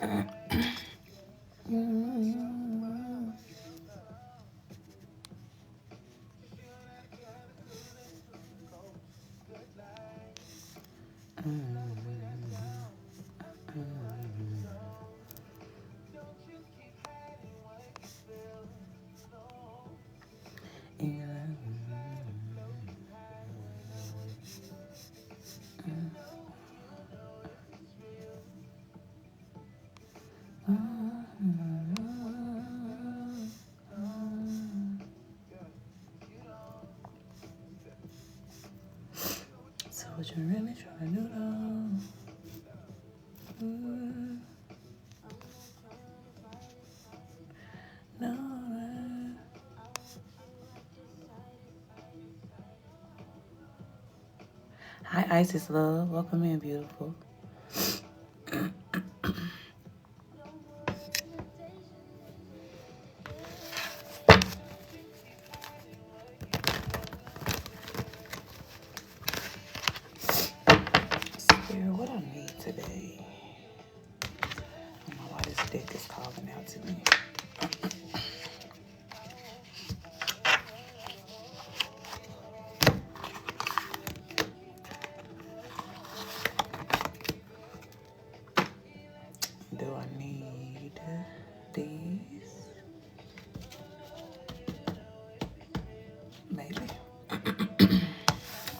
So what you really trying to do though? No. Hi, Isis Love. Welcome in, beautiful. Spirit, what I need today? I don't know why this deck is calling out to me. Do I need these? Maybe.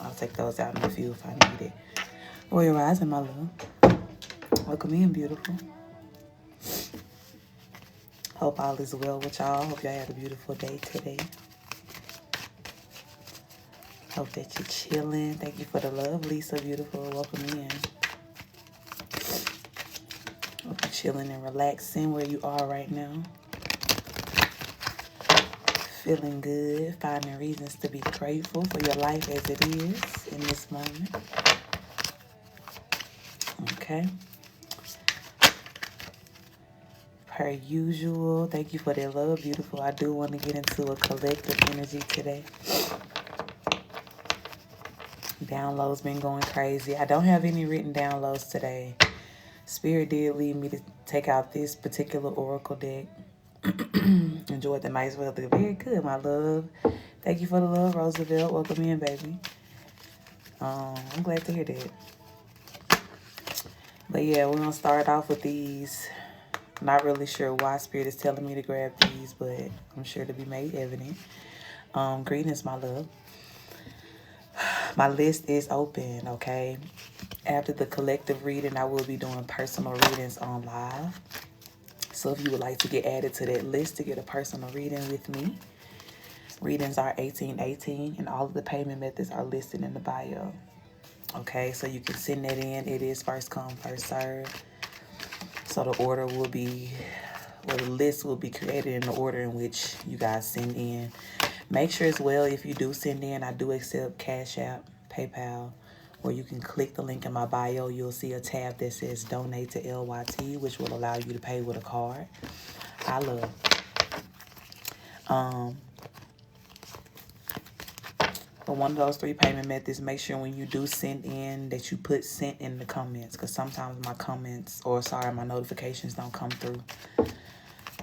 I'll take those out in a few if I need it. Warrior Rising, my love. Welcome in, beautiful. Hope all is well with y'all. Hope y'all had a beautiful day today. Hope that you're chilling. Thank you for the love, Lisa, beautiful. Welcome in. Hope you're chilling and relaxing where you are right now. Feeling good, finding reasons to be grateful for your life as it is in this moment. Okay. Per usual, thank you for that love, beautiful. I do want to get into a collective energy today. Downloads been going crazy. I don't have any written downloads today. Spirit did lead me to take out this particular oracle deck. Enjoyed the nice weather. Very good, my love. Thank you for the love, Roosevelt. Welcome in, baby. I'm glad to hear that. But yeah, we're gonna start off with these. Not really sure why Spirit is telling me to grab these, but I'm sure to be made evident. Greetings, my love. My list is open, okay? After the collective reading, I will be doing personal readings on live. So if you would like to get added to that list to get a personal reading with me, readings are 1818 and all of the payment methods are listed in the bio. Okay, so you can send that in. It is first come, first serve. So the order will be, or the list will be created in the order in which you guys send in. Make sure as well, if you do send in, I do accept Cash App, PayPal, or you can click the link in my bio. You'll see a tab that says Donate to LYT, which will allow you to pay with a card. I love. For one of those three payment methods, make sure when you do send in that you put sent in the comments, because sometimes my comments, my notifications don't come through,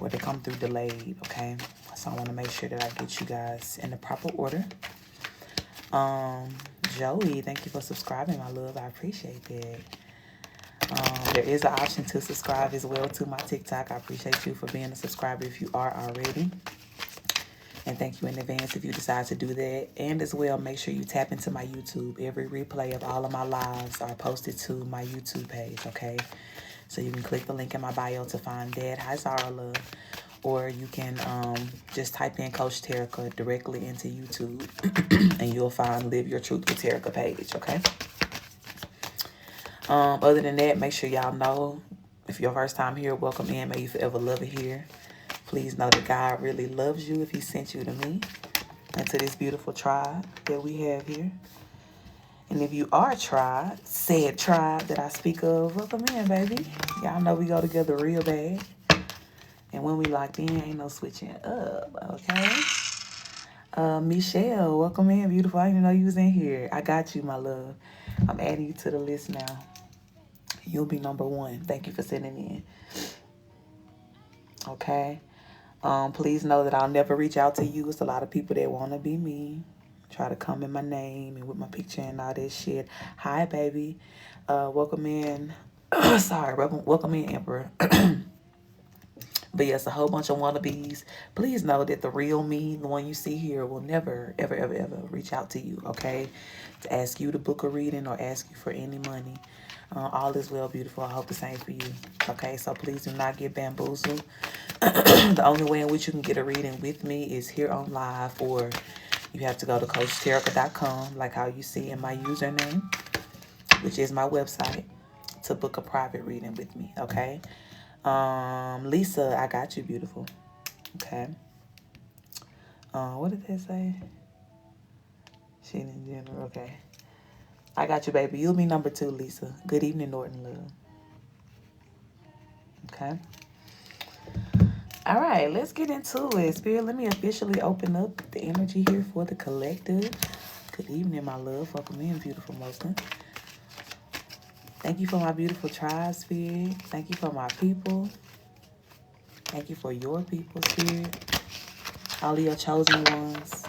or they come through delayed, okay? So I want to make sure that I get you guys in the proper order. Joey, thank you for subscribing, my love. I appreciate that. There is an option to subscribe as well to my TikTok. I appreciate you for being a subscriber if you are already. And thank you in advance if you decide to do that. And as well, make sure you tap into my YouTube. Every replay of all of my lives are posted to my YouTube page, okay? So you can click the link in my bio to find that. Hi, Zara Love. Or you can just type in Coach Terica directly into YouTube. And you'll find Live Your Truth with Terica page, okay? Other than that, make sure y'all know, if you're first time here, welcome in. May you forever love it here. Please know that God really loves you if he sent you to me and to this beautiful tribe that we have here. And if you are said tribe that I speak of, welcome in, baby. Y'all know we go together real bad. And when we locked in, ain't no switching up, okay? Michelle, welcome in, beautiful. I didn't know you was in here. I got you, my love. I'm adding you to the list now. You'll be number one. Thank you for sending in. Okay? Please know that I'll never reach out to you. It's a lot of people that want to be me. Try to come in my name and with my picture and all that shit. Hi, baby. Welcome in. Sorry, welcome in, Emperor. But yes, a whole bunch of wannabes. Please know that the real me, the one you see here, will never, ever, ever, ever reach out to you, okay? To ask you to book a reading or ask you for any money. All is well, beautiful. I hope the same for you, okay? So please do not get bamboozled. The only way in which you can get a reading with me is here on live, or you have to go to CoachTerica.com, like how you see in my username, which is my website, to book a private reading with me, okay? Lisa, I got you, beautiful. Okay. What did they say? She in general. Okay. I got you, baby. You'll be number 2, Lisa. Good evening, Norton Love. Okay. All right, let's get into it. Spirit, let me officially open up the energy here for the collective. Good evening, my love. Welcome in, beautiful Muslim. Thank you for my beautiful tribe, Spirit. Thank you for my people. Thank you for your people, Spirit. All of your chosen ones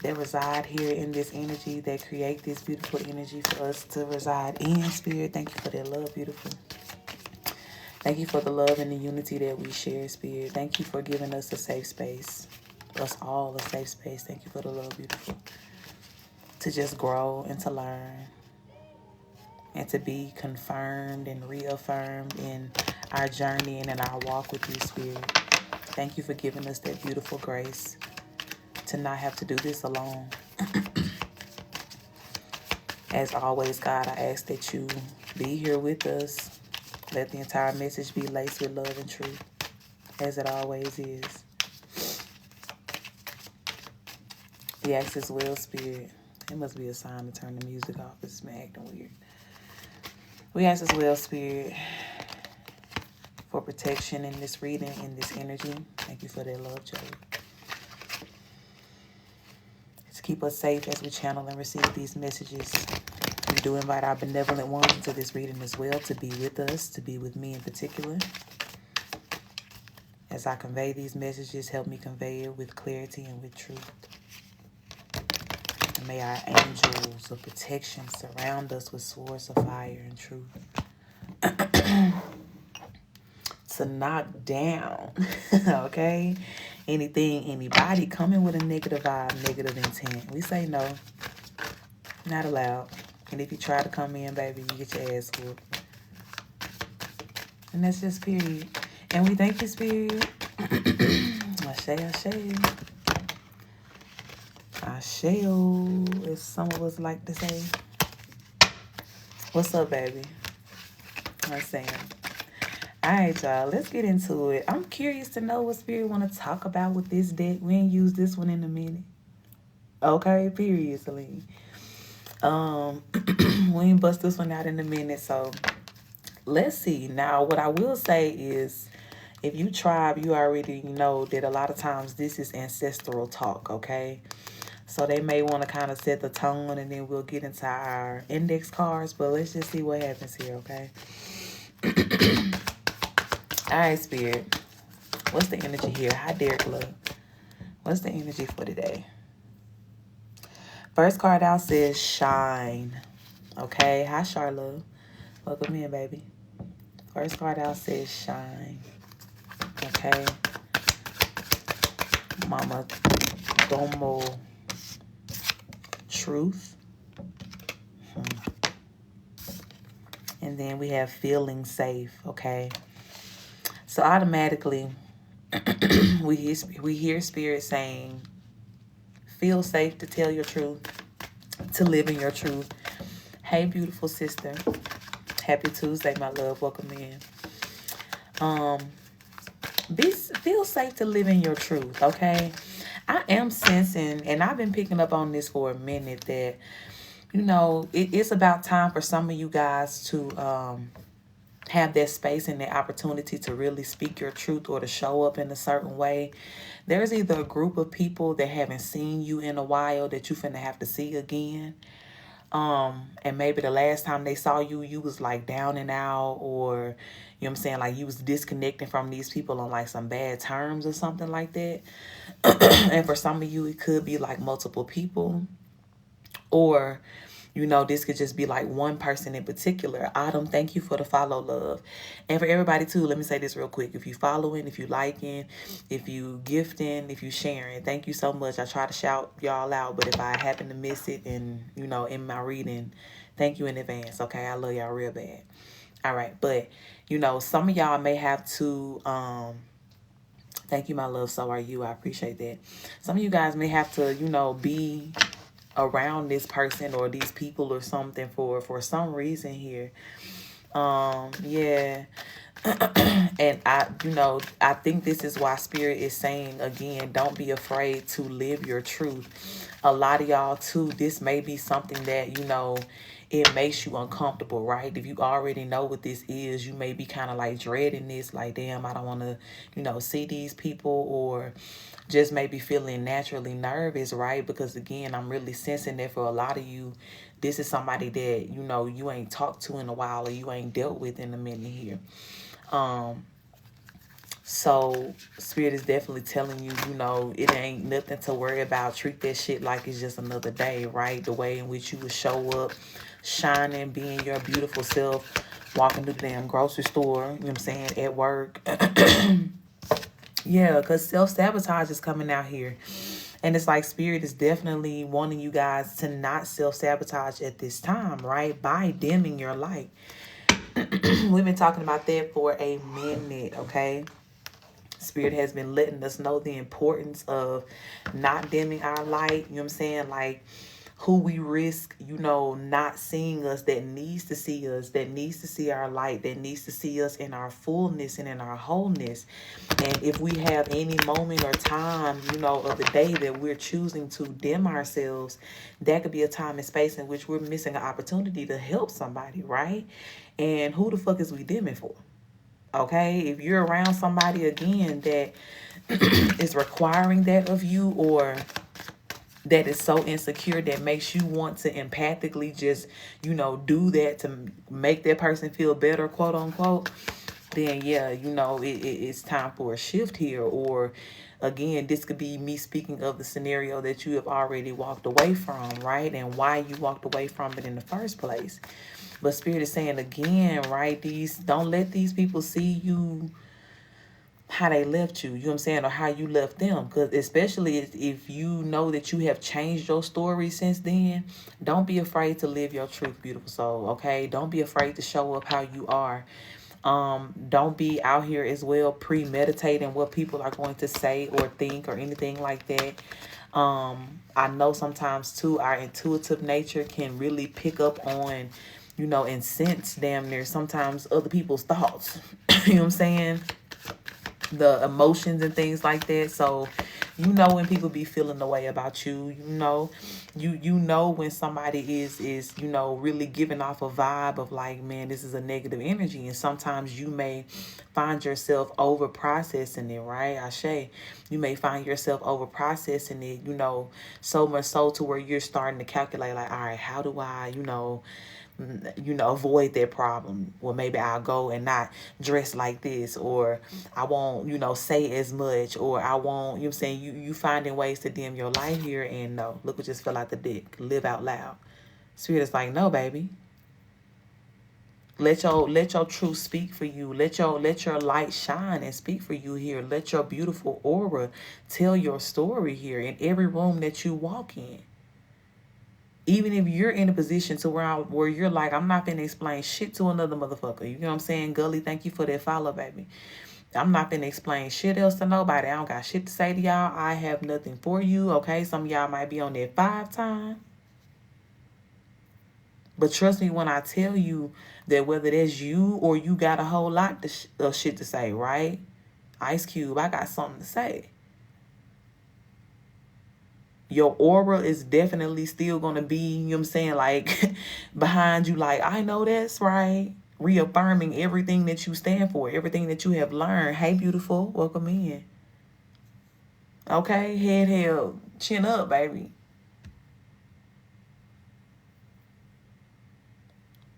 that reside here in this energy, that create this beautiful energy for us to reside in, Spirit. Thank you for that love, beautiful. Thank you for the love and the unity that we share, Spirit. Thank you for giving us a safe space, us all a safe space. Thank you for the love, beautiful. To just grow and to learn and to be confirmed and reaffirmed in our journey and in our walk with you, Spirit. Thank you for giving us that beautiful grace to not have to do this alone. As always, God, I ask that you be here with us. Let the entire message be laced with love and truth, as it always is. We ask as well, Spirit. It must be a sign to turn the music off. It's been acting weird. We ask as well, Spirit, for protection in this reading, in this energy. Thank you for that love, Joe. To keep us safe as we channel and receive these messages. We do invite our benevolent ones into this reading as well to be with us, to be with me in particular. As I convey these messages, help me convey it with clarity and with truth. And may our angels of protection surround us with swords of fire and truth. To knock down, okay? Anything, anybody coming with a negative vibe, negative intent. We say no. Not allowed. And if you try to come in, baby, you get your ass whooped. And that's just period. And we thank you, Spirit. Ashe, ashe. Ashe, as some of us like to say. What's up, baby? I'm saying. All right, y'all. Let's get into it. I'm curious to know what Spirit want to talk about with this deck. We ain't use this one in a minute. Okay, period, Celine. We ain't bust this one out in a minute, so let's see. Now, what I will say is, if you tribe, you already know that a lot of times this is ancestral talk, okay? So they may want to kind of set the tone, and then we'll get into our index cards, but let's just see what happens here, okay? All right, Spirit. What's the energy here? Hi, Derek Love. What's the energy for today? First card out says shine. Okay. Hi, Charlotte. Welcome in, baby. First card out says shine. Okay. Mama Domo. Truth. And then we have feeling safe. Okay. So automatically, we hear Spirit saying, feel safe to tell your truth, to live in your truth. Hey, beautiful sister. Happy Tuesday, my love. Welcome in. Feel safe to live in your truth, okay? I am sensing, and I've been picking up on this for a minute, that, you know, it's about time for some of you guys to have that space and the opportunity to really speak your truth or to show up in a certain way. There's either a group of people that haven't seen you in a while that you finna have to see again. And maybe the last time they saw you, you was like down and out, or you know what I'm saying, like you was disconnecting from these people on like some bad terms or something like that. And for some of you, it could be like multiple people, or you know, this could just be like one person in particular. Autumn, thank you for the follow, love. And for everybody too, let me say this real quick. If you following, if you liking, if you gifting, if you sharing, thank you so much. I try to shout y'all out, but if I happen to miss it and, you know, in my reading, thank you in advance. Okay, I love y'all real bad. All right, but you know, some of y'all may have to thank you, my love. So are you. I appreciate that. Some of you guys may have to, you know, be around this person or these people or something for some reason here. Yeah. And I, you know, I think this is why Spirit is saying again, don't be afraid to live your truth. A lot of y'all too, this may be something that, you know, it makes you uncomfortable, right? If you already know what this is, you may be kind of like dreading this, like, damn, I don't want to, you know, see these people, or just maybe feeling naturally nervous, right? Because again, I'm really sensing that for a lot of you, this is somebody that, you know, you ain't talked to in a while, or you ain't dealt with in a minute here. So Spirit is definitely telling you, you know, it ain't nothing to worry about. Treat that shit like it's just another day, right? The way in which you would show up, shining, being your beautiful self, walking through the damn grocery store, you know what I'm saying, at work. Yeah, because self-sabotage is coming out here. And it's like Spirit is definitely wanting you guys to not self-sabotage at this time, right? By dimming your light. We've been talking about that for a minute, okay? Spirit has been letting us know the importance of not dimming our light. You know what I'm saying? Like, who we risk, you know, not seeing us, that needs to see us, that needs to see our light, that needs to see us in our fullness and in our wholeness. And if we have any moment or time, you know, of the day that we're choosing to dim ourselves, that could be a time and space in which we're missing an opportunity to help somebody, right? And who the fuck is we dimming for? Okay, if you're around somebody again that is requiring that of you, or that is so insecure that makes you want to empathically just, you know, do that to make that person feel better, quote unquote, then yeah, you know, it's time for a shift here. Or again, this could be me speaking of the scenario that you have already walked away from, right? And why you walked away from it in the first place. But Spirit is saying again, right, don't let these people see you how they left you, you know what I'm saying, or how you left them. Because especially if you know that you have changed your story since then, don't be afraid to live your truth, beautiful soul, okay? Don't be afraid to show up how you are. Don't be out here as well premeditating what people are going to say or think or anything like that. I know sometimes too, our intuitive nature can really pick up on, you know, and sense damn near sometimes other people's thoughts. You know what I'm saying? The emotions and things like that. So you know when people be feeling the way about you, you know, you know when somebody is you know, really giving off a vibe of like, man, this is a negative energy. And sometimes you may find yourself over processing it, right? Ashe, you may find yourself over processing it, you know, so much so to where you're starting to calculate like, all right, how do I, you know, avoid that problem? Well, maybe I'll go and not dress like this, or I won't, you know, say as much, or I won't, you know what I'm saying, you finding ways to dim your light here. And no, look what just fell out the dick. Live out loud. Spirit is like, no, baby. Let your truth speak for you. Let your light shine and speak for you here. Let your beautiful aura tell your story here in every room that you walk in. Even if you're in a position to where you're like, I'm not gonna explain shit to another motherfucker. You know what I'm saying? Gully, thank you for that follow, baby. I'm not gonna explain shit else to nobody. I don't got shit to say to y'all. I have nothing for you, okay? Some of y'all might be on that 5 time. But trust me when I tell you that whether that's you or you got a whole lot of shit to say, right? Ice Cube, I got something to say. Your aura is definitely still going to be, you know what I'm saying, like behind you, like, I know that's right. Reaffirming everything that you stand for, everything that you have learned. Hey, beautiful, welcome in. Okay, head held, chin up, baby.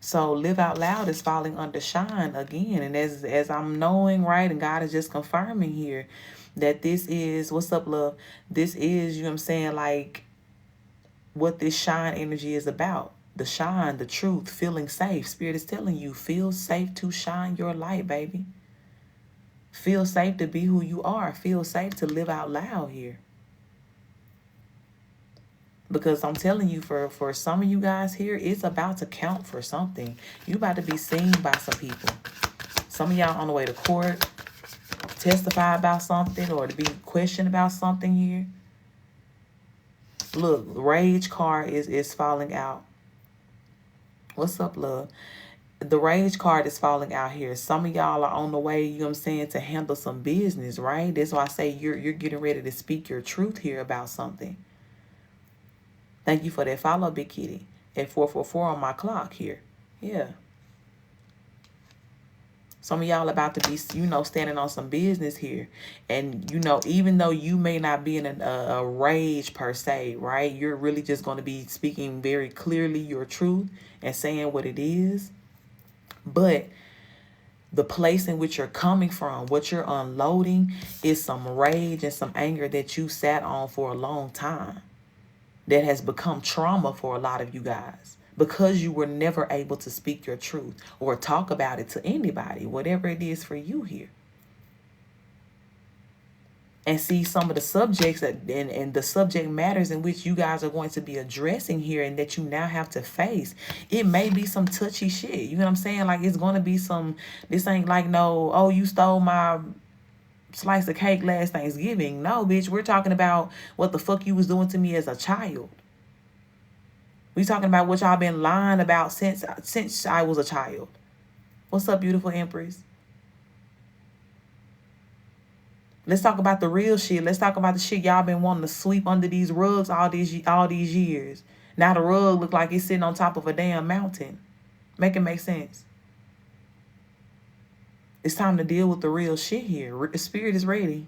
So live out loud is falling under shine again. And as I'm knowing, right, and God is just confirming here that this is, what's up, love? This is, you know what I'm saying, like what this shine energy is about. The shine, the truth, feeling safe. Spirit is telling you, feel safe to shine your light, baby. Feel safe to be who you are. Feel safe to live out loud here. Because I'm telling you, for some of you guys here, it's about to count for something. You about to be seen by some people. Some of y'all on the way to court, testify about something or to be questioned about something here. Look, rage card is falling out. What's up, love? The rage card is falling out here. Some of y'all are on the way, you know what I'm saying, to handle some business, right? That's why I say you're getting ready to speak your truth here about something. Thank you for that follow, Big Kitty. At 444 on my clock here. Yeah. Some of y'all about to be, you know, standing on some business here. And, you know, even though you may not be in a rage per se, right? You're really just going to be speaking very clearly your truth and saying what it is. But the place in which you're coming from, what you're unloading is some rage and some anger that you sat on for a long time. That has become trauma for a lot of you guys because you were never able to speak your truth or talk about it to anybody, whatever it is for you here. And see some of the subjects and the subject matters in which you guys are going to be addressing here and that you now have to face. It may be some touchy shit. You know what I'm saying? Like it's going to be some, this ain't like no, oh, you stole my slice of cake last Thanksgiving. No, bitch, we're talking about what the fuck you was doing to me as a child. We talking about what y'all been lying about since I was a child. What's up, beautiful Empress? Let's talk about the real shit. Let's talk about the shit y'all been wanting to sweep under these rugs all these years. Now the rug look like it's sitting on top of a damn mountain. Make it make sense. It's time to deal with the real shit here. The spirit is ready.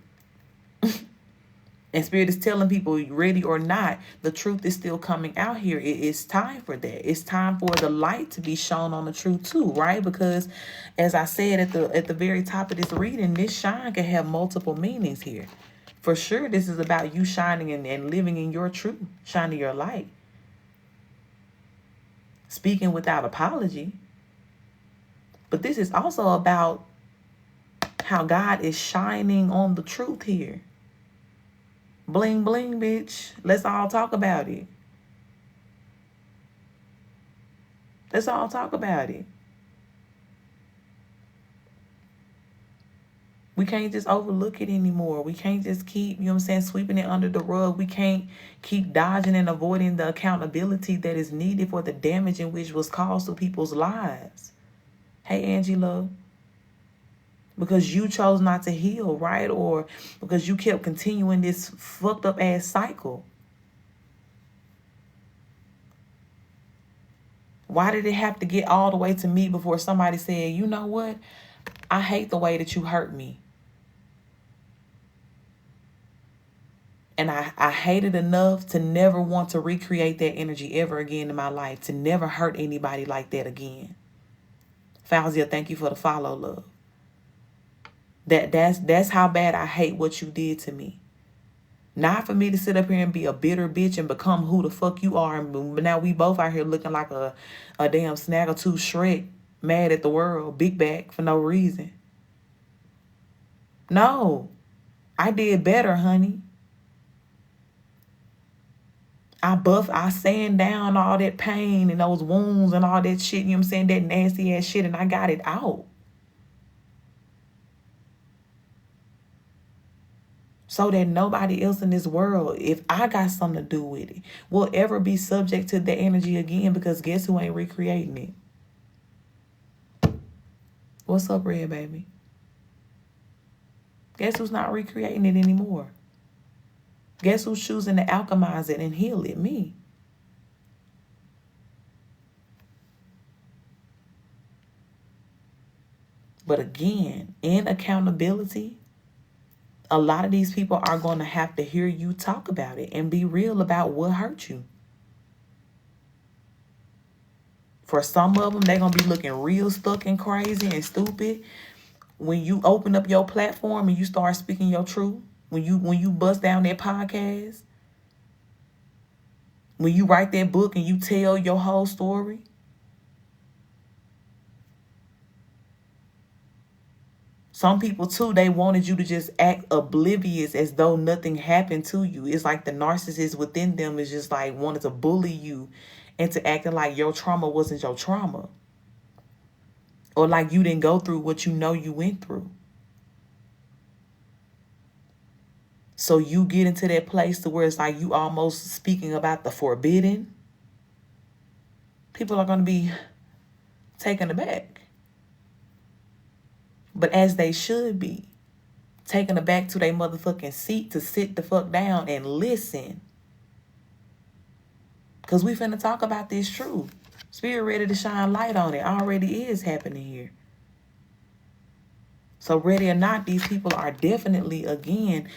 And spirit is telling people, ready or not, the truth is still coming out here. It is time for that. It's time for the light to be shown on the truth too, right? Because as I said at the very top of this reading, this shine can have multiple meanings here. For sure, this is about you shining and living in your truth, shining your light. Speaking without apology. But this is also about how God is shining on the truth here. Bling, bling, bitch. Let's all talk about it. Let's all talk about it. We can't just overlook it anymore. We can't just keep, you know what I'm saying, sweeping it under the rug. We can't keep dodging and avoiding the accountability that is needed for the damage in which was caused to people's lives. Hey, Angie Love. Because you chose not to heal, right? Or because you kept continuing this fucked up ass cycle. Why did it have to get all the way to me before somebody said, you know what? I hate the way that you hurt me. And I hate it enough to never want to recreate that energy ever again in my life. To never hurt anybody like that again. Fauzia, thank you for the follow, love. That's how bad I hate what you did to me. Not for me to sit up here and be a bitter bitch and become who the fuck you are. But now we both out here looking like a damn Snaggletooth Shrek, mad at the world, big back for no reason. No, I did better, honey. I sand down all that pain and those wounds and all that shit, you know what I'm saying, that nasty ass shit, and I got it out. So that nobody else in this world, if I got something to do with it, will ever be subject to the energy again, because guess who ain't recreating it? What's up, Red Baby? Guess who's not recreating it anymore? Guess who's choosing to alchemize it and heal it? Me. But again, in accountability, a lot of these people are going to have to hear you talk about it and be real about what hurt you. For some of them, they're going to be looking real stuck and crazy and stupid. When you open up your platform and you start speaking your truth, when you bust down that podcast, when you write that book and you tell your whole story, some people too, they wanted you to just act oblivious as though nothing happened to you. It's like the narcissist within them is just like wanted to bully you into acting like your trauma wasn't your trauma. Or like you didn't go through what you know you went through. So you get into that place to where it's like you almost speaking about the forbidden. People are going to be taken aback. But as they should be. Taken aback to their motherfucking seat to sit the fuck down and listen. Because we finna talk about this truth. Spirit ready to shine light on it. Already is happening here. So ready or not, these people are definitely, again,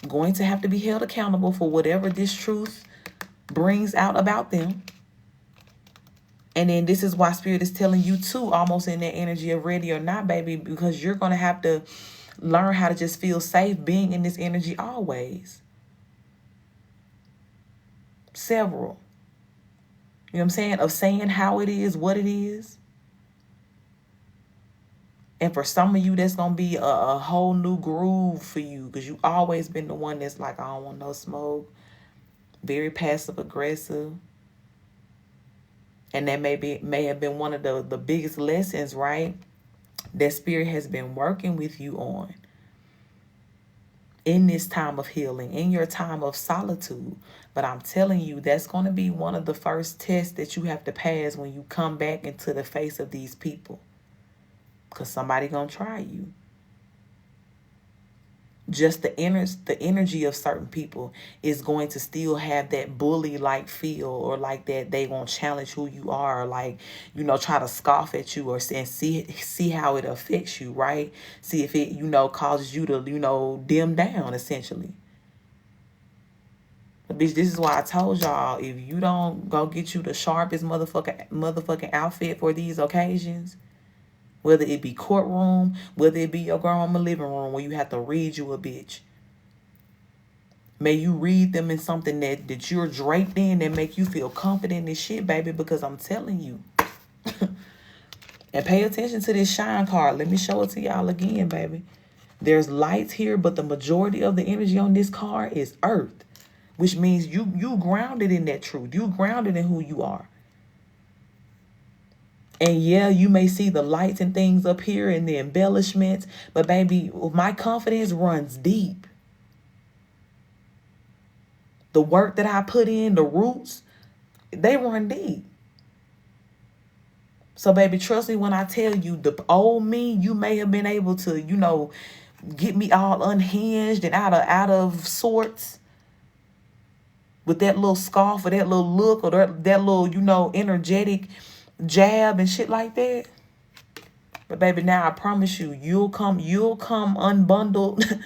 going to have to be held accountable for whatever this truth brings out about them. And then this is why Spirit is telling you too, almost in that energy of ready or not, baby, because you're going to have to learn how to just feel safe being in this energy always. Several. You know what I'm saying? Of saying how it is, what it is. And for some of you, that's going to be a whole new groove for you. Because you always been the one that's like, I don't want no smoke. Very passive aggressive. And that may have been one of the biggest lessons, right? That Spirit has been working with you on. In this time of healing, in your time of solitude. But I'm telling you, that's going to be one of the first tests that you have to pass when you come back into the face of these people. Because somebody going to try you. Just the energy of certain people is going to still have that bully-like feel, or like that they won't challenge who you are, or like, you know, try to scoff at you, or and see how it affects you, right? See if it, you know, causes you to, you know, dim down, essentially. But bitch, this is why I told y'all, if you don't go get you the sharpest motherfucking outfit for these occasions, whether it be courtroom, whether it be your grandma living room where you have to read you a bitch. May you read them in something that you're draped in that make you feel confident in shit, baby, because I'm telling you. And pay attention to this shine card. Let me show it to y'all again, baby. There's lights here, but the majority of the energy on this card is earth, which means you grounded in that truth. You grounded in who you are. And yeah, you may see the lights and things up here and the embellishments. But baby, my confidence runs deep. The work that I put in, the roots, they run deep. So baby, trust me when I tell you, the old me, you may have been able to, you know, get me all unhinged and out of sorts. With that little scoff or that little look or that little, you know, energetic jab and shit like that. But baby, now I promise you, you'll come unbundled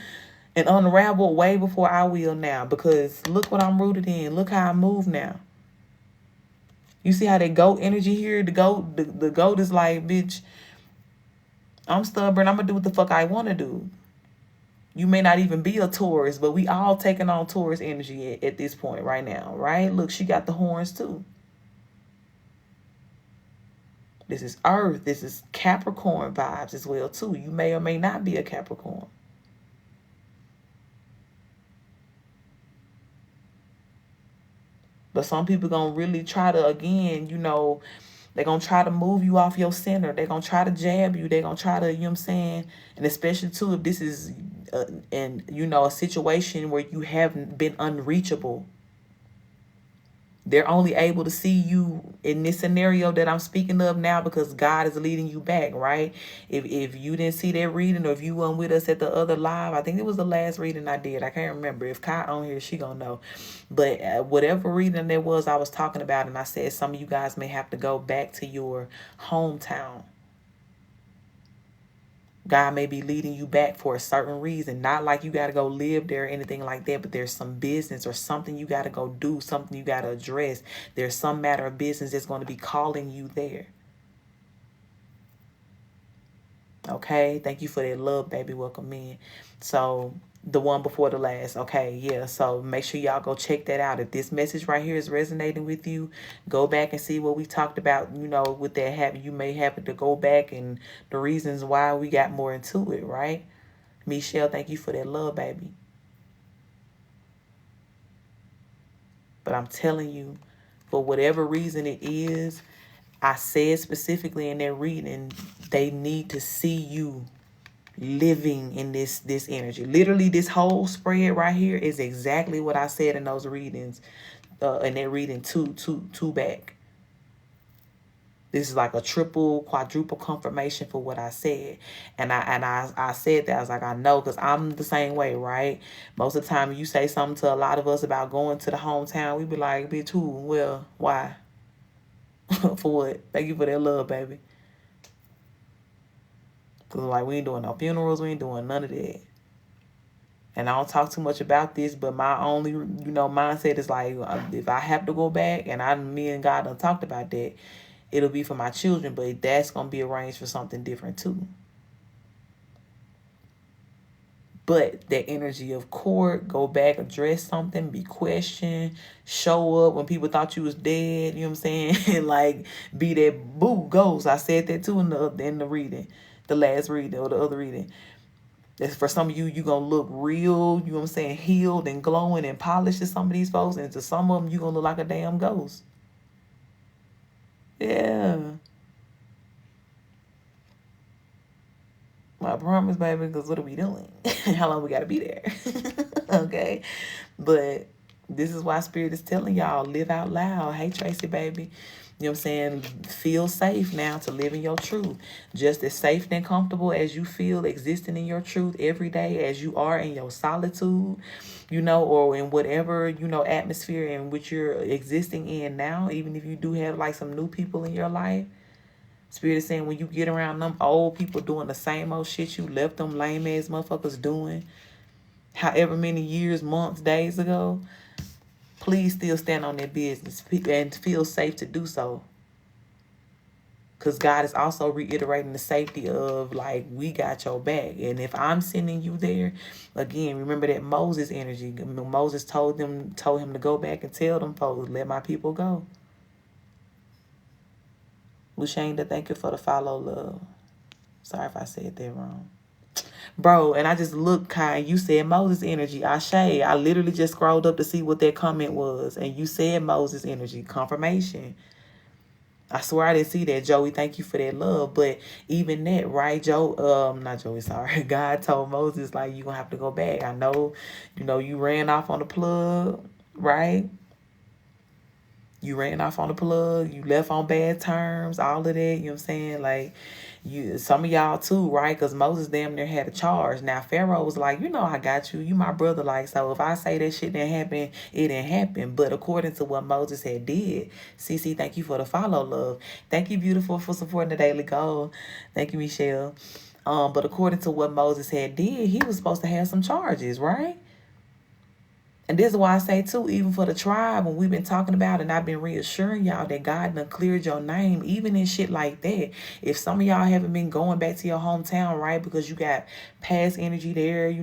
and unraveled way before I will now. Because look what I'm rooted in. Look how I move now. You see how that goat energy here? The goat is like, bitch, I'm stubborn. I'm gonna do what the fuck I want to do. You may not even be a Taurus, but we all taking on Taurus energy at this point right now, right? Look, she got the horns too. This is Earth. This is Capricorn vibes as well, too. You may or may not be a Capricorn. But some people going to really try to, again, you know, they're going to try to move you off your center. They're going to try to jab you. They're going to try to, you know what I'm saying? And especially, too, if this is, you know, a situation where you haven't been unreachable. They're only able to see you in this scenario that I'm speaking of now because God is leading you back, right? If you didn't see that reading, or if you weren't with us at the other live, I think it was the last reading I did. I can't remember. If Kai on here, she gonna know. But whatever reading there was, I was talking about, and I said some of you guys may have to go back to your hometown. God may be leading you back for a certain reason. Not like you got to go live there or anything like that, but there's some business or something you got to go do, something you got to address. There's some matter of business that's going to be calling you there. Okay, thank you for that love, baby. Welcome in. So the one before the last. Okay, yeah. So make sure y'all go check that out. If this message right here is resonating with you, go back and see what we talked about. You know, with that habit, you may have to go back and the reasons why we got more into it, right? Michelle, thank you for that love, baby. But I'm telling you, for whatever reason it is, I said specifically in that reading, they need to see you living in this energy. Literally, this whole spread right here is exactly what I said in those readings, in that reading two back. This is like a triple, quadruple confirmation for what I said. And I said that. I was like, I know, because I'm the same way, right? Most of the time you say something to a lot of us about going to the hometown, we be like, bitch, who? Well, why? For what? Thank you for that love, baby. Because, like, we ain't doing no funerals. We ain't doing none of that. And I don't talk too much about this, but my only, mindset is like, if I have to go back, and me and God done talked about that, it'll be for my children, but that's going to be arranged for something different too. But that energy of court, go back, address something, be questioned, show up when people thought you was dead, you know what I'm saying? And like, be that boo ghost. I said that too in the reading, the last reading or the other reading. That's for some of you, you're going to look real, you know what I'm saying, healed and glowing and polished to some of these folks. And to some of them, you're going to look like a damn ghost. Yeah. I promise, baby, because what are we doing? How long we got to be there? Okay. But this is why Spirit is telling y'all, live out loud. Hey, Tracy, baby. You know what I'm saying? Feel safe now to live in your truth. Just as safe and comfortable as you feel existing in your truth every day, as you are in your solitude, or in whatever, atmosphere in which you're existing in now, even if you do have like some new people in your life. Spirit is saying when you get around them old people doing the same old shit you left them lame ass motherfuckers doing, however many years, months, days ago, please still stand on their business and feel safe to do so. Because God is also reiterating the safety of, like, we got your back. And if I'm sending you there, again, remember that Moses energy. Moses told him to go back and tell them folks, let my people go. Lushanda, thank you for the follow, love. Sorry if I said that wrong. Bro, and I just looked, Kai, you said Moses energy. I literally just scrolled up to see what that comment was. And you said Moses energy. Confirmation. I swear I didn't see that, Joey. Thank you for that love. But even that, right, not Joey, sorry. God told Moses, like, you're going to have to go back. I know, you ran off on the plug, right? You ran off on the plug. You left on bad terms, all of that. You know what I'm saying? Like, some of y'all too, right? Because Moses damn near had a charge. Now, Pharaoh was like, I got you. You my brother. Like, so if I say that shit didn't happen, it didn't happen. But according to what Moses had did, CC, thank you for the follow, love. Thank you, beautiful, for supporting the Daily Goal. Thank you, Michelle. But according to what Moses had did, he was supposed to have some charges, right? And this is why I say, too, even for the tribe, when we've been talking about and I've been reassuring y'all that God done cleared your name, even in shit like that. If some of y'all haven't been going back to your hometown, right, because you got past energy there, you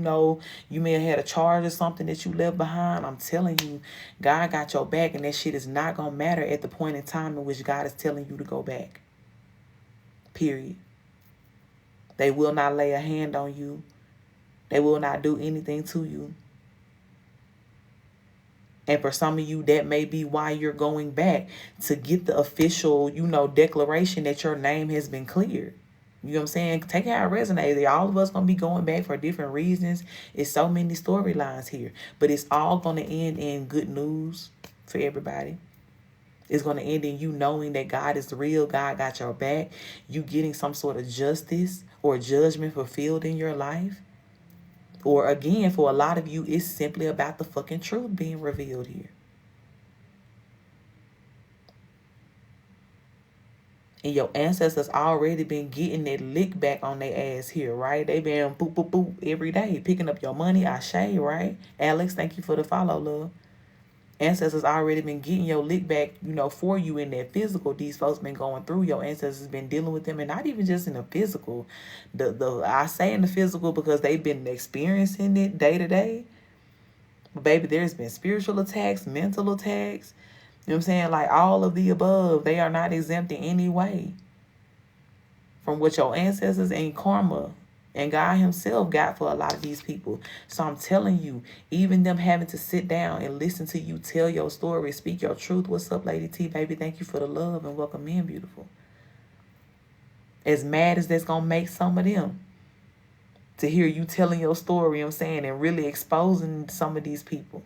may have had a charge or something that you left behind, I'm telling you, God got your back, and that shit is not going to matter at the point in time in which God is telling you to go back. Period. They will not lay a hand on you. They will not do anything to you. And for some of you, that may be why you're going back, to get the official, declaration that your name has been cleared. You know what I'm saying? Take how it resonates. All of us going to be going back for different reasons. It's so many storylines here. But it's all going to end in good news for everybody. It's going to end in you knowing that God is real. God got your back. You getting some sort of justice or judgment fulfilled in your life. Or again, for a lot of you, it's simply about the fucking truth being revealed here. And your ancestors already been getting that lick back on their ass here, right? They been boop, boop, boop every day, picking up your money. Ashe, right? Alex, thank you for the follow, love. Ancestors already been getting your lick back, you know, for you in that physical. These folks been going through. Your ancestors been dealing with them, and not even just in the physical. I say in the physical because they've been experiencing it day to day. But baby, there's been spiritual attacks, mental attacks. You know what I'm saying? Like all of the above, they are not exempt in any way from what your ancestors and karma and God himself got for a lot of these people. So I'm telling you, even them having to sit down and listen to you tell your story, speak your truth. What's up, Lady T, baby? Thank you for the love and welcome in, beautiful. As mad as that's going to make some of them to hear you telling your story, you know what I'm saying, and really exposing some of these people.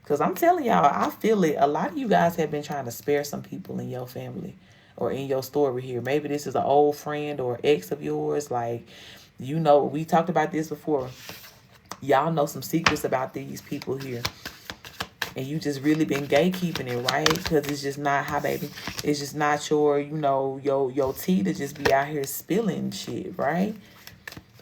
Because I'm telling y'all, I feel it. A lot of you guys have been trying to spare some people in your family or in your story here. Maybe this is an old friend or ex of yours. Like, you know, we talked about this before. Y'all know some secrets about these people here. And you just really been gatekeeping it, right? Because it's just not, hi, baby. It's just not your, you know, your tea to just be out here spilling shit, right?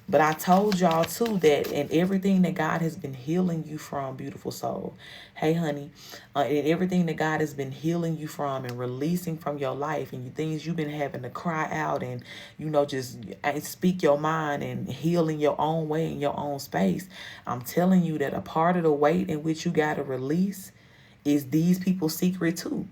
But I told y'all too that in everything that God has been healing you from, beautiful soul. Hey, honey, in everything that God has been healing you from and releasing from your life and things you've been having to cry out and, you know, just speak your mind and heal in your own way, in your own space. I'm telling you that a part of the weight in which you got to release is these people's secret too.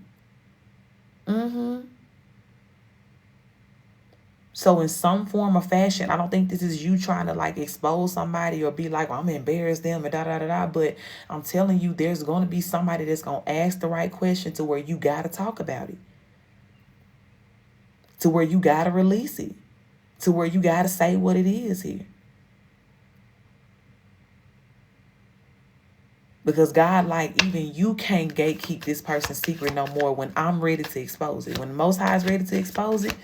So in some form or fashion, I don't think this is you trying to like expose somebody or be like, well, I'm gonna embarrass them and da. But I'm telling you, there's going to be somebody that's going to ask the right question to where you got to talk about it. To where you got to release it. To where you got to say what it is here. Because God, like, even you can't gatekeep this person's secret no more when I'm ready to expose it. When the Most High is ready to expose it,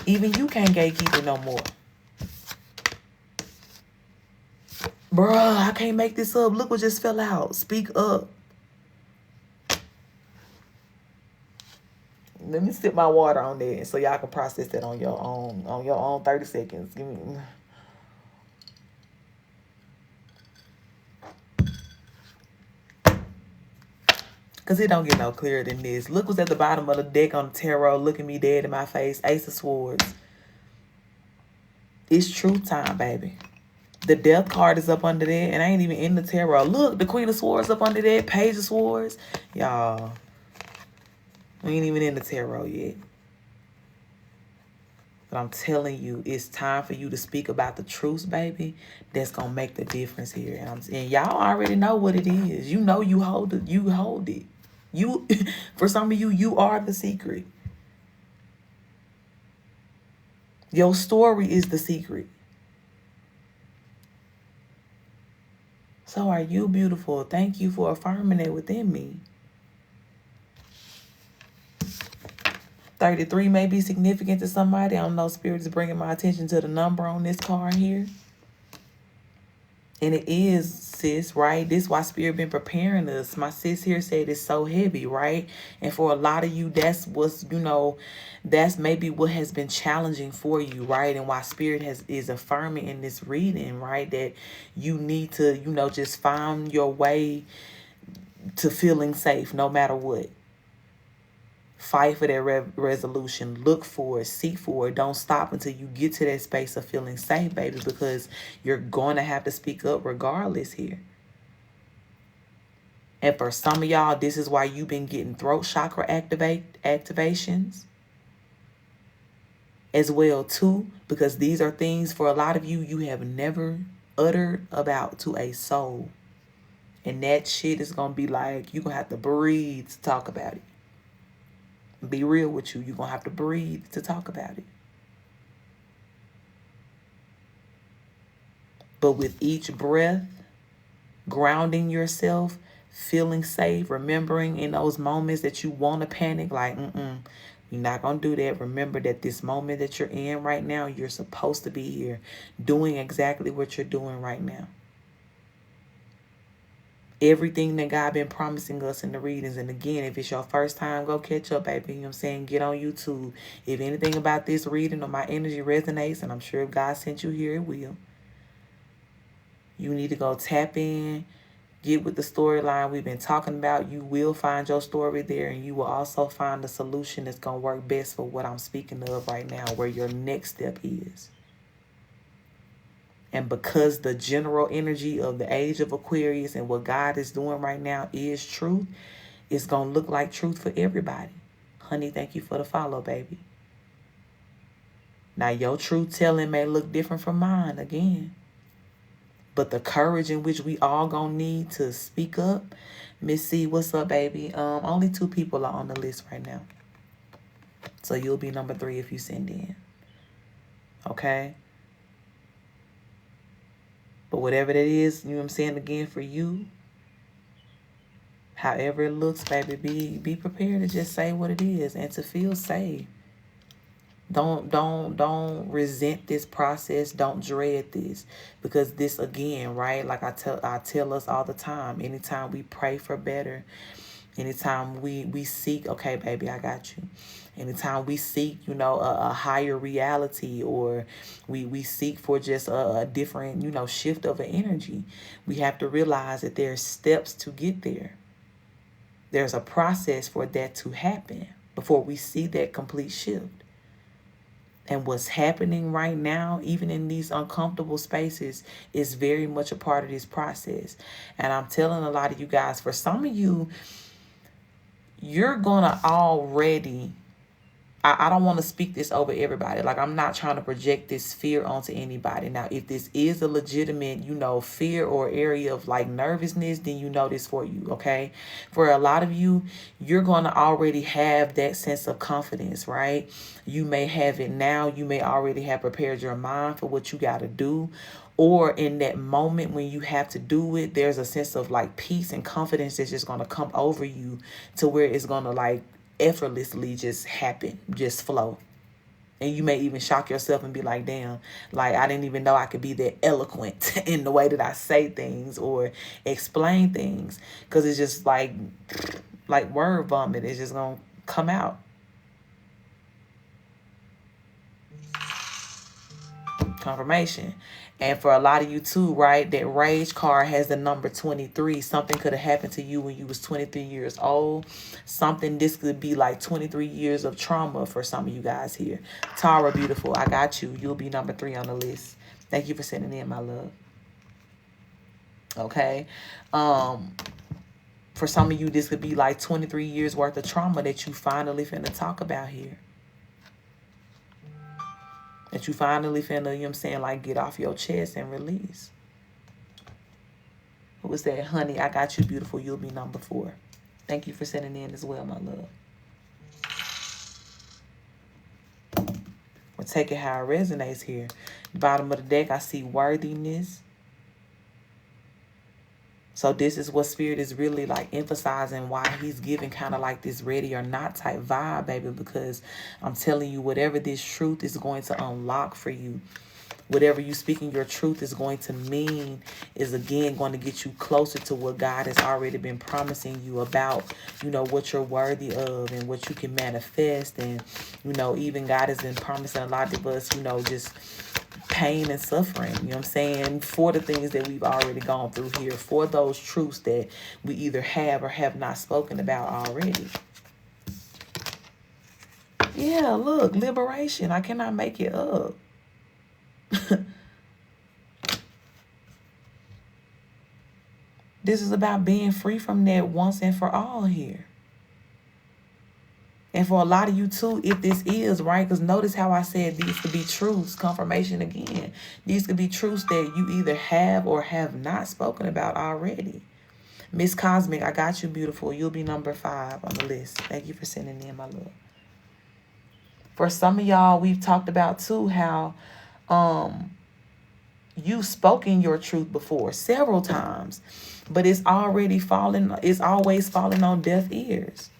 even you can't gatekeep it no more. Bruh, I can't make this up. Look what just fell out. Speak up. Let me sip my water on that so y'all can process that on your own 30 seconds. Give me. Because it don't get no clearer than this. Look what's at the bottom of the deck on the tarot. Looking me dead in my face. Ace of Swords. It's truth time, baby. The Death card is up under there. And I ain't even in the tarot. Look, the Queen of Swords up under there. Page of Swords. Y'all. We ain't even in the tarot yet. But I'm telling you, it's time for you to speak about the truth, baby. That's going to make the difference here. And y'all already know what it is. You know you hold it. You hold it. You, for some of you, you are the secret. Your story is the secret. So are you, beautiful. Thank you for affirming it within me. 33 may be significant to somebody. I don't know. Spirit is bringing my attention to the number on this card here. And it is, sis, right? This is why Spirit been preparing us. My sis here said it's so heavy, right? And for a lot of you, that's what's, you know, that's maybe what has been challenging for you, right? And why Spirit is affirming in this reading, right? That you need to, you know, just find your way to feeling safe no matter what. Fight for that resolution. Look for it. Seek for it. Don't stop until you get to that space of feeling safe, baby, because you're going to have to speak up regardless here. And for some of y'all, this is why you've been getting throat chakra activations as well, too, because these are things for a lot of you you have never uttered about to a soul. And that shit is going to be like, you're going to have to breathe to talk about it. Be real with you. You're going to have to breathe to talk about it. But with each breath, grounding yourself, feeling safe, remembering in those moments that you want to panic, like, you're not going to do that. Remember that this moment that you're in right now, you're supposed to be here doing exactly what you're doing right now. everything that God been promising us in the readings. And again, if it's your first time, go catch up, baby. You know what I'm saying? Get on YouTube. If anything about this reading or my energy resonates, and I'm sure if God sent you here, it will. You need to go tap in, get with the storyline we've been talking about. You will find your story there, and you will also find the solution that's going to work best for what I'm speaking of right now, where your next step is. And because the general energy of the age of Aquarius and what God is doing right now is truth, it's going to look like truth for everybody. Honey, thank you for the follow, baby. Now, your truth telling may look different from mine again. But the courage in which we all going to need to speak up. Miss C, what's up, baby? Only 2 people are on the list right now. So you'll be number 3 if you send in. Okay? But whatever that is, you know what I'm saying, again, for you, however it looks, baby, be prepared to just say what it is and to feel safe. Don't resent this process. Don't dread this, because this, again, right, like I tell us all the time, anytime we pray for better, anytime we seek, okay, baby, I got you. Anytime we seek, you know, a higher reality, or we seek for just a different, you know, shift of an energy, we have to realize that there's steps to get there. There's a process for that to happen before we see that complete shift. And what's happening right now, even in these uncomfortable spaces, is very much a part of this process. And I'm telling a lot of you guys, for some of you, you're going to already, I don't want to speak this over everybody. Like, I'm not trying to project this fear onto anybody. Now, if this is a legitimate, you know, fear or area of like nervousness, then you know this for you, okay? For a lot of you, you're going to already have that sense of confidence, right? You may have it now. You may already have prepared your mind for what you got to do. Or in that moment when you have to do it, there's a sense of like peace and confidence that's just going to come over you to where it's going to like effortlessly just happen, just flow. And you may even shock yourself and be like, damn, like I didn't even know I could be that eloquent in the way that I say things or explain things, because it's just like word vomit. It's just gonna come out. Confirmation. And for a lot of you too, right, that rage card has the number 23. Something could have happened to you when you was 23 years old. This could be like 23 years of trauma for some of you guys here. Tara, beautiful, I got you. You'll be number 3 on the list. Thank you for sending in, my love. Okay. For some of you, this could be like 23 years worth of trauma that you finally finna talk about here. That you finally finna, you know what I'm saying, like get off your chest and release. What was that? Honey, I got you, beautiful. You'll be number 4. Thank you for sending in as well, my love. We'll take it how it resonates here. Bottom of the deck, I see worthiness. So this is what Spirit is really like emphasizing, why he's giving kind of like this ready or not type vibe, baby, because I'm telling you, whatever this truth is going to unlock for you, whatever you speaking your truth is going to mean, is again going to get you closer to what God has already been promising you about, you know, what you're worthy of and what you can manifest. And, you know, even God has been promising a lot of us, you know, just pain and suffering, you know what I'm saying, for the things that we've already gone through here, for those truths that we either have or have not spoken about already. Yeah, look, liberation. I cannot make it up. This is about being free from that once and for all here. And for a lot of you too, if this is, right, because notice how I said these could be truths, confirmation again. These could be truths that you either have or have not spoken about already. Miss Cosmic, I got you, beautiful. You'll be number 5 on the list. Thank you for sending in, my love. For some of y'all, we've talked about too how you've spoken your truth before several times, but it's always falling on deaf ears.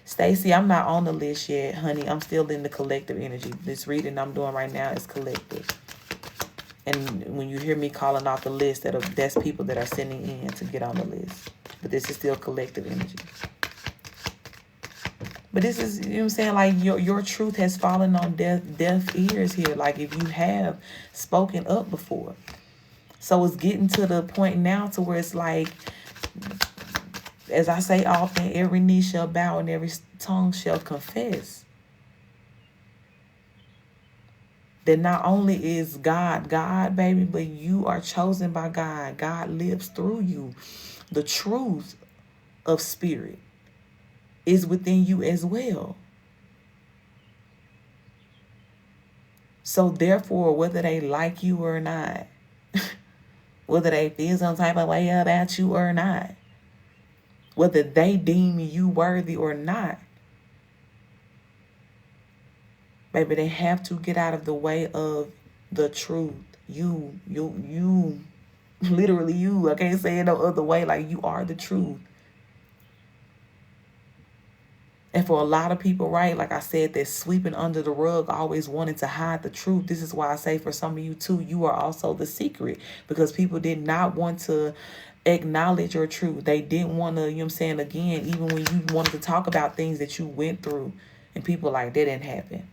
Stacy, I'm not on the list yet, honey. I'm still in the collective energy. This reading I'm doing right now is collective. And when you hear me calling off the list, that's people that are sending in to get on the list. But this is still collective energy. But this is, you know what I'm saying, like your truth has fallen on deaf ears here. Like if you have spoken up before. So it's getting to the point now to where it's like, as I say often, every knee shall bow and every tongue shall confess that not only is God, baby, but you are chosen by God. God lives through you. The truth of spirit is within you as well. So therefore, whether they like you or not, whether they feel some type of way about you or not, whether they deem you worthy or not, baby, they have to get out of the way of the truth. You, literally you. I can't say it no other way. Like, you are the truth. And for a lot of people, right, like I said, they're sweeping under the rug, always wanting to hide the truth. This is why I say for some of you too, you are also the secret, because people did not want to acknowledge your truth. They didn't want to, you know what I'm saying, again, even when you wanted to talk about things that you went through, and people like, that didn't happen.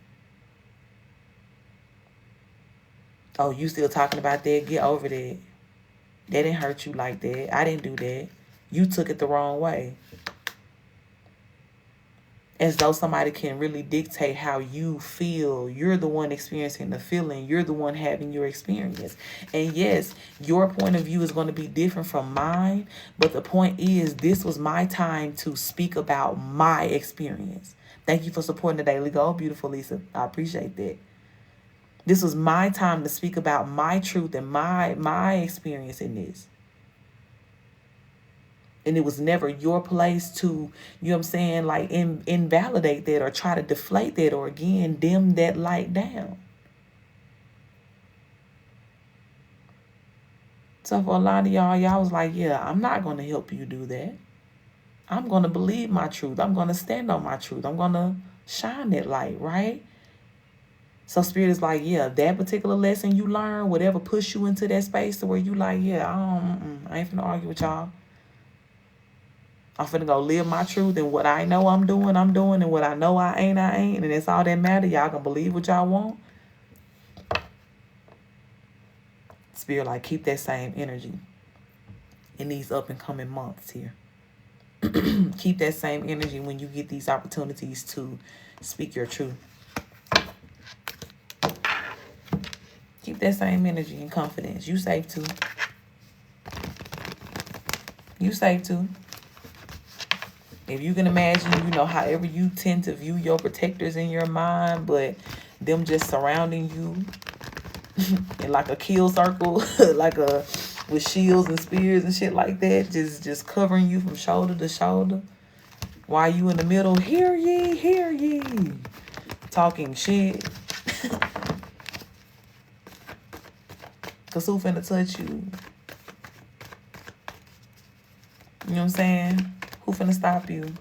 Oh, you still talking about that? Get over that. That didn't hurt you like that. I didn't do that. You took it the wrong way. As though somebody can really dictate how you feel. You're the one experiencing the feeling. You're the one having your experience. And yes, your point of view is going to be different from mine. But the point is, this was my time to speak about my experience. Thank you for supporting the Daily Goal, beautiful Lisa. I appreciate that. This was my time to speak about my truth and my experience in this. And it was never your place to, you know what I'm saying, like invalidate that or try to deflate that or again dim that light down. So for a lot of y'all was like, yeah, I'm not going to help you do that. I'm going to believe my truth. I'm going to stand on my truth. I'm going to shine that light, right? So Spirit is like, yeah, that particular lesson you learn, whatever push you into that space to where you like, yeah, I ain't finna argue with y'all. I'm finna go live my truth, and what I know I'm doing, and what I know I ain't, and it's all that matter. Y'all can believe what y'all want. Spirit, like, keep that same energy in these up and coming months here. Keep that same energy when you get these opportunities to speak your truth. Keep that same energy and confidence. You safe too. You safe too. If you can imagine, you know, however you tend to view your protectors in your mind, but them just surrounding you in like a kill circle, with shields and spears and shit like that, just covering you from shoulder to shoulder, while you in the middle, hear ye, talking shit. Cause who finna touch you? You know what I'm saying? Who finna stop you?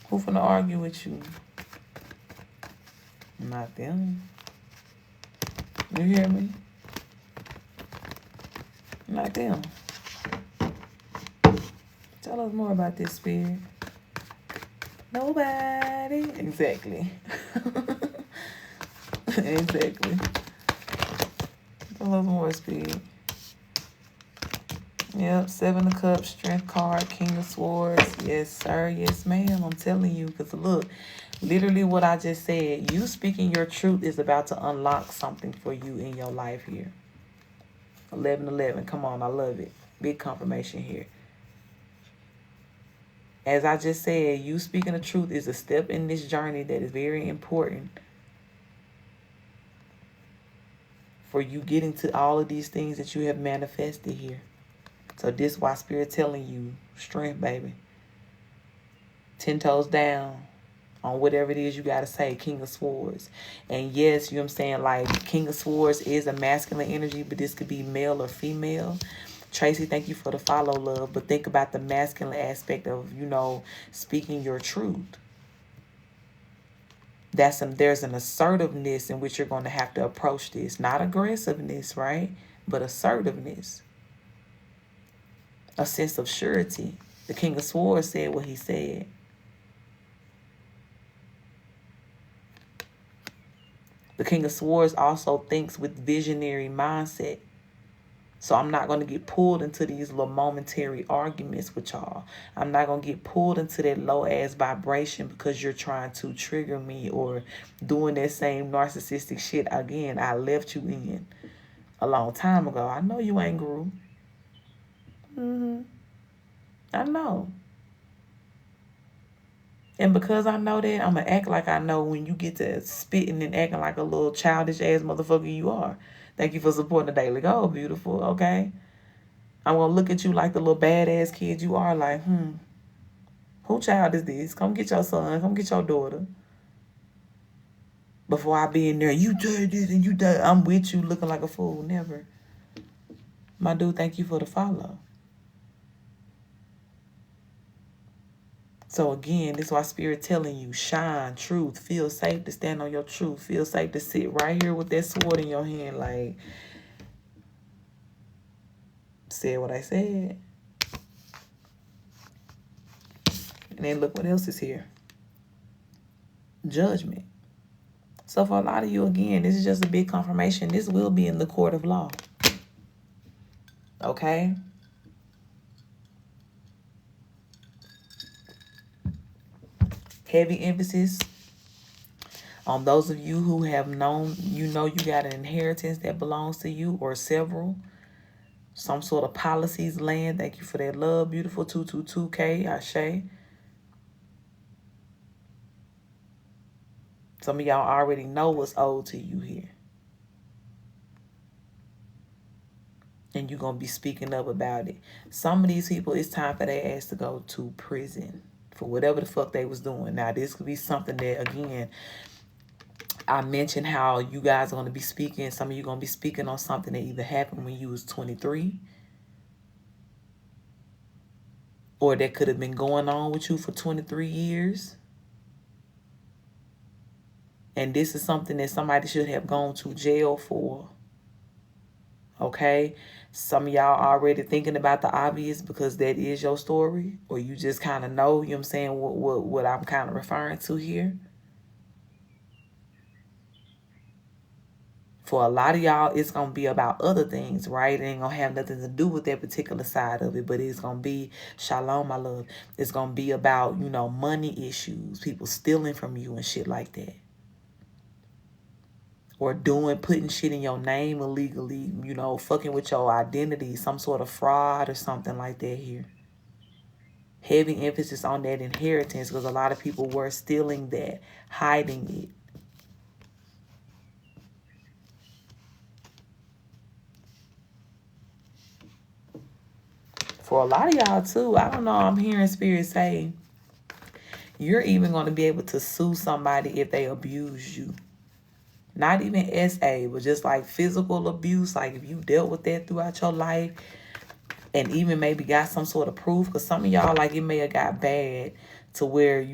Who finna argue with you? Not them. You hear me? Not them. Tell us more about this, Spirit. Nobody. Exactly. Exactly. Tell us more, Spirit. Yep, 7 of Cups, Strength card, King of Swords. Yes, sir. Yes, ma'am. I'm telling you. Because look, literally what I just said. You speaking your truth is about to unlock something for you in your life here. 11-11. Come on, I love it. Big confirmation here. As I just said, you speaking the truth is a step in this journey that is very important for you getting to all of these things that you have manifested here. So this is why Spirit telling you, strength, baby. 10 toes down on whatever it is you got to say, King of Swords. And yes, you know what I'm saying, like, King of Swords is a masculine energy, but this could be male or female. Tracy, thank you for the follow, love. But think about the masculine aspect of, you know, speaking your truth. There's an assertiveness in which you're going to have to approach this. Not aggressiveness, right? But assertiveness. a sense of surety. The King of Swords said what he said. The King of Swords also thinks with visionary mindset. So I'm not going to get pulled into these little momentary arguments with y'all. I'm not going to get pulled into that low-ass vibration because you're trying to trigger me or doing that same narcissistic shit again I left you in a long time ago. I know you ain't grew. I know. And because I know that, I'm going to act like I know when you get to spitting and acting like a little childish-ass motherfucker you are. Thank you for supporting the Daily Goal, beautiful, okay? I'm going to look at you like the little badass kid you are, like, who child is this? Come get your son. Come get your daughter. Before I be in there, you did this and you did. I'm with you looking like a fool. Never. My dude, thank you for the follow. So again, this is why Spirit telling you, shine, truth, feel safe to stand on your truth. Feel safe to sit right here with that sword in your hand, like, said what I said. And then look what else is here. Judgment. So for a lot of you, again, this is just a big confirmation. This will be in the court of law. Okay? Heavy emphasis on those of you who have known, you got an inheritance that belongs to you or several. Some sort of policies, land. Thank you for that love, beautiful. 222K, Ashe. Some of y'all already know what's owed to you here. And you're going to be speaking up about it. Some of these people, it's time for their ass to go to prison for whatever the fuck they was doing. Now, this could be something that, again, I mentioned how you guys are going to be speaking. Some of you going to be speaking on something that either happened when you was 23. Or that could have been going on with you for 23 years. And this is something that somebody should have gone to jail for. Okay? Some of y'all already thinking about the obvious because that is your story. Or you just kind of know, you know what I'm saying, what I'm kind of referring to here. For a lot of y'all, it's going to be about other things, right? It ain't going to have nothing to do with that particular side of it. But it's going to be, shalom, my love. It's going to be about, money issues. People stealing from you and shit like that. Or putting shit in your name illegally, fucking with your identity, some sort of fraud or something like that here. Heavy emphasis on that inheritance because a lot of people were stealing that, hiding it. For a lot of y'all too, I don't know, I'm hearing Spirit say, you're even going to be able to sue somebody if they abuse you. Not even SA, but just like physical abuse. Like if you dealt with that throughout your life and even maybe got some sort of proof. Because some of y'all, like it may have got bad to where,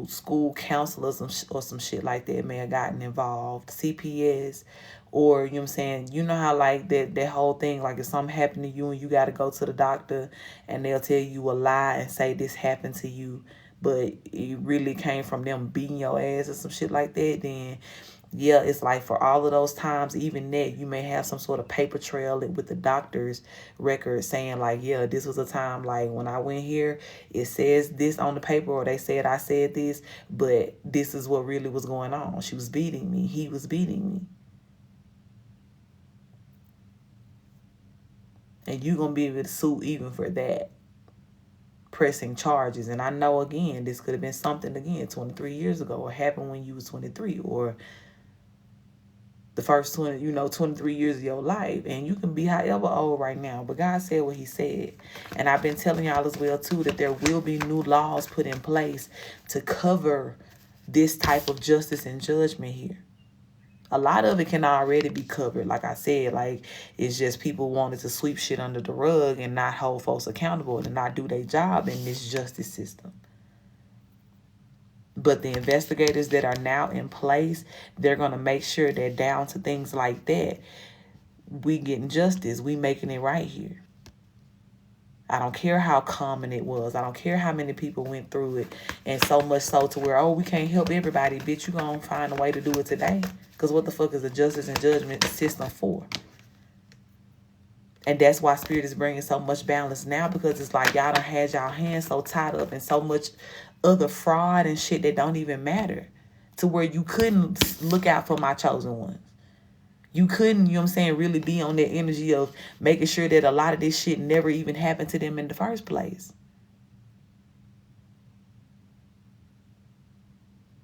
school counselors or some shit like that may have gotten involved. CPS or, you know what I'm saying? You know how like that whole thing, like if something happened to you and you got to go to the doctor and they'll tell you a lie and say this happened to you. But it really came from them beating your ass or some shit like that, then yeah, it's like for all of those times, even that, you may have some sort of paper trail with the doctor's record saying like, yeah, this was a time like when I went here, it says this on the paper or they said I said this, but this is what really was going on. She was beating me. He was beating me. And you're going to be able to sue even for that. Pressing charges. And I know, again, this could have been something, again, 23 years ago or happened when you was 23 or the first 23 years of your life. And you can be however old right now. But God said what he said. And I've been telling y'all as well, too, that there will be new laws put in place to cover this type of justice and judgment here. A lot of it can already be covered. Like I said, like it's just people wanted to sweep shit under the rug and not hold folks accountable and not do their job in this justice system. But the investigators that are now in place, they're going to make sure that down to things like that, we getting justice. We making it right here. I don't care how common it was. I don't care how many people went through it. And so much so to where, oh, we can't help everybody. Bitch, you gonna find a way to do it today. Because what the fuck is the justice and judgment system for? And that's why Spirit is bringing so much balance now, because it's like y'all done had y'all hands so tied up in so much other fraud and shit that don't even matter, to where you couldn't look out for my chosen ones. You couldn't, you know what I'm saying, really be on that energy of making sure that a lot of this shit never even happened to them in the first place.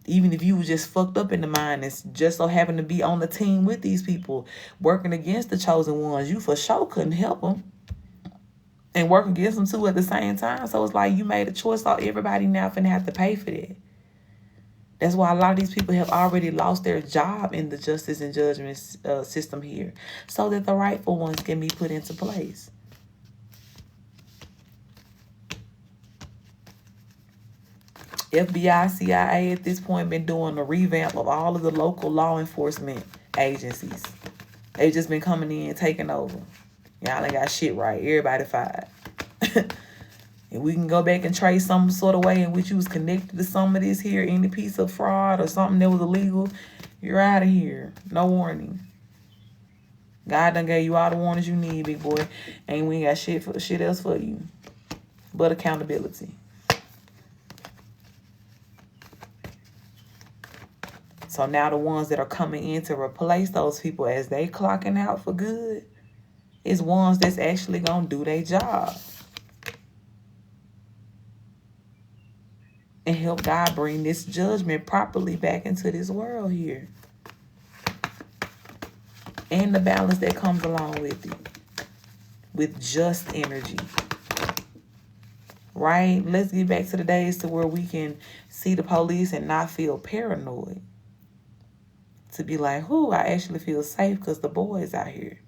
Even if you was just fucked up in the mind and just so happened to be on the team with these people working against the chosen ones, you for sure couldn't help them and work against them too at the same time. So it's like you made a choice, so everybody now finna have to pay for that. That's why a lot of these people have already lost their job in the justice and judgment system here, so that the rightful ones can be put into place. FBI, CIA at this point been doing a revamp of all of the local law enforcement agencies. They've just been coming in and taking over. Y'all ain't got shit right. Everybody fired. And we can go back and trace some sort of way in which you was connected to some of this here, any piece of fraud or something that was illegal, you're out of here. No warning. God done gave you all the warnings you need, big boy. And we ain't got shit else for you but accountability. So now the ones that are coming in to replace those people as they clocking out for good is ones that's actually going to do their job and help God bring this judgment properly back into this world here. And the balance that comes along with it, with just energy. Right? Let's get back to the days to where we can see the police and not feel paranoid. To be like, I actually feel safe because the boys out here.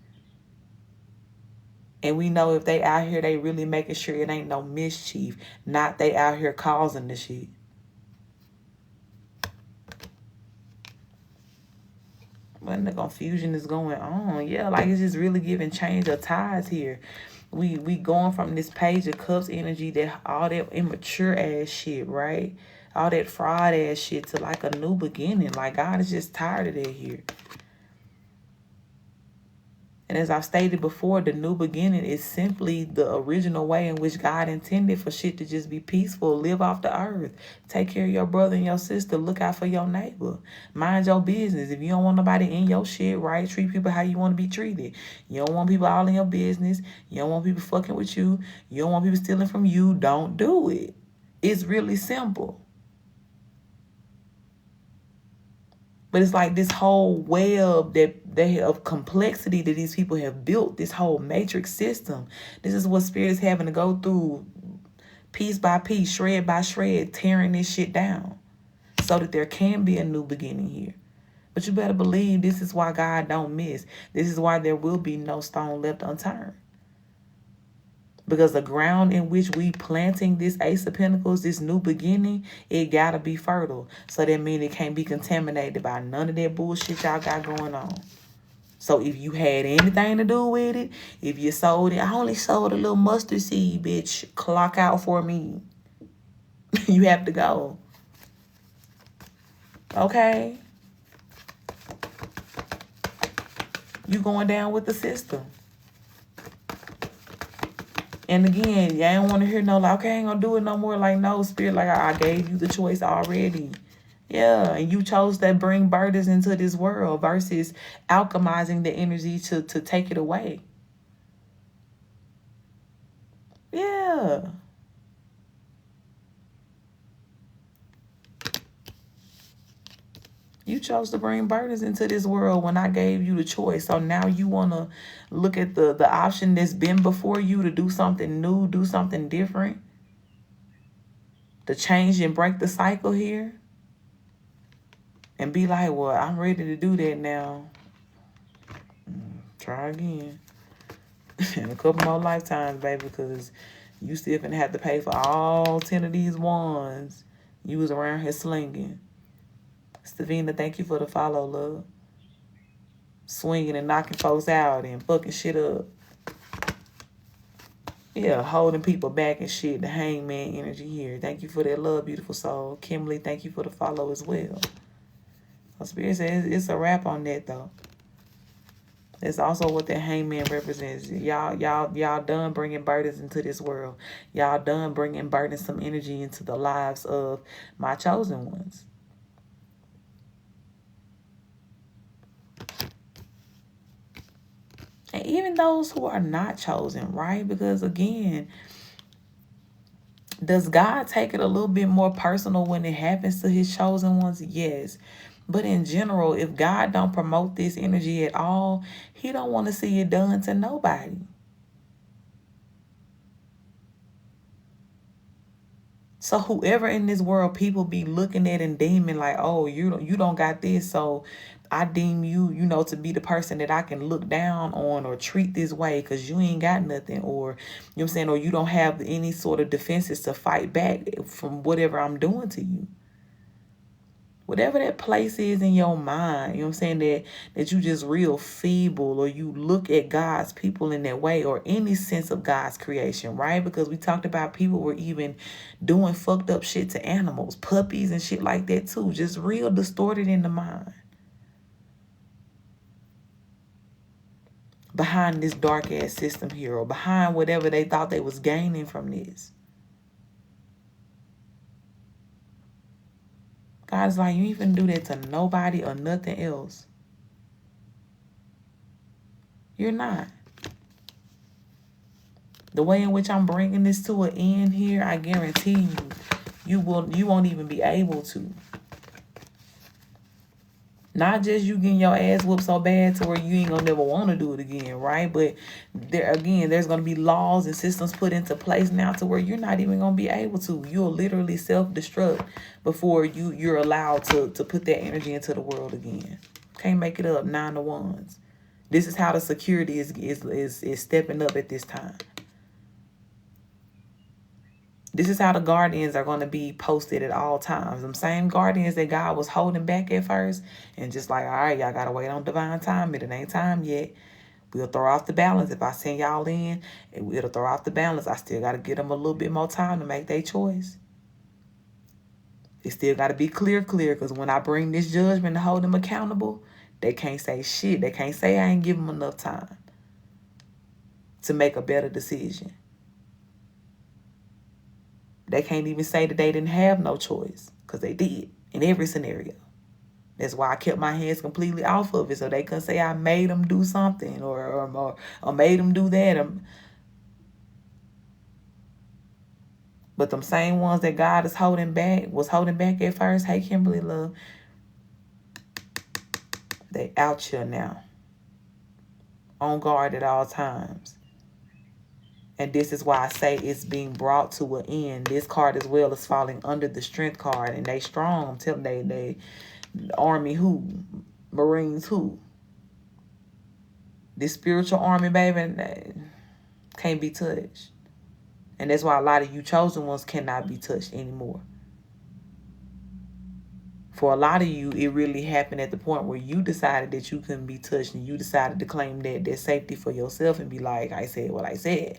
And we know if they out here, they really making sure it ain't no mischief. Not they out here causing the shit. When the confusion is going on. Yeah, like it's just really giving change of tides here. We going from this Page of Cups energy, that all that immature ass shit, right? All that fraud ass shit to like a new beginning. Like God is just tired of that here. And as I've stated before, the new beginning is simply the original way in which God intended for shit to just be peaceful, live off the earth, take care of your brother and your sister, look out for your neighbor, mind your business. If you don't want nobody in your shit, right, treat people how you want to be treated. You don't want people all in your business. You don't want people fucking with you. You don't want people stealing from you. Don't do it. It's really simple. But it's like this whole web that they have of complexity that these people have built, this whole matrix system. This is what Spirit is having to go through piece by piece, shred by shred, tearing this shit down so that there can be a new beginning here. But you better believe this is why God don't miss. This is why there will be no stone left unturned. Because the ground in which we planting this Ace of Pentacles, this new beginning, it gotta be fertile. So that means it can't be contaminated by none of that bullshit y'all got going on. So if you had anything to do with it, if you sold it, I only sold a little mustard seed, bitch. Clock out for me. You have to go. Okay? You going down with the system. And again, I don't want to hear no, like, okay, I ain't going to do it no more. Like, no, Spirit, like, I gave you the choice already. Yeah, and you chose to bring burdens into this world versus alchemizing the energy to take it away. Yeah. You chose to bring burdens into this world when I gave you the choice. So now you want to look at the option that's been before you to do something new, do something different, to change and break the cycle here. And be like, well, I'm ready to do that now. Try again. In a couple more lifetimes, baby, because you still gonna have to pay for all 10 of these ones you was around here slinging. Stavina, thank you for the follow, love. Swinging and knocking folks out and fucking shit up. Yeah, holding people back and shit. The hangman energy here. Thank you for that love, beautiful soul. Kimberly, thank you for the follow as well. So Spirit says it's a wrap on that though. That's also what that hangman represents. Y'all done bringing burdens into this world. Y'all done bringing burdensome energy into the lives of my chosen ones. And even those who are not chosen, right? Because again, does God take it a little bit more personal when it happens to his chosen ones? Yes. But in general, if God don't promote this energy at all, he don't want to see it done to nobody. So whoever in this world people be looking at and deeming like, oh, you don't got this, so I deem you, to be the person that I can look down on or treat this way because you ain't got nothing, or, you know what I'm saying, or you don't have any sort of defenses to fight back from whatever I'm doing to you. Whatever that place is in your mind, you know what I'm saying, that you just real feeble, or you look at God's people in that way, or any sense of God's creation, right? Because we talked about people were even doing fucked up shit to animals, puppies and shit like that too. Just real distorted in the mind. Behind this dark ass system here, or behind whatever they thought they was gaining from this. God's like, you ain't finna do that to nobody or nothing else. You're not. The way in which I'm bringing this to an end here, I guarantee you won't even be able to. Not just you getting your ass whooped so bad to where you ain't gonna never want to do it again, right? But there's gonna be laws and systems put into place now to where you're not even gonna be able to. You'll literally self-destruct before you're allowed to put that energy into the world again. Can't make it up. 9 to 1s. This is how the security is stepping up at this time. This is how the guardians are going to be posted at all times. Them same guardians that God was holding back at first. And just like, all right, y'all got to wait on divine time. It ain't time yet. We'll throw off the balance. If I send y'all in, it'll throw off the balance. I still got to give them a little bit more time to make their choice. It still got to be clear. Because when I bring this judgment to hold them accountable, they can't say shit. They can't say I ain't give them enough time to make a better decision. They can't even say that they didn't have no choice, because they did in every scenario. That's why I kept my hands completely off of it, so they couldn't say I made them do something or made them do that. But them same ones that God was holding back at first, hey, Kimberly, love, they out here now, on guard at all times. And this is why I say it's being brought to an end. This card as well is falling under the strength card. And they strong. I'm telling they army who? Marines who? This spiritual army, baby, can't be touched. And that's why a lot of you chosen ones cannot be touched anymore. For a lot of you, it really happened at the point where you decided that you couldn't be touched, and you decided to claim that safety for yourself and be like, I said what I said.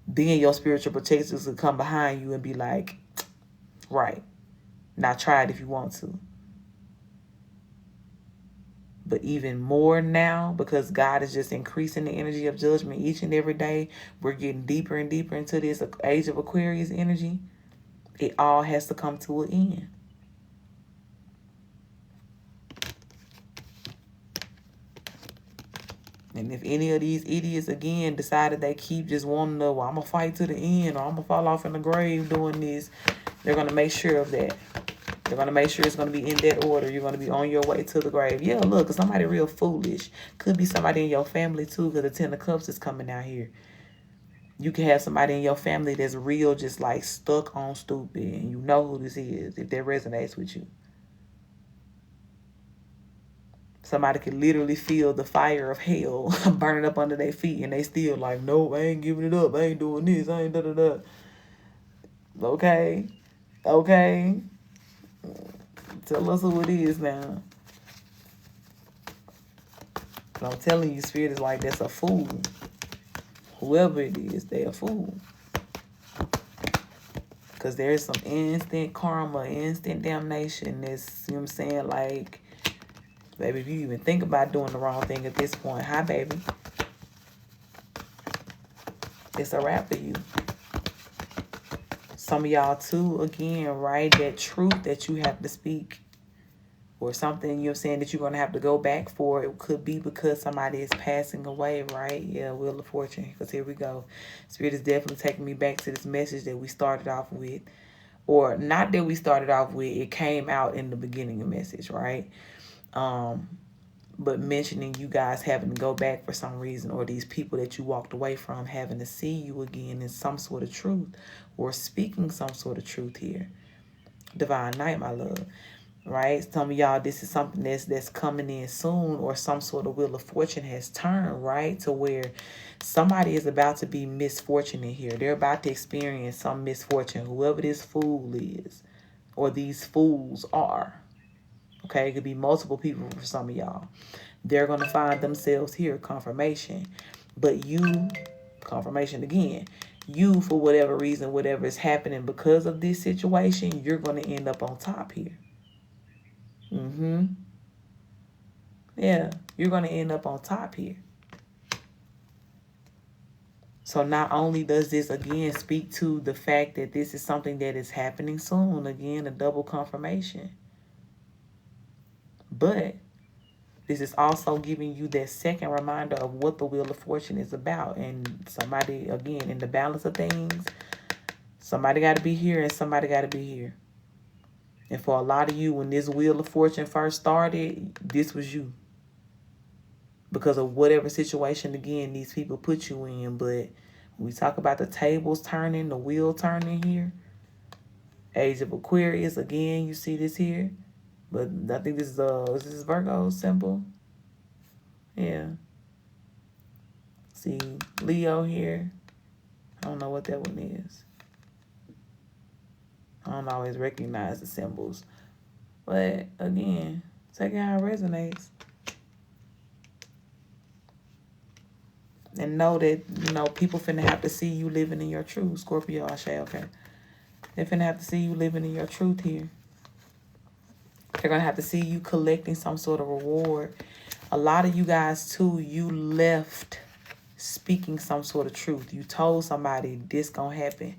Then your spiritual protectors will come behind you and be like, right, now try it if you want to. But even more now, because God is just increasing the energy of judgment each and every day, we're getting deeper and deeper into this age of Aquarius energy. It all has to come to an end. And if any of these idiots, again, decided they keep just wanting to, well, I'm going to fight to the end, or I'm going to fall off in the grave doing this, they're going to make sure of that. They're going to make sure it's going to be in that order. You're going to be on your way to the grave. Yeah, look, somebody real foolish. Could be somebody in your family, too, because the 10 of Cups is coming out here. You can have somebody in your family that's real, just like stuck on stupid, and you know who this is, if that resonates with you. Somebody could literally feel the fire of hell burning up under their feet, and they still like, nope, I ain't giving it up. I ain't doing this. I ain't da-da-da. Okay. Tell us who it is now. But I'm telling you, Spirit is like, that's a fool. whoever it is, they a fool. Because there's some instant karma, instant damnation. That's, you know what I'm saying? Like, baby, if you even think about doing the wrong thing at this point, hi, baby. It's a wrap for you. Some of y'all, too, again, right? That truth that you have to speak. Or something, you know what I'm saying, that you're going to have to go back for. It could be because somebody is passing away, right? Yeah, Wheel of Fortune. Because here we go. Spirit is definitely taking me back to this message that we started off with. Or not that we started off with. It came out in the beginning of the message, right? But mentioning you guys having to go back for some reason. Or these people that you walked away from having to see you again in some sort of truth. Or speaking some sort of truth here. Divine Night, my love. Right? Some of y'all, this is something that's coming in soon, or some sort of Wheel of Fortune has turned, right? To where somebody is about to be misfortunate here. They're about to experience some misfortune, whoever this fool is, or these fools are. Okay? It could be multiple people for some of y'all. They're going to find themselves here, confirmation. But you, confirmation again, you, for whatever reason, whatever is happening because of this situation, you're going to end up on top here. Yeah, you're going to end up on top here. So not only does this, again, speak to the fact that this is something that is happening soon, again, a double confirmation. But this is also giving you that second reminder of what the Wheel of Fortune is about. And somebody, again, in the balance of things, somebody got to be here and somebody got to be here. And for a lot of you, when this Wheel of Fortune first started, this was you. Because of whatever situation, again, these people put you in. But when we talk about the tables turning, the wheel turning here, Age of Aquarius, again, you see this here. But I think this is Virgo symbol. Yeah. See Leo here. I don't know what that one is. I don't always recognize the symbols. But again, take it how it resonates. And know that, you know, people finna have to see you living in your truth. Scorpio, I say, okay. They're finna have to see you living in your truth here. They're gonna have to see you collecting some sort of reward. A lot of you guys, too, you left speaking some sort of truth. You told somebody this gonna happen.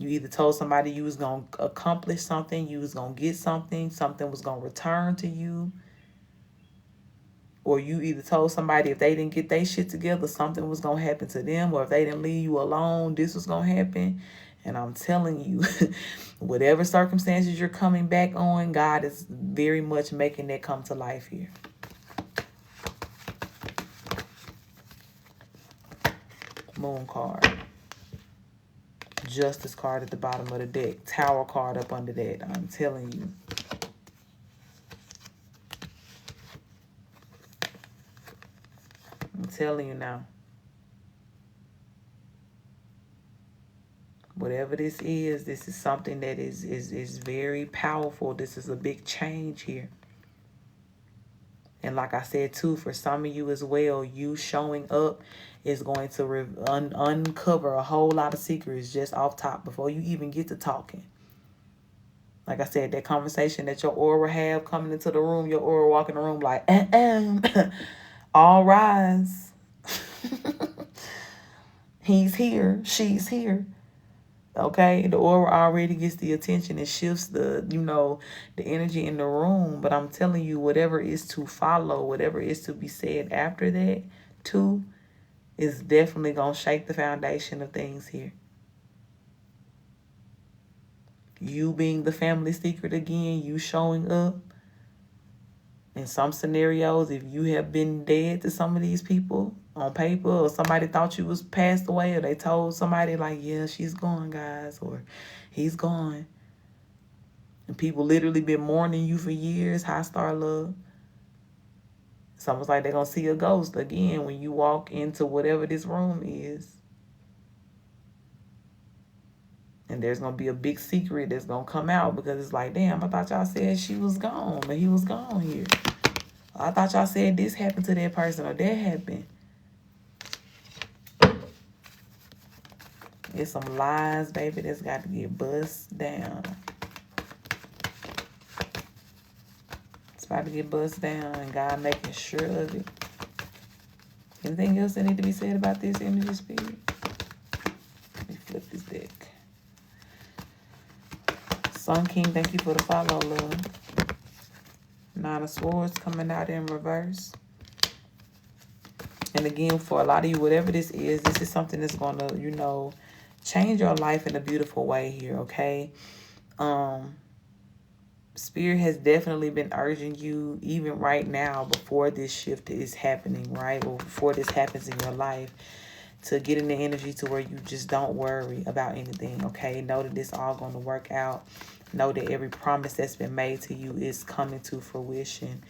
You either told somebody you was going to accomplish something, you was going to get something, something was going to return to you. Or you either told somebody if they didn't get their shit together, something was going to happen to them. Or if they didn't leave you alone, this was going to happen. And I'm telling you, whatever circumstances you're coming back on, God is very much making that come to life here. Moon card. Justice card at the bottom of the deck. Tower card up under that. I'm telling you. I'm telling you now. Whatever this is something that is very powerful. This is a big change here. And like I said, too, for some of you as well, you showing up is going to uncover a whole lot of secrets just off top before you even get to talking. Like I said, that conversation that your aura have coming into the room, your aura walking the room like, all rise. He's here. She's here. Okay, the aura already gets the attention. It shifts the, you know, the energy in the room. But I'm telling you, whatever is to follow, whatever is to be said after that, too, is definitely going to shake the foundation of things here. You being the family secret again, you showing up. In some scenarios, if you have been dead to some of these people on paper, or somebody thought you was passed away, or they told somebody like, yeah, she's gone, guys, or he's gone. And people literally been mourning you for years. High star love. It's almost like they're going to see a ghost again when you walk into whatever this room is. And there's going to be a big secret that's going to come out because it's like, damn, I thought y'all said she was gone, but he was gone here. I thought y'all said this happened to that person or that happened. It's some lies, baby, that's got to get bust down. It's about to get bust down, and God making sure of it. Anything else that need to be said about this energy, spirit? Let me flip this deck. Sun King, thank you for the follow, love. Nine of Swords coming out in reverse. And again, for a lot of you, whatever this is something that's going to, you know, change your life in a beautiful way here, okay? Spirit has definitely been urging you, even right now, before this shift is happening, right? Or before this happens in your life, to get in the energy to where you just don't worry about anything, okay? Know that it's all going to work out. Know that every promise that's been made to you is coming to fruition.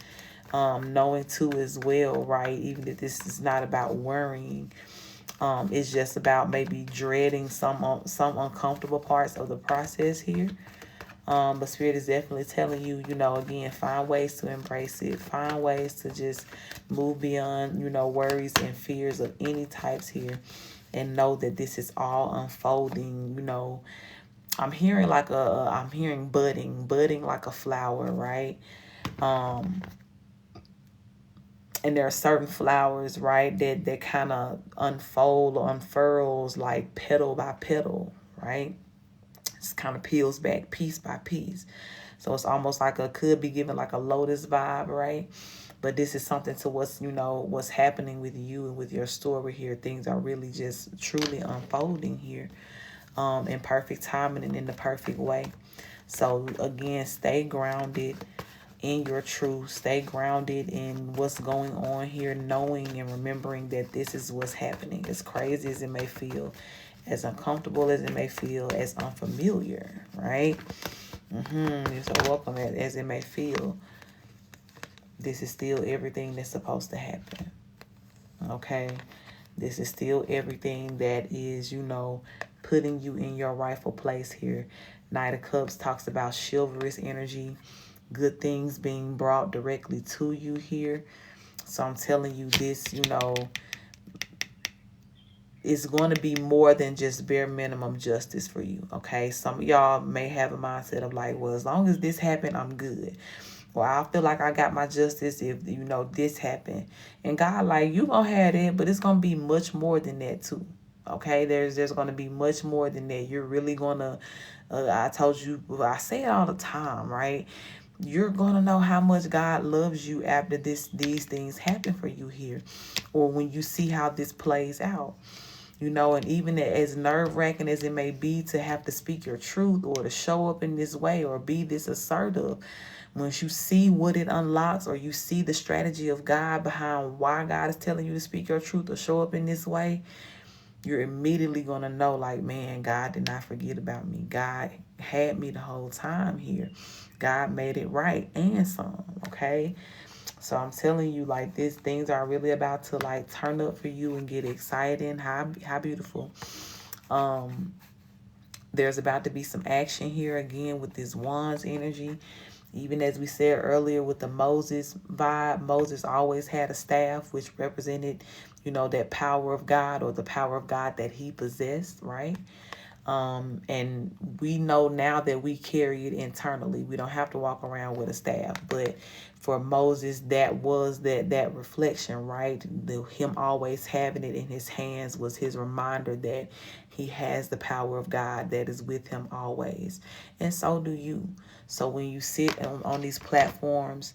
Knowing too as well, right, even if this is not about worrying, it's just about maybe dreading some uncomfortable parts of the process here. But Spirit is definitely telling you, you know, again, find ways to embrace it. Find ways to just move beyond, you know, worries and fears of any types here. And know that this is all unfolding, you know. I'm hearing like I'm hearing budding like a flower, right? And there are certain flowers, right, that kind of unfold or unfurls like petal by petal, right? It kind of peels back piece by piece. So it's almost like could be given like a lotus vibe, right? But this is something to what's, you know, what's happening with you and with your story here. Things are really just truly unfolding here in perfect timing and in the perfect way. So again, stay grounded in your truth. Stay grounded in what's going on here, knowing and remembering that this is what's happening. As crazy as it may feel, as uncomfortable as it may feel, as unfamiliar, right? So welcome as it may feel. This is still everything that's supposed to happen. Okay? This is still everything that is, you know, putting you in your rightful place here. Knight of Cups talks about chivalrous energy, good things being brought directly to you here. So I'm telling you this, you know, it's going to be more than just bare minimum justice for you, okay? Some of y'all may have a mindset of like, well, as long as this happened, I'm good. Well, I feel like I got my justice if, you know, this happened. And God, like, you going to have that, but it's going to be much more than that too, okay? There's going to be much more than that. You're really going to, I told you, I say it all the time, right? You're going to know how much God loves you after these things happen for you here, or when you see how this plays out. You know, and even as nerve-wracking as it may be to have to speak your truth or to show up in this way or be this assertive, once you see what it unlocks or you see the strategy of God behind why God is telling you to speak your truth or show up in this way, you're immediately going to know, like, man, God did not forget about me. God had me the whole time here. God made it right and some, okay? So I'm telling you, like, things are really about to like turn up for you and get exciting. How beautiful. There's about to be some action here again with this Wands energy. Even as we said earlier with the Moses vibe, Moses always had a staff which represented, you know, that power of God or the power of God that he possessed, right? And we know now that we carry it internally. We don't have to walk around with a staff. But for Moses, that was that reflection, right? Him always having it in his hands was his reminder that he has the power of God that is with him always. And so do you. So when you sit on these platforms,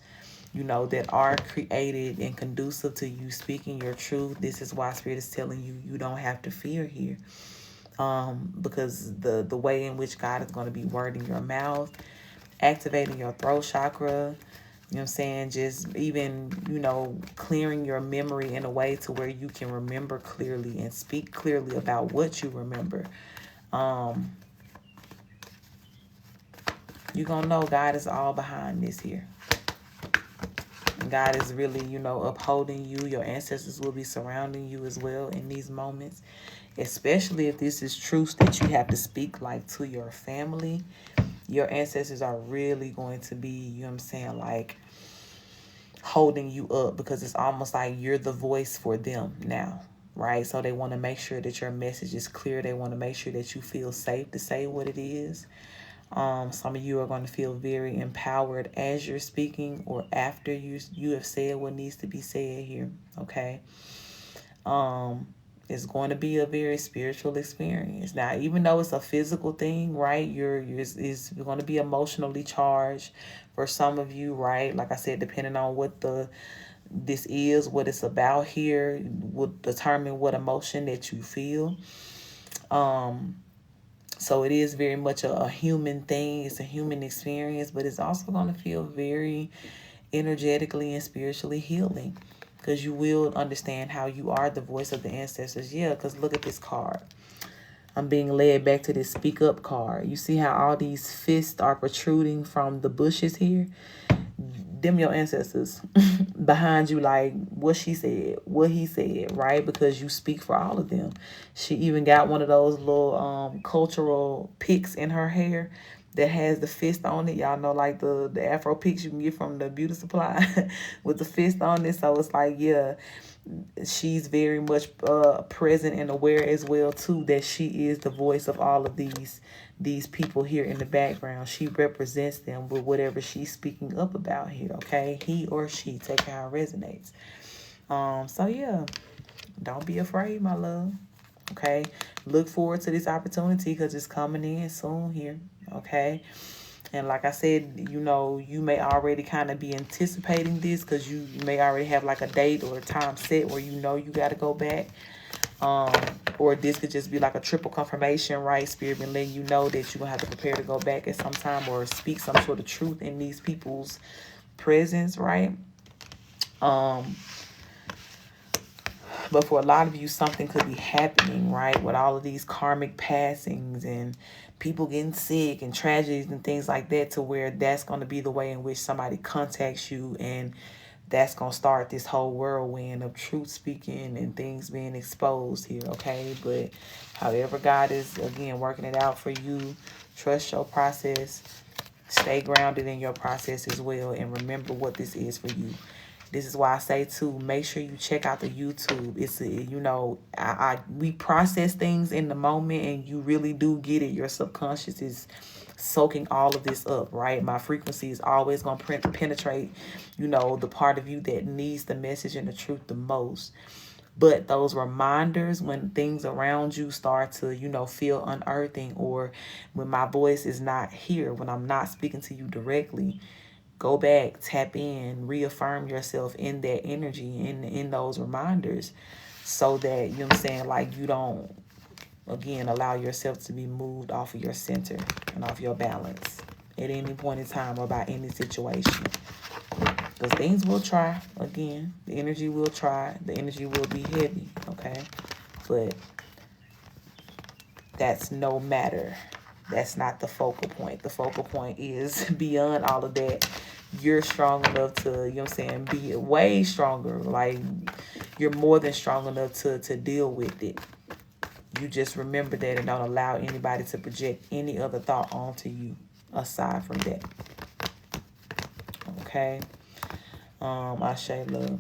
you know, that are created and conducive to you speaking your truth, this is why Spirit is telling you, you don't have to fear here. Because the way in which God is going to be wording your mouth, activating your throat chakra, you know what I'm saying, just even, you know, clearing your memory in a way to where you can remember clearly and speak clearly about what you remember. You're going to know God is all behind this here. God is really, you know, upholding you. Your ancestors will be surrounding you as well in these moments. Especially if this is truth that you have to speak like to your family. Your ancestors are really going to be, you know what I'm saying, like holding you up, because it's almost like you're the voice for them now. right? So they want to make sure that your message is clear. They want to make sure that you feel safe to say what it is. Some of you are going to feel very empowered as you're speaking or after you have said what needs to be said here, okay? It's going to be a very spiritual experience. Now, even though it's a physical thing, right? It's going to be emotionally charged for some of you, right? Like I said, depending on what this is, what it's about here, will determine what emotion that you feel. So it is very much a human thing. It's a human experience, but it's also going to feel very energetically and spiritually healing, because you will understand how you are the voice of the ancestors. Yeah, because look at this card. I'm being led back to this speak up card. You see how all these fists are protruding from the bushes here? Them your ancestors behind you, like what she said, what he said, right? Because you speak for all of them. She even got one of those little cultural picks in her hair that has the fist on it. Y'all know, like the Afro picks you can get from the beauty supply with the fist on it. So it's like, yeah, she's very much present and aware as well too, that she is the voice of all of these people here in the background. She represents them with whatever she's speaking up about here, okay? He or she, take how it resonates. So yeah, don't be afraid, my love, okay? Look forward to this opportunity because it's coming in soon here, okay? And like I said, you know, you may already kind of be anticipating this because you may already have like a date or a time set where you know you got to go back. Or this could just be like a triple confirmation, right? Spirit been letting you know that you're going to have to prepare to go back at some time or speak some sort of truth in these people's presence, right? But for a lot of you, something could be happening, right? With all of these karmic passings and people getting sick and tragedies and things like that, to where that's going to be the way in which somebody contacts you, and that's going to start this whole whirlwind of truth speaking and things being exposed here, okay? But however God is, again, working it out for you, trust your process. Stay grounded in your process as well, and remember what this is for you. This is why I say too, make sure you check out the YouTube. It's you know, we process things in the moment, and you really do get it. Your subconscious is soaking all of this up, right? My frequency is always going to penetrate, you know, the part of you that needs the message and the truth the most. But those reminders, when things around you start to, you know, feel unearthing, or when my voice is not here, when I'm not speaking to you directly, go back, tap in, reaffirm yourself in that energy, in those reminders, so that, you know what I'm saying, like you don't, again, allow yourself to be moved off of your center and off your balance at any point in time or by any situation. Because things will try, again, the energy will try, the energy will be heavy, okay? But that's no matter. That's not the focal point. The focal point is beyond all of that. You're strong enough to, you know what I'm saying, be way stronger. Like, you're more than strong enough to deal with it. You just remember that and don't allow anybody to project any other thought onto you aside from that. Okay? Ashe, love.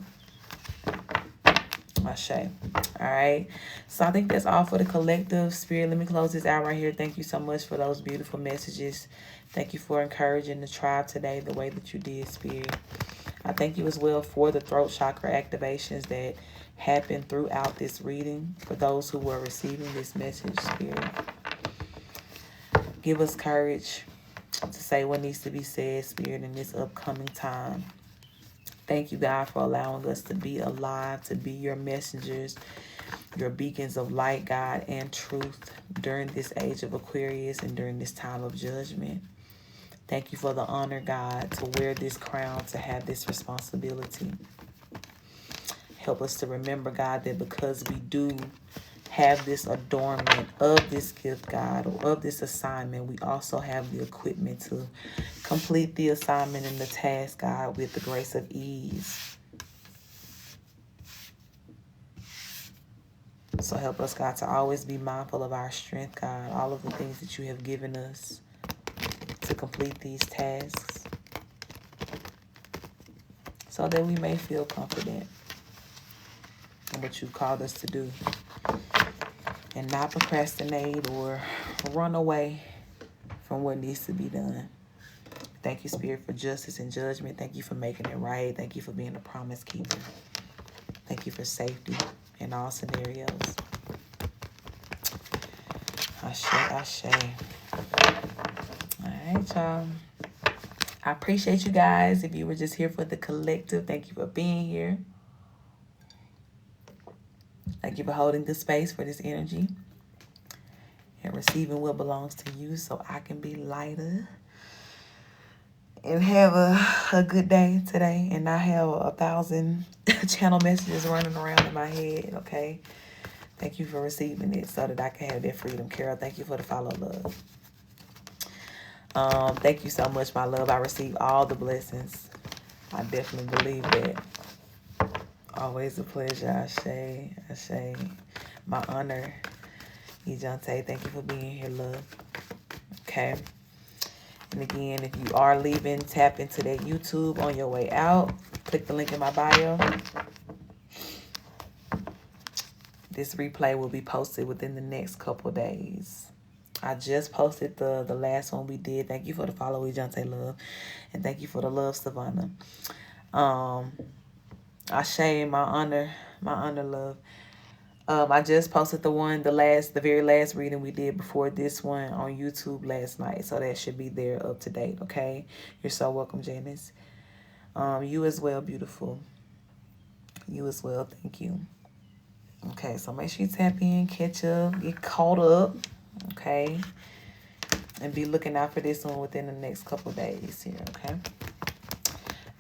Ashe. All right. So I think that's all for the collective. Spirit, let me close this out right here. Thank you so much for those beautiful messages. Thank you for encouraging the tribe today the way that you did, Spirit. I thank you as well for the throat chakra activations that happened throughout this reading. For those who were receiving this message, Spirit, give us courage to say what needs to be said, Spirit, in this upcoming time. Thank you, God, for allowing us to be alive, to be your messengers, your beacons of light, God, and truth during this age of Aquarius and during this time of judgment. Thank you for the honor, God, to wear this crown, to have this responsibility. Help us to remember, God, that because we do have this adornment of this gift, God, or of this assignment, we also have the equipment to complete the assignment and the task, God, with the grace of ease. So help us, God, to always be mindful of our strength, God, all of the things that you have given us to complete these tasks, so that we may feel confident in what you called us to do. And not procrastinate or run away from what needs to be done. Thank you, Spirit, for justice and judgment. Thank you for making it right. Thank you for being a promise keeper. Thank you for safety in all scenarios. Ashe, ashe. All right, y'all. I appreciate you guys. If you were just here for the collective, thank you for being here. Thank you for holding the space for this energy and receiving what belongs to you so I can be lighter and have a good day today and not have 1,000 channel messages running around in my head, okay? Thank you for receiving it so that I can have that freedom. Carol, thank you for the follow, love. Thank you so much, my love. I receive all the blessings. I definitely believe that. Always a pleasure, Ashe, Ashe. My honor, Ejante. Thank you for being here, love. Okay. And again, if you are leaving, tap into that YouTube on your way out. Click the link in my bio. This replay will be posted within the next couple days. I just posted the last one we did. Thank you for the follow, Ejante, love. And thank you for the love, Savannah. Ashe, my honor, love. I just posted the very last reading we did before this one on YouTube last night. So that should be there up to date, okay? You're so welcome, Janice. You as well, beautiful. You as well, thank you. Okay, so make sure you tap in, catch up, get caught up, okay? And be looking out for this one within the next couple of days here, okay?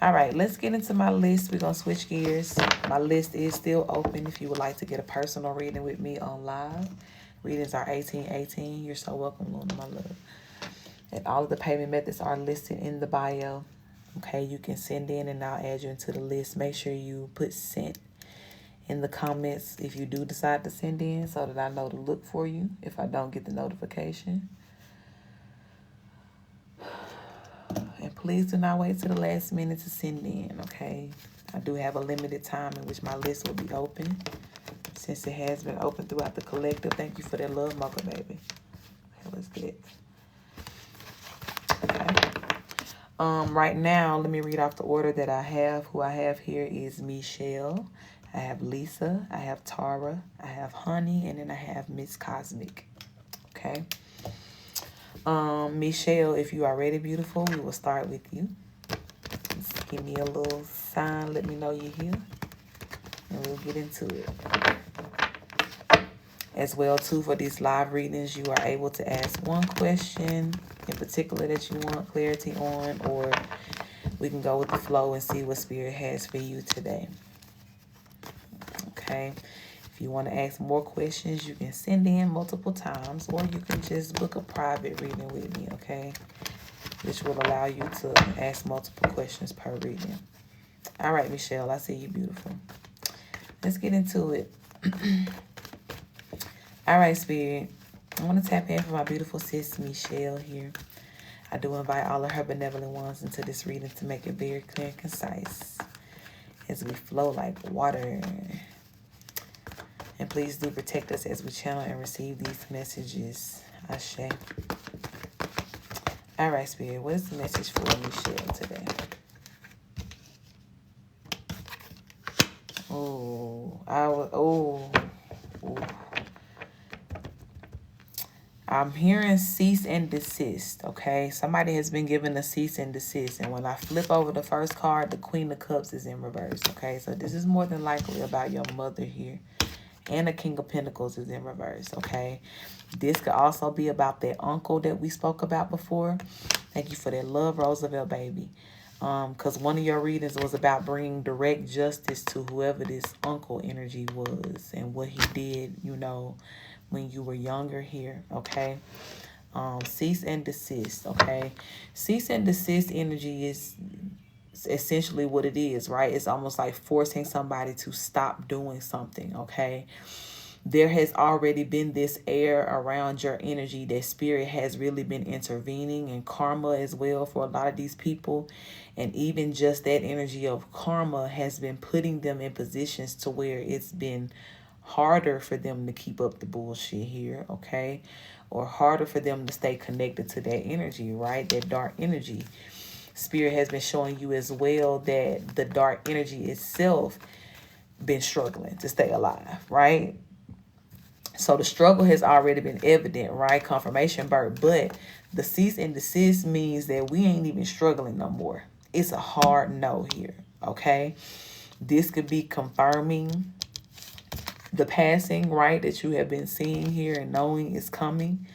All right, let's get into my list. We're going to switch gears. My list is still open if you would like to get a personal reading with me on live. Readings are 1818. You're so welcome, Luna, my love. And all of the payment methods are listed in the bio. Okay, you can send in and I'll add you into the list. Make sure you put sent in the comments if you do decide to send in so that I know to look for you if I don't get the notification. And please do not wait till the last minute to send in, okay? I do have a limited time in which my list will be open. Since it has been open throughout the collective. Thank you for that love, Mocha Baby. Okay, let's get it. Okay. Right now, let me read off the order that I have. Who I have here is Michelle. I have Lisa. I have Tara. I have Honey. And then I have Miss Cosmic. Okay. Michelle, if you are ready, beautiful, we will start with you. Just give me a little sign. Let me know you're here. And we'll get into it. As well, too, for these live readings, you are able to ask one question in particular that you want clarity on, or we can go with the flow and see what Spirit has for you today. Okay. If you want to ask more questions, you can send in multiple times, or you can just book a private reading with me, okay? Which will allow you to ask multiple questions per reading. All right, Michelle, I see you, beautiful. Let's get into it. All right, Spirit. I want to tap in for my beautiful sis, Michelle, here. I do invite all of her benevolent ones into this reading to make it very clear and concise as we flow like water. And please do protect us as we channel and receive these messages. Ashe. All right, Spirit. What is the message for Michelle today? I'm hearing cease and desist, okay? Somebody has been given a cease and desist. And when I flip over the first card, the Queen of Cups is in reverse, okay? So this is more than likely about your mother here. And the King of Pentacles is in reverse, okay? This could also be about that uncle that we spoke about before. Thank you for that love, Roosevelt, baby. Because one of your readings was about bringing direct justice to whoever this uncle energy was and what he did, you know, when you were younger here, okay? Cease and desist, okay? Cease and desist energy is essentially what it is, right? It's almost like forcing somebody to stop doing something, okay? there has already been this air around your energy that spirit has really been intervening, and karma as well for a lot of these people. And even just that energy of karma has been putting them in positions to where it's been harder for them to keep up the bullshit here, okay? Or harder for them to stay connected to that energy, right? That dark energy. Spirit has been showing you as well that the dark energy itself been struggling to stay alive, right? So the struggle has already been evident, right? Confirmation bird. But the cease and desist means that we ain't even struggling no more. It's a hard no here, okay? This could be confirming the passing, right, that you have been seeing here and knowing is coming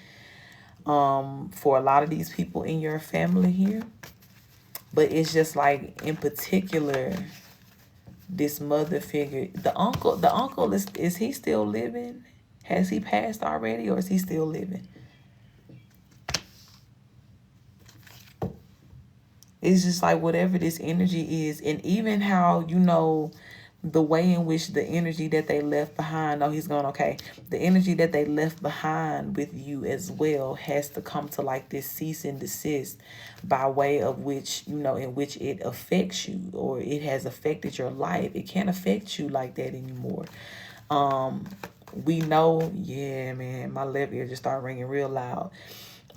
for a lot of these people in your family here. But it's just like, in particular, this mother figure, the uncle is he still living? Has he passed already, or is he still living? It's just like whatever this energy is, and even how, you know, the way in which the energy that they left behind, oh, he's gone, okay. The energy that they left behind with you as well has to come to like this cease and desist by way of which, you know, in which it affects you, or it has affected your life. It can't affect you like that anymore. We know, yeah, man, my left ear just started ringing real loud.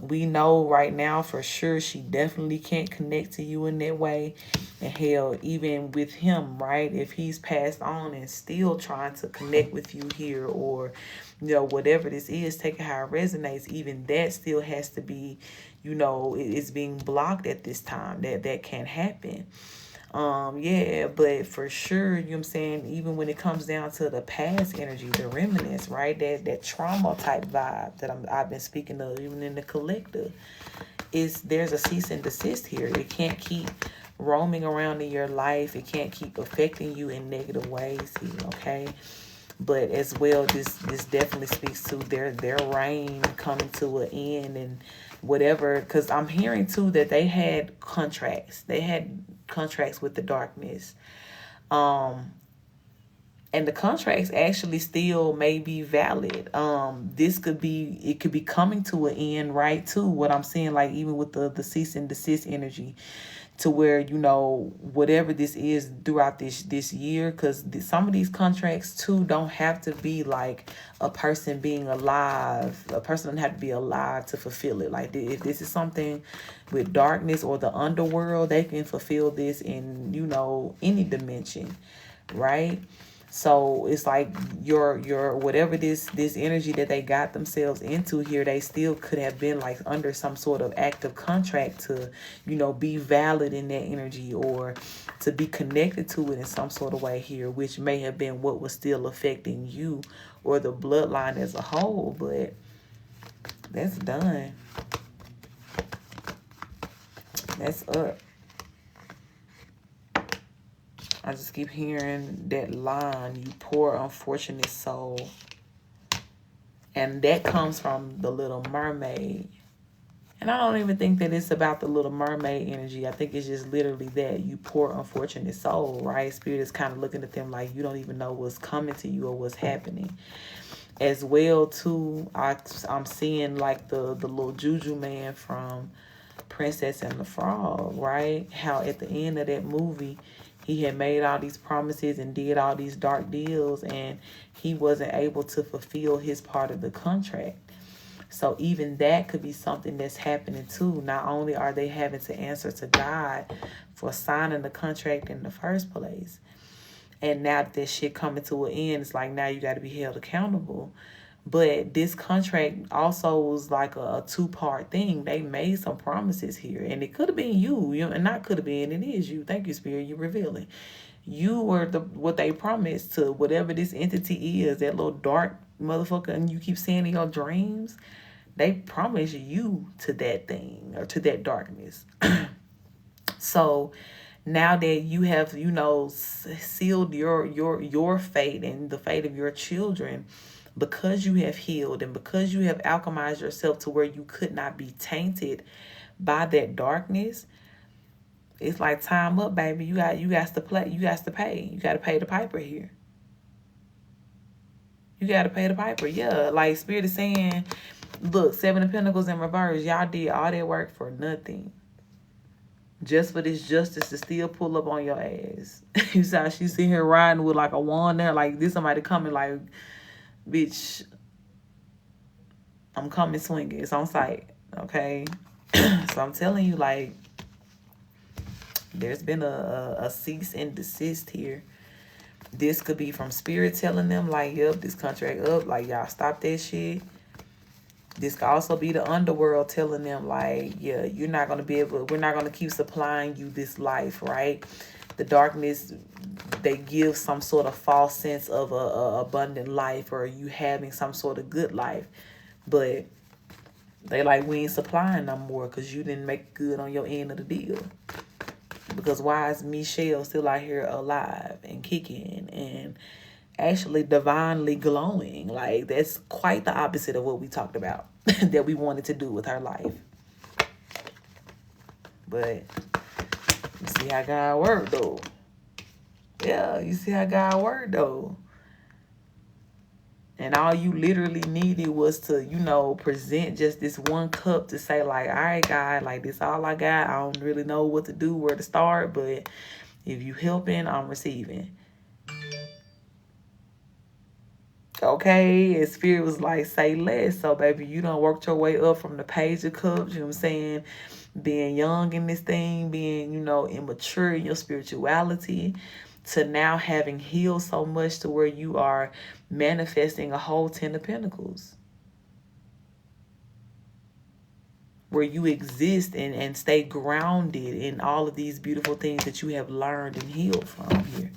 We know right now for sure she definitely can't connect to you in that way. And hell, even with him, right? If he's passed on and still trying to connect with you here, or, you know, whatever this is, taking how it resonates, even that still has to be, you know, it's being blocked at this time. That can't happen. Yeah, but for sure, you know what I'm saying, even when it comes down to the past energy, the remnants, right, that trauma type vibe that I've been speaking of, even in the collective, there's a cease and desist here. It can't keep roaming around in your life. It can't keep affecting you in negative ways here, okay? But as well, this definitely speaks to their reign coming to an end, and whatever, because I'm hearing too that they had contracts. They had contracts with the darkness. And the contracts actually still may be valid. It could be coming to an end, right, too. What I'm saying, like, even with the cease and desist energy, to where, you know, whatever this is throughout this year, because some of these contracts too don't have to be like a person being alive. A person doesn't have to be alive to fulfill it. Like, if this is something with darkness or the underworld, they can fulfill this in, you know, any dimension, right? So it's like your whatever this energy that they got themselves into here, they still could have been like under some sort of active contract to, you know, be valid in that energy, or to be connected to it in some sort of way here, which may have been what was still affecting you or the bloodline as a whole. But that's done. That's up. I just keep hearing that line, you poor unfortunate soul. And that comes from the Little Mermaid. And I don't even think that it's about the Little Mermaid energy. I think it's just literally that, you poor unfortunate soul, right? Spirit is kind of looking at them like you don't even know what's coming to you or what's happening. As well, too, I'm seeing like the little Juju man from Princess and the Frog, right? How at the end of that movie, he had made all these promises and did all these dark deals, and he wasn't able to fulfill his part of the contract. So even that could be something that's happening too. Not only are they having to answer to God for signing the contract in the first place, and now that shit coming to an end, it's like now you got to be held accountable. But this contract also was like a two-part thing. They made some promises here, and it could have been you, and not could have been, it is you. Thank you, Spirit, you're revealing. You were what they promised to whatever this entity is, that little dark motherfucker, and you keep seeing in your dreams. They promise you to that thing, or to that darkness. So now that you have, you know, sealed your fate and the fate of your children, because you have healed and because you have alchemized yourself to where you could not be tainted by that darkness, it's like time up, baby. You got to play. You got to pay. You got to pay the piper here. You got to pay the piper. Yeah, like Spirit is saying, look, 7 of Pentacles in reverse. Y'all did all that work for nothing. Just for this justice to still pull up on your ass. You saw she's sitting here riding with like a wand there. Like this somebody coming like, bitch, I'm coming swinging. It's on sight. Okay? So I'm telling you, like, there's been a cease and desist here. This could be from Spirit telling them, like, yep, this contract up. Like, y'all stop that shit. This could also be the underworld telling them, like, yeah, you're not going to be able, we're not going to keep supplying you this life, right? The darkness, they give some sort of false sense of a abundant life or you having some sort of good life. But they like, we ain't supplying no more because you didn't make good on your end of the deal. Because why is Michelle still out here alive and kicking and actually divinely glowing? Like, that's quite the opposite of what we talked about that we wanted to do with her life. But you see how God worked, though. Yeah, you see how God worked, though. And all you literally needed was to, you know, present just this one cup to say, like, all right, God, like, this all I got. I don't really know what to do, where to start, but if you helping, I'm receiving. Okay, and Spirit was like, say less. So, baby, you done worked your way up from the Page of Cups, you know what I'm saying? Being young in this thing, being, you know, immature in your spirituality, to now having healed so much to where you are manifesting a whole 10 of Pentacles. Where you exist and stay grounded in all of these beautiful things that you have learned and healed from here.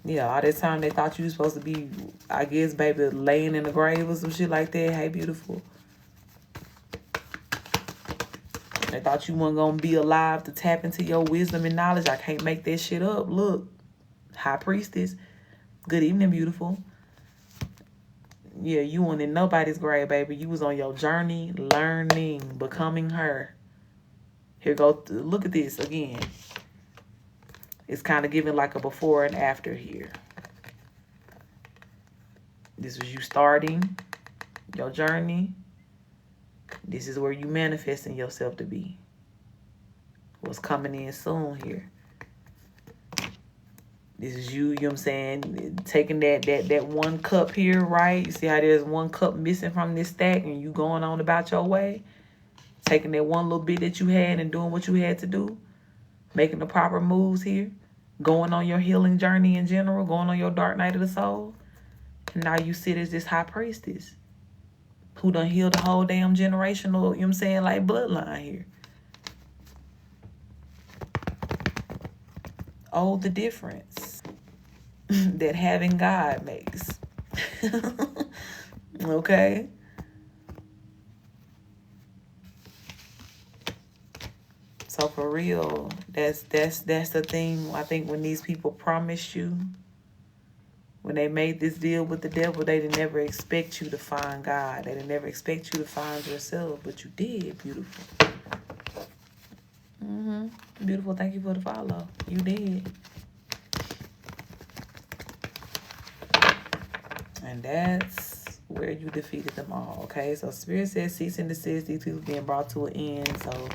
Yeah, all that time they thought you were supposed to be, I guess, baby, laying in the grave or some shit like that. Hey, beautiful. They thought you weren't going to be alive to tap into your wisdom and knowledge. I can't make that shit up. Look, High Priestess. Good evening, beautiful. Yeah, you weren't in nobody's grave, baby. You was on your journey, learning, becoming her. Here go. Look at this again. It's kind of giving like a before and after here. This was you starting your journey. This is where you manifesting yourself to be. What's coming in soon here. This is you know what I'm saying, taking that one cup here, right? You see how there's one cup missing from this stack and you going on about your way? Taking that one little bit that you had and doing what you had to do. Making the proper moves here. Going on your healing journey in general. Going on your dark night of the soul. And now you sit as this High Priestess. Who done healed the whole damn generational, you know what I'm saying, like bloodline here. Oh, the difference that having God makes. Okay? So for real, that's the thing. I think when these people promised you, when they made this deal with the devil, they didn't never expect you to find God. They didn't never expect you to find yourself, but you did, beautiful. Beautiful, thank you for the follow. You did. And that's where you defeated them all, okay? So Spirit says cease and desist. These people being brought to an end. So,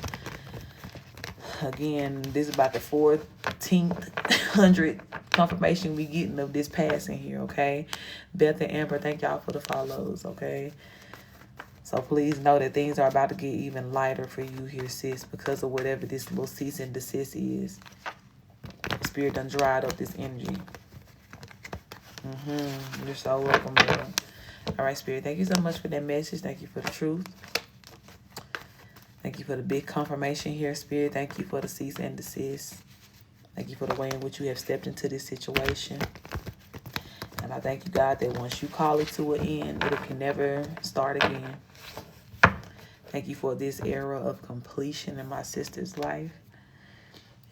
again, this is about the 1400th confirmation we getting of this passing here, okay? Beth and Amber, thank y'all for the follows, okay? So please know that things are about to get even lighter for you here, sis, because of whatever this little cease and desist is. Spirit done dried up this energy. You're so welcome, girl. All right, Spirit, thank you so much for that message. Thank you for the truth. Thank you for the big confirmation here, Spirit. Thank you for the cease and desist. Thank you for the way in which you have stepped into this situation. And I thank you, God, that once you call it to an end, it can never start again. Thank you for this era of completion in my sister's life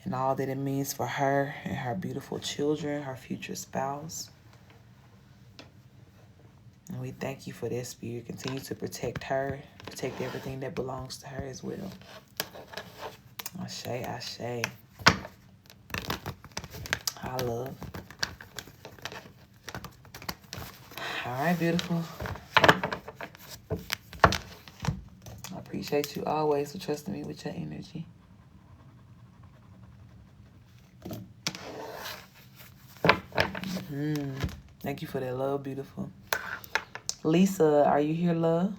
and all that it means for her and her beautiful children, her future spouse. And we thank you for that, Spirit. Continue to protect her, protect everything that belongs to her as well. Ashe, ashe. I love. All right, beautiful. I appreciate you always for trusting me with your energy. Thank you for that love, beautiful. Lisa, are you here, love?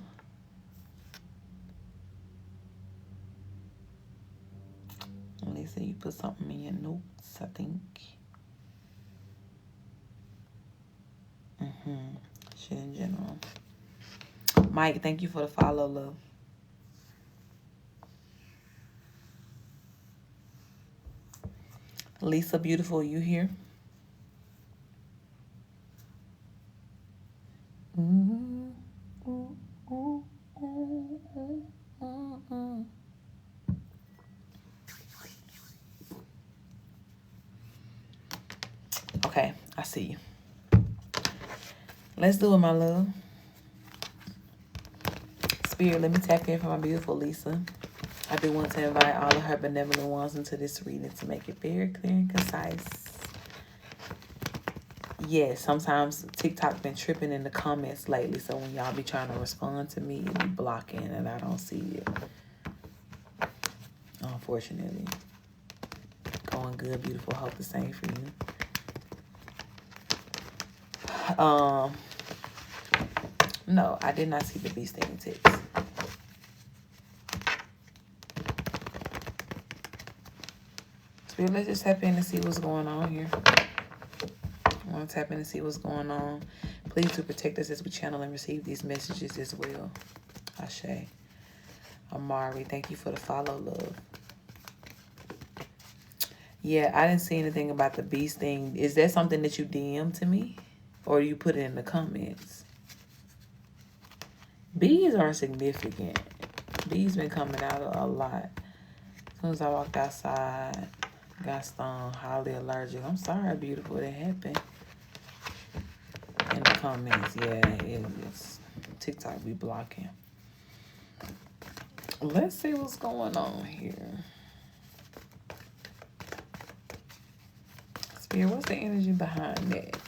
Lisa, you put something in your notes, I think. Shit in general. Mike, thank you for the follow, love. Lisa, beautiful, you here? Okay, I see you. Let's do it, my love. Spirit, let me tap in for my beautiful Lisa. I do want to invite all of her benevolent ones into this reading to make it very clear and concise. Yes, sometimes TikTok been tripping in the comments lately, so when y'all be trying to respond to me, it be blocking and I don't see it. Unfortunately. Going good, beautiful. Hope the same for you. No, I did not see the bee stinging ticks. Spirit, let's just tap in and see what's going on here. I want to tap in and see what's going on. Please to protect us as we channel and receive these messages as well. Ashe. Amari, thank you for the follow, love. Yeah, I didn't see anything about the bee sting. Is that something that you DM to me? Or you put it in the comments? Bees are significant. Bees been coming out a lot. As soon as I walked outside, got stung, highly allergic. I'm sorry, beautiful, that happened. In the comments, yeah, it's TikTok be blocking. Let's see what's going on here. Spirit, what's the energy behind that?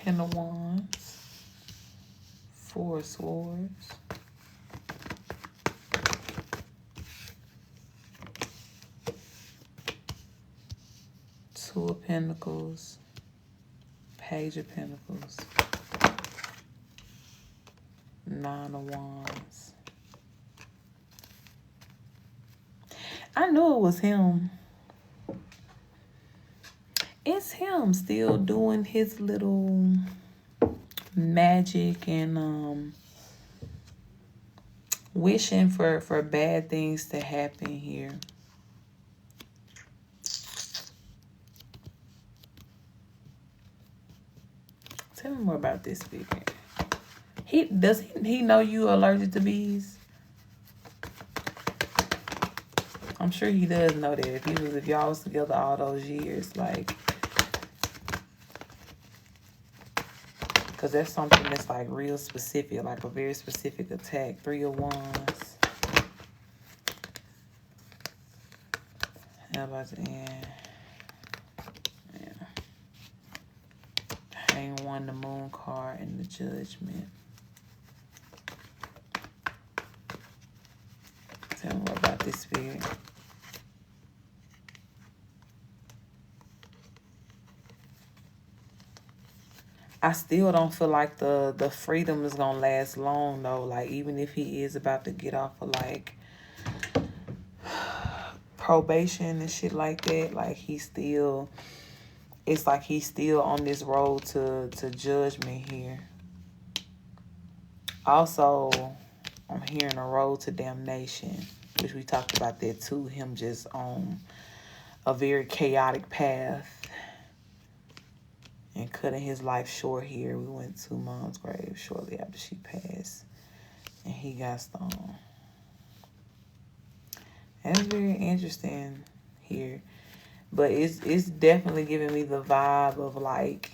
10 of Wands, 4 of Swords, Two of Pentacles, Page of Pentacles, 9 of Wands. I knew it was him. It's him still doing his little magic and wishing for bad things to happen here. Tell me more about this spirit. Does he know you allergic to bees? I'm sure he does know that. If y'all was together all those years, like, because that's something that's like real specific, like a very specific attack. 3 of Wands. How about the end? Yeah. Hang 1, the Moon card, and the Judgment. Tell me more about this spirit. I still don't feel like the freedom is gonna last long though. Like, even if he is about to get off of like probation and shit like that, like it's like he's still on this road to judgment here. Also, I'm hearing a road to damnation, which we talked about that too. Him just on a very chaotic path and cutting his life short here. We went to Mom's grave shortly after she passed, and he got stoned. That's very interesting here, but it's definitely giving me the vibe of like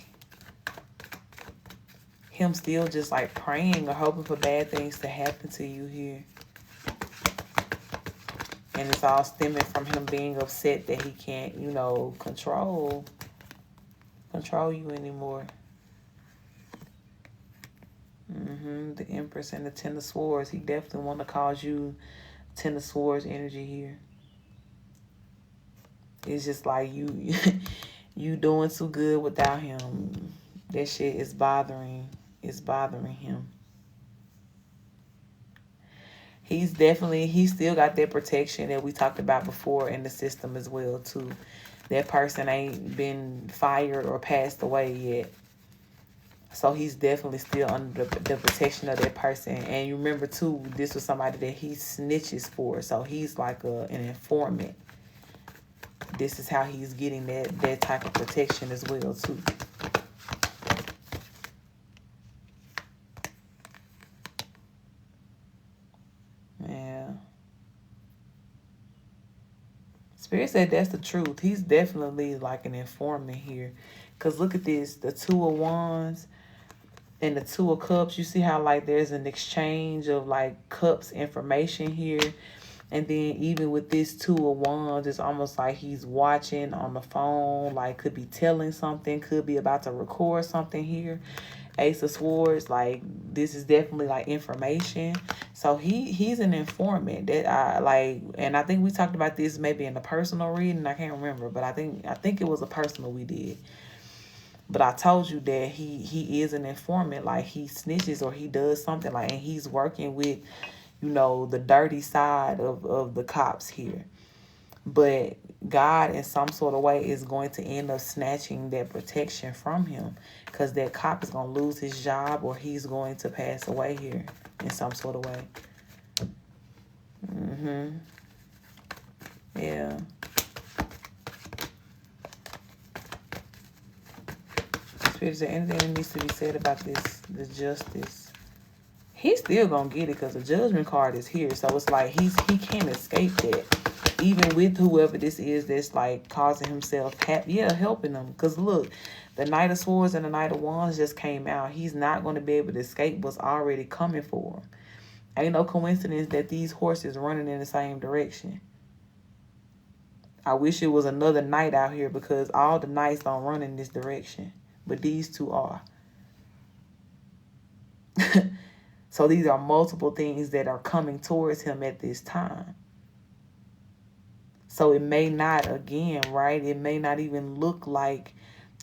him still just like praying or hoping for bad things to happen to you here. And it's all stemming from him being upset that he can't, control control you anymore. The Empress and the Ten of Swords. He definitely want to cause you Ten of Swords energy here. It's just like you you doing too good without him. That shit is bothering him. He still got that protection that we talked about before in the system as well too. That person ain't been fired or passed away yet. So he's definitely still under the protection of that person. And you remember too, this was somebody that he snitches for. So he's like an informant. This is how he's getting that type of protection as well too. Yeah. Spirit said that's the truth. He's definitely like an informant here. Because look at this. The Two of Wands and the Two of Cups. You see how like there's an exchange of like cups information here. And then even with this Two of Wands, it's almost like he's watching on the phone. Like could be telling something. Could be about to record something here. Ace of Swords, like this is definitely like information. So he's an informant that I like, and I think we talked about this maybe in a personal reading. I can't remember, but I think it was a personal we did. But I told you that he is an informant. Like he snitches or he does something like, and he's working with, you know, the dirty side of the cops here. But God, in some sort of way, is going to end up snatching that protection from him. Because that cop is going to lose his job or he's going to pass away here in some sort of way. Yeah. Spirit, is there anything that needs to be said about this, the justice? He's still going to get it because the judgment card is here. So it's like he can't escape that. Even with whoever this is that's like causing himself helping them. Because look, the Knight of Swords and the Knight of Wands just came out. He's not going to be able to escape what's already coming for him. Ain't no coincidence that these horses running in the same direction. I wish it was another knight out here because all the knights don't run in this direction. But these two are. So these are multiple things that are coming towards him at this time. So it may not, again, right? It may not even look like,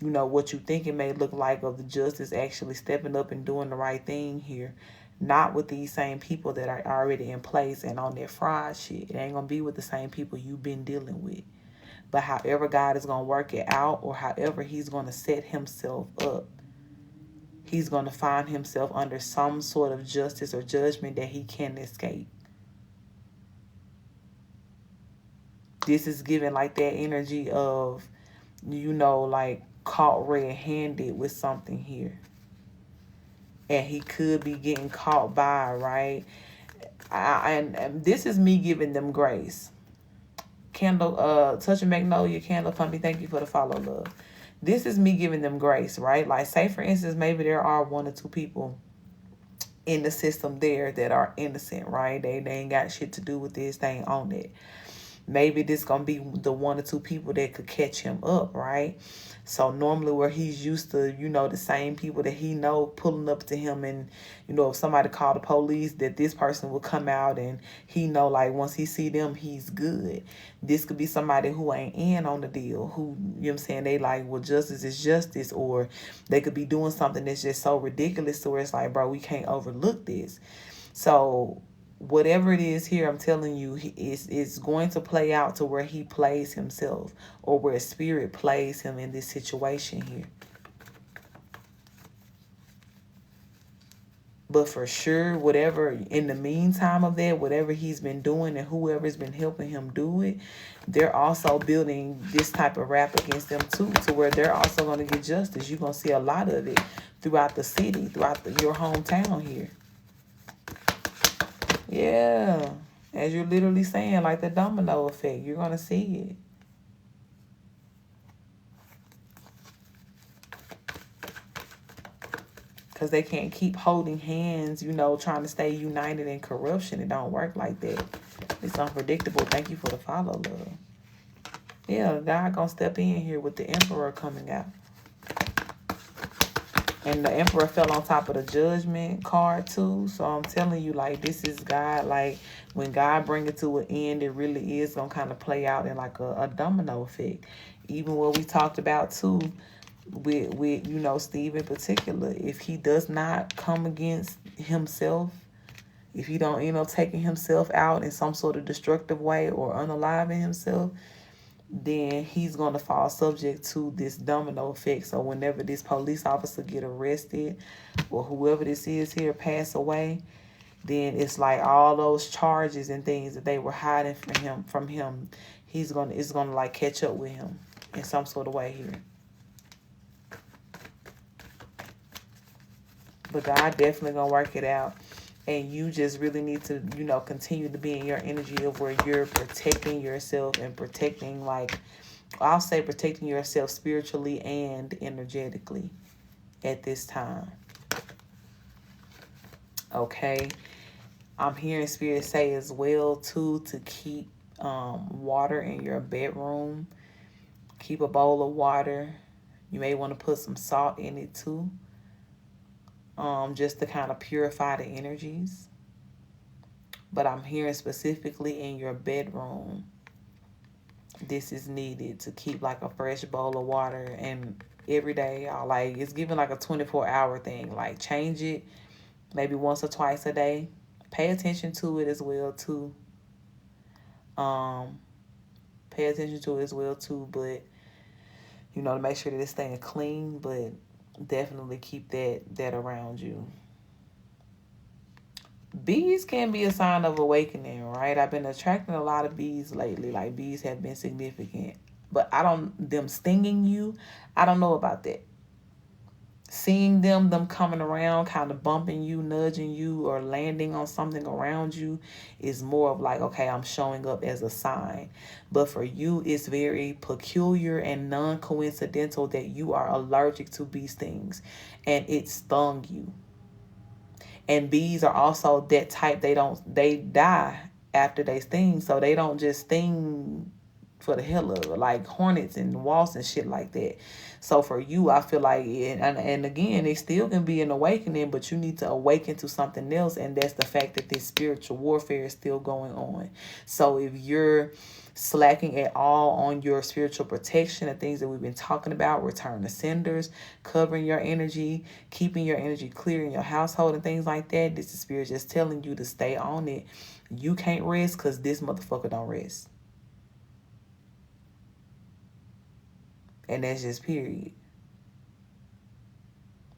you know, what you think it may look like of the justice actually stepping up and doing the right thing here. Not with these same people that are already in place and on their fraud shit. It ain't going to be with the same people you've been dealing with. But however God is going to work it out or however he's going to set himself up, he's going to find himself under some sort of justice or judgment that he can't escape. This is giving like that energy of, you know, like caught red-handed with something here. And he could be getting caught by, right? And this is me giving them grace. Candle, Touch of Magnolia, Candle Company, thank you for the follow, love. This is me giving them grace, right? Like say for instance, maybe there are 1 or 2 people in the system there that are innocent, right? They ain't got shit to do with this, they ain't on it. Maybe this gonna be the 1 or 2 people that could catch him up, right? So normally where he's used to, you know, the same people that he know pulling up to him, and, you know, if somebody called the police, that this person will come out and he know like once he see them, he's good. This could be somebody who ain't in on the deal, who, you know what I'm saying, they like, well, justice is justice, or they could be doing something that's just so ridiculous to where it's like, bro, we can't overlook this. So whatever it is here, I'm telling you, it's going to play out to where he plays himself or where spirit plays him in this situation here. But for sure, whatever in the meantime of that, whatever he's been doing and whoever's been helping him do it, they're also building this type of rap against them too, to where they're also going to get justice. You're going to see a lot of it throughout the city, throughout your hometown here. Yeah, as you're literally saying, like the domino effect, you're going to see it. Because they can't keep holding hands, you know, trying to stay united in corruption. It don't work like that. It's unpredictable. Thank you for the follow, love. Yeah, God going to step in here with the Emperor coming out. And the Emperor fell on top of the Judgment card too. So I'm telling you, like, this is God. Like, when God bring it to an end, it really is going to kind of play out in like a domino effect. Even what we talked about too with you know, Steve in particular. If he does not come against himself, if he don't end up taking himself out in some sort of destructive way or unaliving himself, then he's going to fall subject to this domino effect. So whenever this police officer get arrested or whoever this is here pass away, then it's like all those charges and things that they were hiding from him, it's gonna like catch up with him in some sort of way here. But God definitely gonna work it out. And you just really need to, you know, continue to be in your energy of where you're protecting yourself and protecting, like, I'll say protecting yourself spiritually and energetically at this time. Okay. I'm hearing Spirit say as well, too, to keep water in your bedroom. Keep a bowl of water. You may want to put some salt in it, too. Just to kind of purify the energies. But I'm hearing specifically in your bedroom, this is needed to keep like a fresh bowl of water. And every day, like, it's giving like a 24-hour thing. Like, change it maybe once or twice a day. Pay attention to it as well too. Pay attention to it as well too. But, you know, to make sure that it's staying clean. But definitely keep that around you. Bees can be a sign of awakening, right? I've been attracting a lot of bees lately. Like, bees have been significant. But them stinging you, I don't know about that. Seeing them coming around, kind of bumping you, nudging you, or landing on something around you is more of like, okay, I'm showing up as a sign. But for you, it's very peculiar and non-coincidental that you are allergic to bee stings and it stung you. And bees are also that type. They die after they sting. So they don't just sting for the hell of it, like hornets and wasps and shit like that. So for you, I feel like, and again, it still can be an awakening, but you need to awaken to something else. And that's the fact that this spiritual warfare is still going on. So if you're slacking at all on your spiritual protection, the things that we've been talking about, return to senders, covering your energy, keeping your energy clear in your household and things like that, this is Spirit just telling you to stay on it. You can't rest because this motherfucker don't rest. And that's just period.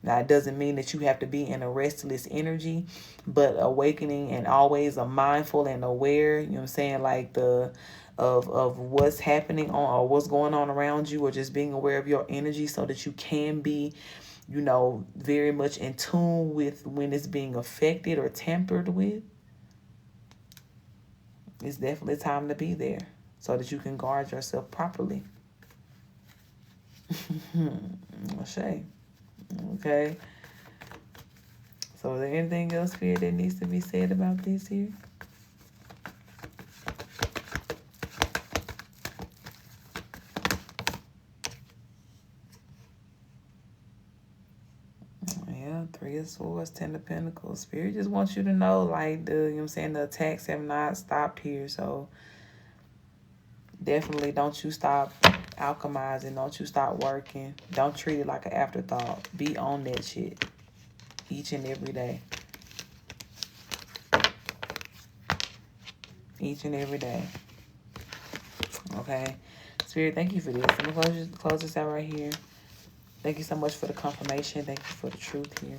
Now, it doesn't mean that you have to be in a restless energy, but awakening and always a mindful and aware, you know what I'm saying, like of what's happening on or what's going on around you, or just being aware of your energy so that you can be, you know, very much in tune with when it's being affected or tampered with. It's definitely time to be there so that you can guard yourself properly. Shay. Okay. So is there anything else here that needs to be said about this here? Yeah, 3 of Swords, 10 of Pentacles. Spirit just wants you to know, like, you know what I'm saying, the attacks have not stopped here. So definitely don't you stop alchemizing. Don't you stop working. Don't treat it like an afterthought. Be on that shit each and every day. Each and every day. Okay. Spirit, thank you for this. I'm going to close this out right here. Thank you so much for the confirmation. Thank you for the truth here.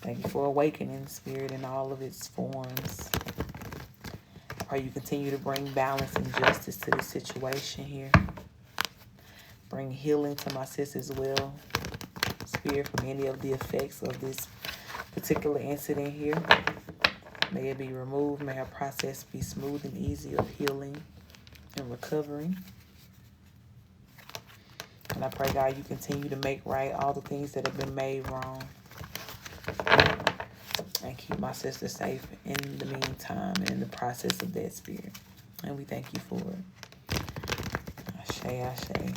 Thank you for awakening, Spirit, in all of its forms. I pray you continue to bring balance and justice to this situation here. Bring healing to my sis as well. Spirit, from any of the effects of this particular incident here. May it be removed. May her process be smooth and easy of healing and recovering. And I pray, God, you continue to make right all the things that have been made wrong. And keep my sister safe in the meantime and in the process of that, Spirit. And we thank you for it. Ashe, ashe.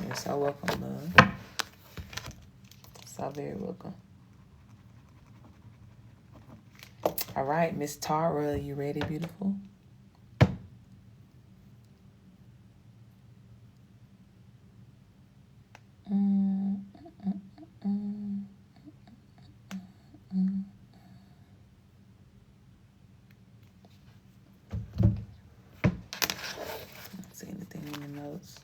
You're so welcome, love. So very welcome. All right, Miss Tara, you ready, beautiful? See anything in the notes?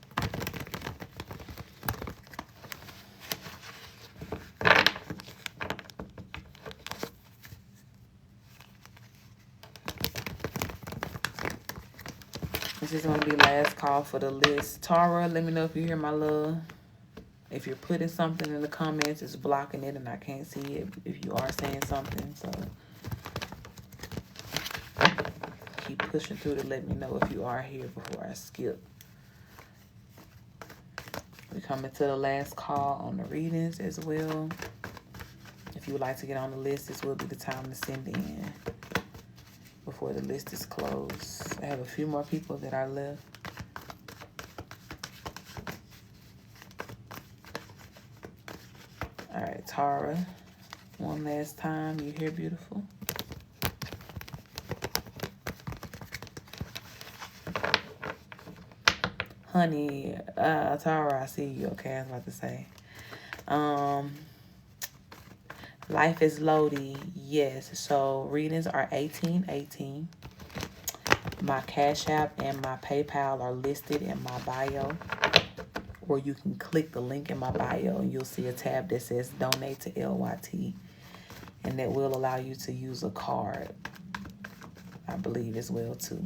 This is going to be last call for the list. Tara, let me know if you hear my love. If you're putting something in the comments, it's blocking it and I can't see it if you are saying something. So keep pushing through to let me know if you are here before I skip. We're coming to the last call on the readings as well. If you would like to get on the list, this will be the time to send in before the list is closed. I have a few more people that are left. All right, Tara, one last time. You here, beautiful? Honey, Tara, I see you. Okay, I was about to say. Life is loading. Yes, so readings are 1818. My Cash App and my PayPal are listed in my bio. Or you can click the link in my bio and you'll see a tab that says Donate to LYT. And that will allow you to use a card, I believe, as well, too.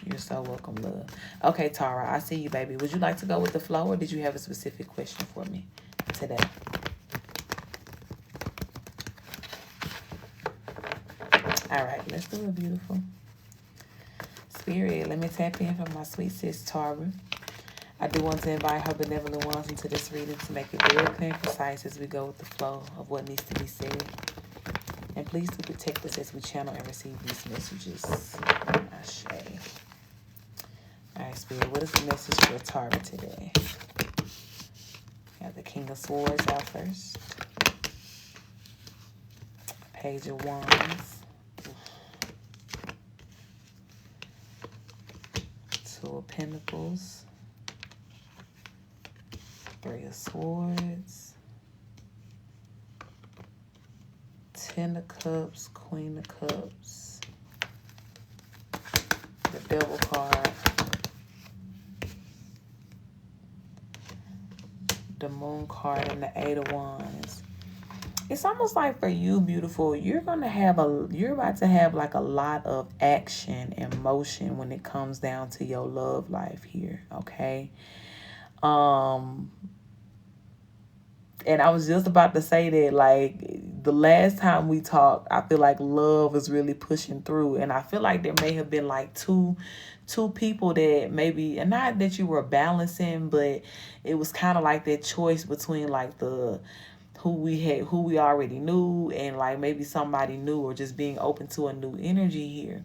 You're so welcome, love. Okay, Tara, I see you, baby. Would you like to go with the flow, or did you have a specific question for me today? All right, let's do it, beautiful. Spirit, let me tap in for my sweet sis, Tara. I do want to invite her benevolent ones into this reading to make it very clear and precise as we go with the flow of what needs to be said. And please do protect us as we channel and receive these messages. Ashe. All right, Spirit, what is the message for Tara today? Got the King of Swords out first. Page of Wands. Two of Pentacles. Three of Swords. Ten of Cups. Queen of Cups. The Devil card. The Moon card and the Eight of Wands. It's almost like for you, beautiful, you're about to have like a lot of action and motion when it comes down to your love life here, okay? And I was just about to say that, like, the last time we talked, I feel like love was really pushing through, and I feel like there may have been like two people that maybe, and not that you were balancing, but it was kind of like that choice between like who we already knew and like maybe somebody new, or just being open to a new energy here.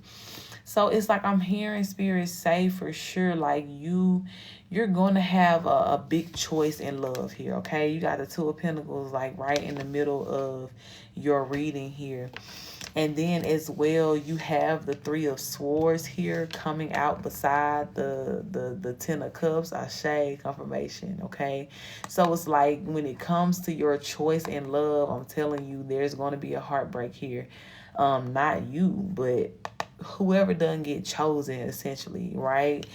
So it's like I'm hearing Spirit say for sure, like you're going to have a big choice in love here, okay? You got the Two of Pentacles like right in the middle of your reading here. And then as well, you have the Three of Swords here coming out beside the Ten of Cups. Ashe, confirmation, okay? So it's like when it comes to your choice in love, I'm telling you, there's going to be a heartbreak here. Not you, but whoever doesn't get chosen, essentially, right?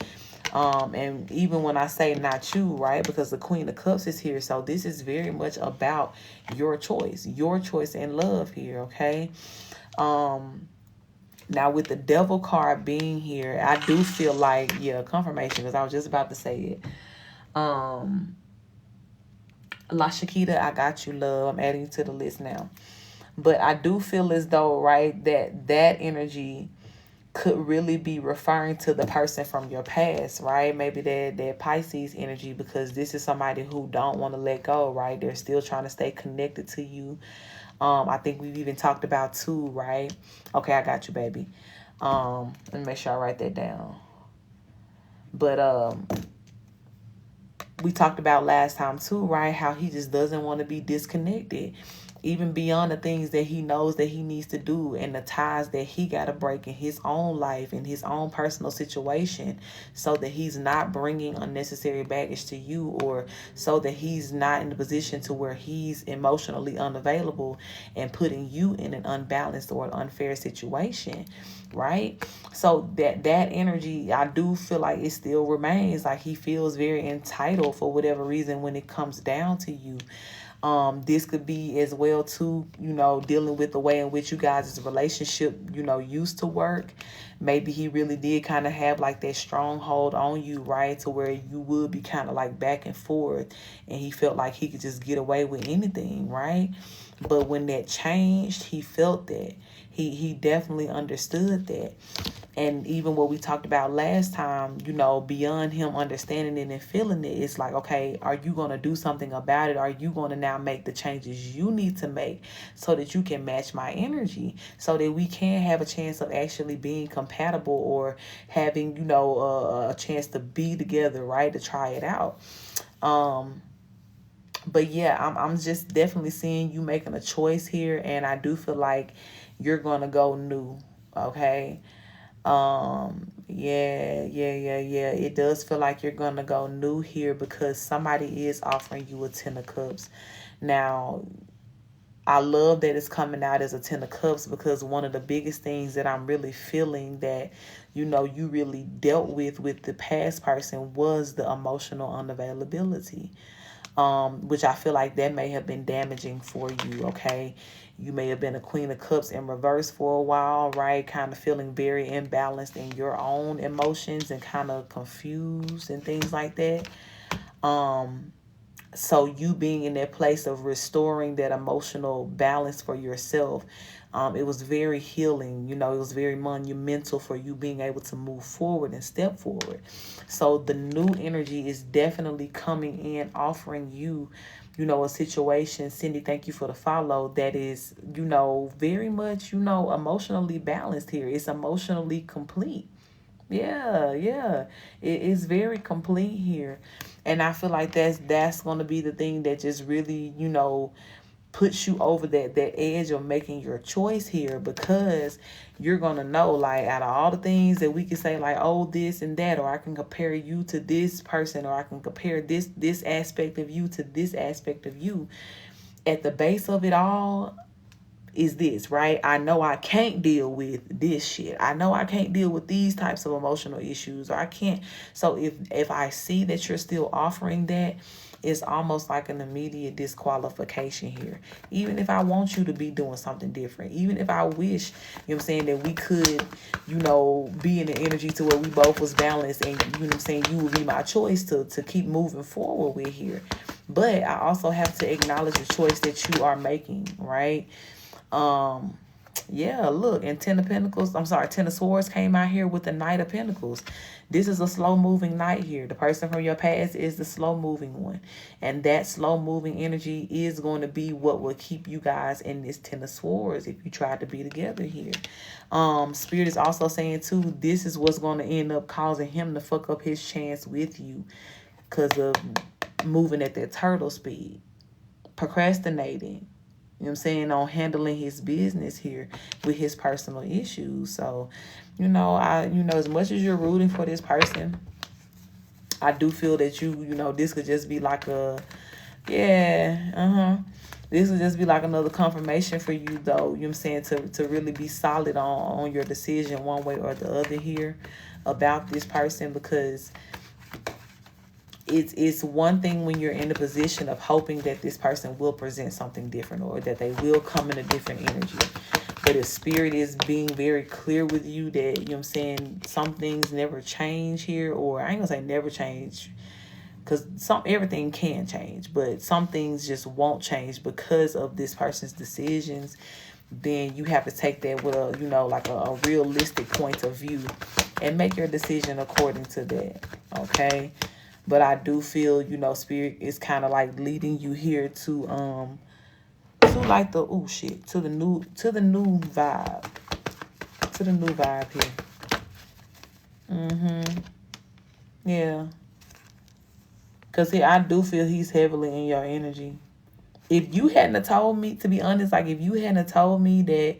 And even when I say not you, right, because the Queen of Cups is here, so this is very much about your choice in love here, okay? Now with the Devil card being here, I do feel like, yeah, confirmation, because I was just about to say it. La Shakita, I got you, love. I'm adding you to the list now. But I do feel as though, right, that energy could really be referring to the person from your past, right? Maybe that Pisces energy, because this is somebody who don't want to let go, right? They're still trying to stay connected to you. I think we've even talked about two, right? Okay, I got you, baby. Let me make sure I write that down. But we talked about last time too, right? How he just doesn't want to be disconnected, even beyond the things that he knows that he needs to do and the ties that he got to break in his own life, in his own personal situation, so that he's not bringing unnecessary baggage to you, or so that he's not in the position to where he's emotionally unavailable and putting you in an unbalanced or an unfair situation, right? So that energy, I do feel like it still remains. Like he feels very entitled for whatever reason when it comes down to you. This could be as well too, dealing with the way in which you guys' relationship, used to work. Maybe he really did kind of have like that stronghold on you, right? To where you would be kind of like back and forth, and he felt like he could just get away with anything, right? But when that changed, he felt that. He definitely understood that. And even what we talked about last time, beyond him understanding it and feeling it, it's like, okay, are you going to do something about it? Are you going to now make the changes you need to make so that you can match my energy, so that we can have a chance of actually being compatible, or having, a chance to be together, right? To try it out. But yeah, I'm just definitely seeing you making a choice here. And I do feel like you're going to go new. Okay. Yeah. It does feel like you're gonna go new here, because somebody is offering you a 10 of Cups. Now, I love that it's coming out as a 10 of Cups, because one of the biggest things that I'm really feeling that, you really dealt with the past person was the emotional unavailability. Which I feel like that may have been damaging for you, okay? You may have been a Queen of Cups in reverse for a while, right? Kind of feeling very imbalanced in your own emotions and kind of confused and things like that. So you being in that place of restoring that emotional balance for yourself, it was very healing. It was very monumental for you being able to move forward and step forward. So the new energy is definitely coming in, offering you, a situation. Cindy, thank you for the follow. That is, very much, emotionally balanced here. It's emotionally complete. Yeah. It is very complete here. And I feel like that's going to be the thing that just really, puts you over that edge of making your choice here, because you're going to know, like, out of all the things that we can say, like, oh, this and that, or I can compare you to this person, or I can compare this aspect of you to this aspect of you, at the base of it all is this, right? I know I can't deal with this shit. I know I can't deal with these types of emotional issues, or I can't. So if I see that you're still offering that, it's almost like an immediate disqualification here. Even if I want you to be doing something different, even if I wish, that we could, be in the energy to where we both was balanced, and you would be my choice to keep moving forward with here. But I also have to acknowledge the choice that you are making, right? Yeah, look, and 10 of Swords came out here with the Knight of Pentacles. This is a slow-moving knight here. The person from your past is the slow-moving one. And that slow-moving energy is going to be what will keep you guys in this 10 of Swords if you try to be together here. Spirit is also saying, too, this is what's going to end up causing him to fuck up his chance with you, because of moving at that turtle speed, procrastinating, on handling his business here with his personal issues. So, as much as you're rooting for this person, I do feel that this could just be like this would just be like another confirmation for you, though, to really be solid on your decision one way or the other here about this person, because it's one thing when you're in the position of hoping that this person will present something different, or that they will come in a different energy. But if Spirit is being very clear with you that, some things never change here, or I ain't gonna say never change, because everything can change, but some things just won't change because of this person's decisions, then you have to take that with a realistic point of view and make your decision according to that. Okay. But I do feel, Spirit is kind of like leading you here to like the to the new vibe. To the new vibe here. Yeah. Because I do feel he's heavily in your energy. If you hadn't have told me, to be honest, like if you hadn't have told me that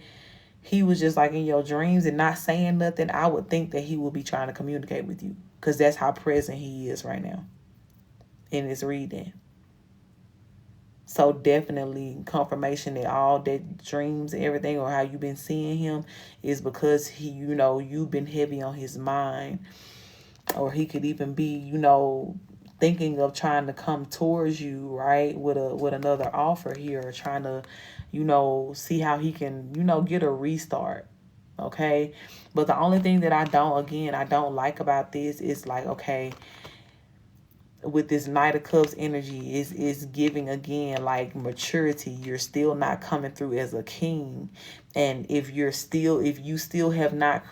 he was just like in your dreams and not saying nothing, I would think that he would be trying to communicate with you. Because that's how present he is right now in his reading. So definitely confirmation that all that dreams and everything, or how you've been seeing him, is because he, you know, you've been heavy on his mind. Or he could even be, you know, thinking of trying to come towards you, right, with another offer here, or trying to, you know, see how he can, you know, get a restart. Okay. But the only thing that I don't like about this is like, okay, with this Knight of Cups energy is giving again like maturity. You're still not coming through as a king. And if you still have not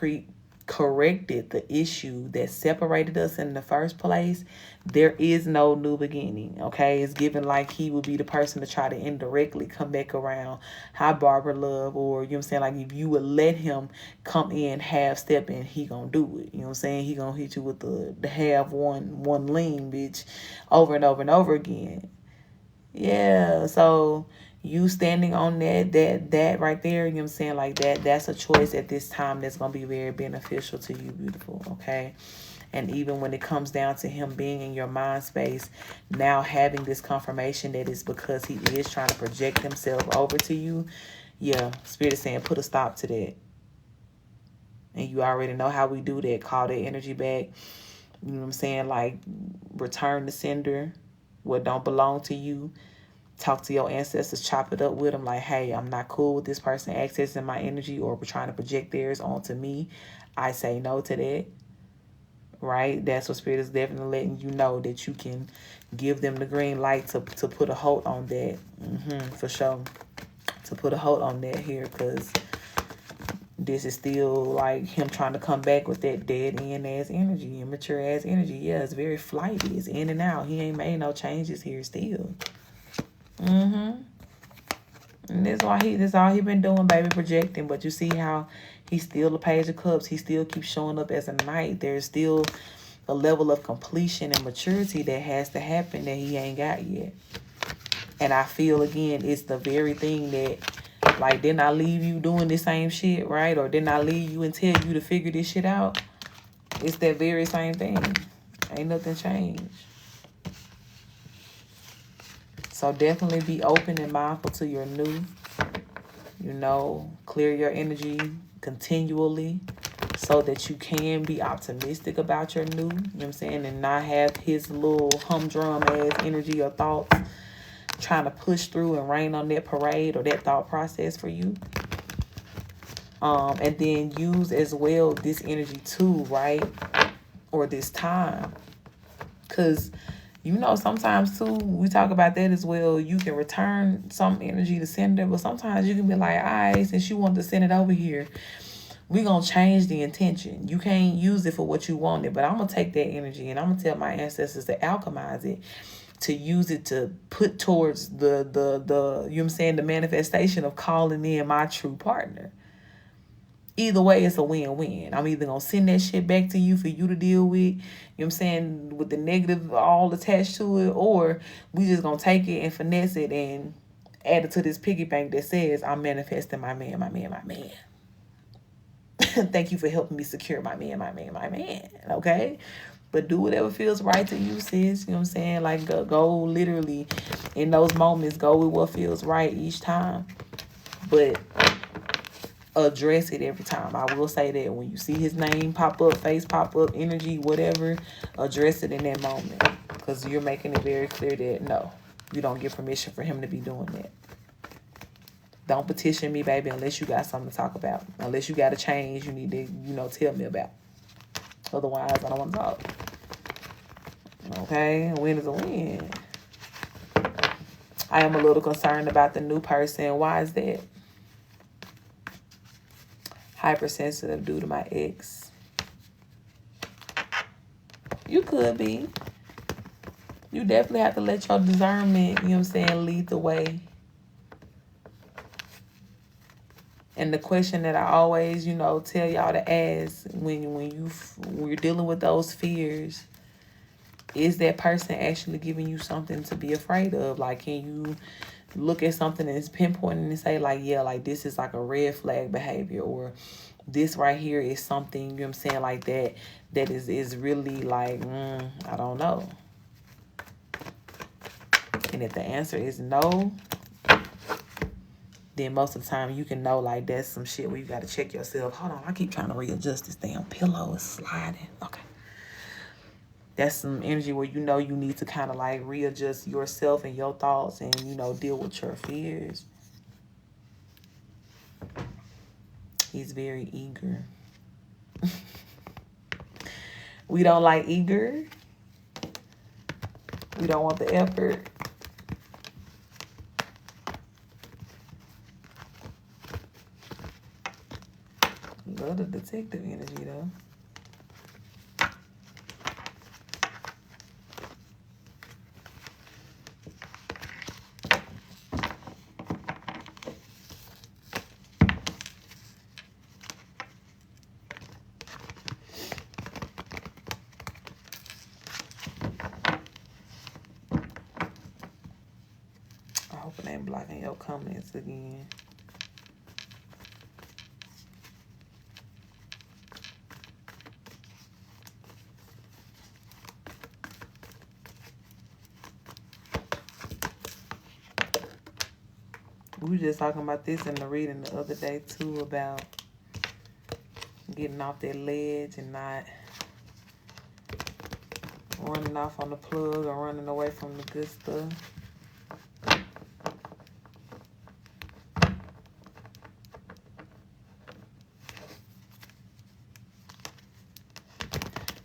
corrected the issue that separated us in the first place, there is no new beginning. Okay, it's given like he would be the person to try to indirectly come back around. Hi Barbara Love, or you know what I'm saying, like if you would let him come in half stepping, he gonna do it. You know what I'm saying? He gonna hit you with the half one lean, bitch, over and over and over again. Yeah, so you standing on that right there, you know what I'm saying, like that's a choice at this time that's going to be very beneficial to you, beautiful, okay? And even when it comes down to him being in your mind space, now having this confirmation that it's because he is trying to project himself over to you, yeah, Spirit is saying put a stop to that. And you already know how we do that. Call that energy back. You know what I'm saying? Like, return the sender what don't belong to you. Talk to your ancestors, chop it up with them like, hey, I'm not cool with this person accessing my energy or trying to project theirs onto me. I say no to that, right? That's what Spirit is definitely letting you know, that you can give them the green light to put a hold on that. For sure. To put a hold on that here, because this is still like him trying to come back with that dead end ass energy, immature ass energy. Yeah, it's very flighty. It's in and out. He ain't made no changes here still. And that's all he been doing, baby, projecting. But you see how he's still the Page of Cups. He still keeps showing up as a knight. There's still a level of completion and maturity that has to happen that he ain't got yet. And I feel, again, it's the very thing that, like, didn't I leave you doing the same shit, right? Or didn't I leave you and tell you to figure this shit out? It's that very same thing. Ain't nothing changed. So definitely be open and mindful to your new. You know, clear your energy continually so that you can be optimistic about your new. You know what I'm saying? And not have his little humdrum ass energy or thoughts trying to push through and rain on that parade or that thought process for you. And then use as well this energy too, right? Or this time. Because, you know, sometimes too, we talk about that as well. You can return some energy to sender, but sometimes you can be like, all right, since you want to send it over here, we're going to change the intention. You can't use it for what you wanted, but I'm going to take that energy and I'm going to tell my ancestors to alchemize it, to use it to put towards the you know what I'm saying, the manifestation of calling in my true partner. Either way, it's a win-win. I'm either going to send that shit back to you for you to deal with, you know what I'm saying, with the negative all attached to it, or we just going to take it and finesse it and add it to this piggy bank that says, I'm manifesting my man, my man, my man. Thank you for helping me secure my man, my man, my man, okay? But do whatever feels right to you, sis. You know what I'm saying? Like, go literally in those moments, go with what feels right each time. But address it every time. I will say that when you see his name pop up, face pop up, energy, whatever, address it in that moment. Because you're making it very clear that, no, you don't give permission for him to be doing that. Don't petition me, baby, unless you got something to talk about. Unless you got a change you need to, you know, tell me about. Otherwise, I don't want to talk. Okay? A win is a win. I am a little concerned about the new person. Why is that? Hypersensitive due to my ex. You could be. You definitely have to let your discernment, you know what I'm saying, lead the way. And the question that I always, you know, tell y'all to ask when you're dealing with those fears, is that person actually giving you something to be afraid of? Like, can you look at something and it's pinpointing and say, like, yeah, like, this is like a red flag behavior, or this right here is something, you know what I'm saying, like that is really like, I don't know. And if the answer is no, then most of the time you can know, like, that's some shit where you got to check yourself. Hold on, I keep trying to readjust this damn pillow. It's sliding. Okay. That's some energy where you know you need to kind of like readjust yourself and your thoughts and, you know, deal with your fears. He's very eager. We don't like eager. We don't want the effort. Love the detective energy, though. I hope it ain't blocking your comments again. We were just talking about this in the reading the other day, too, about getting off that ledge and not running off on the plug or running away from the good stuff.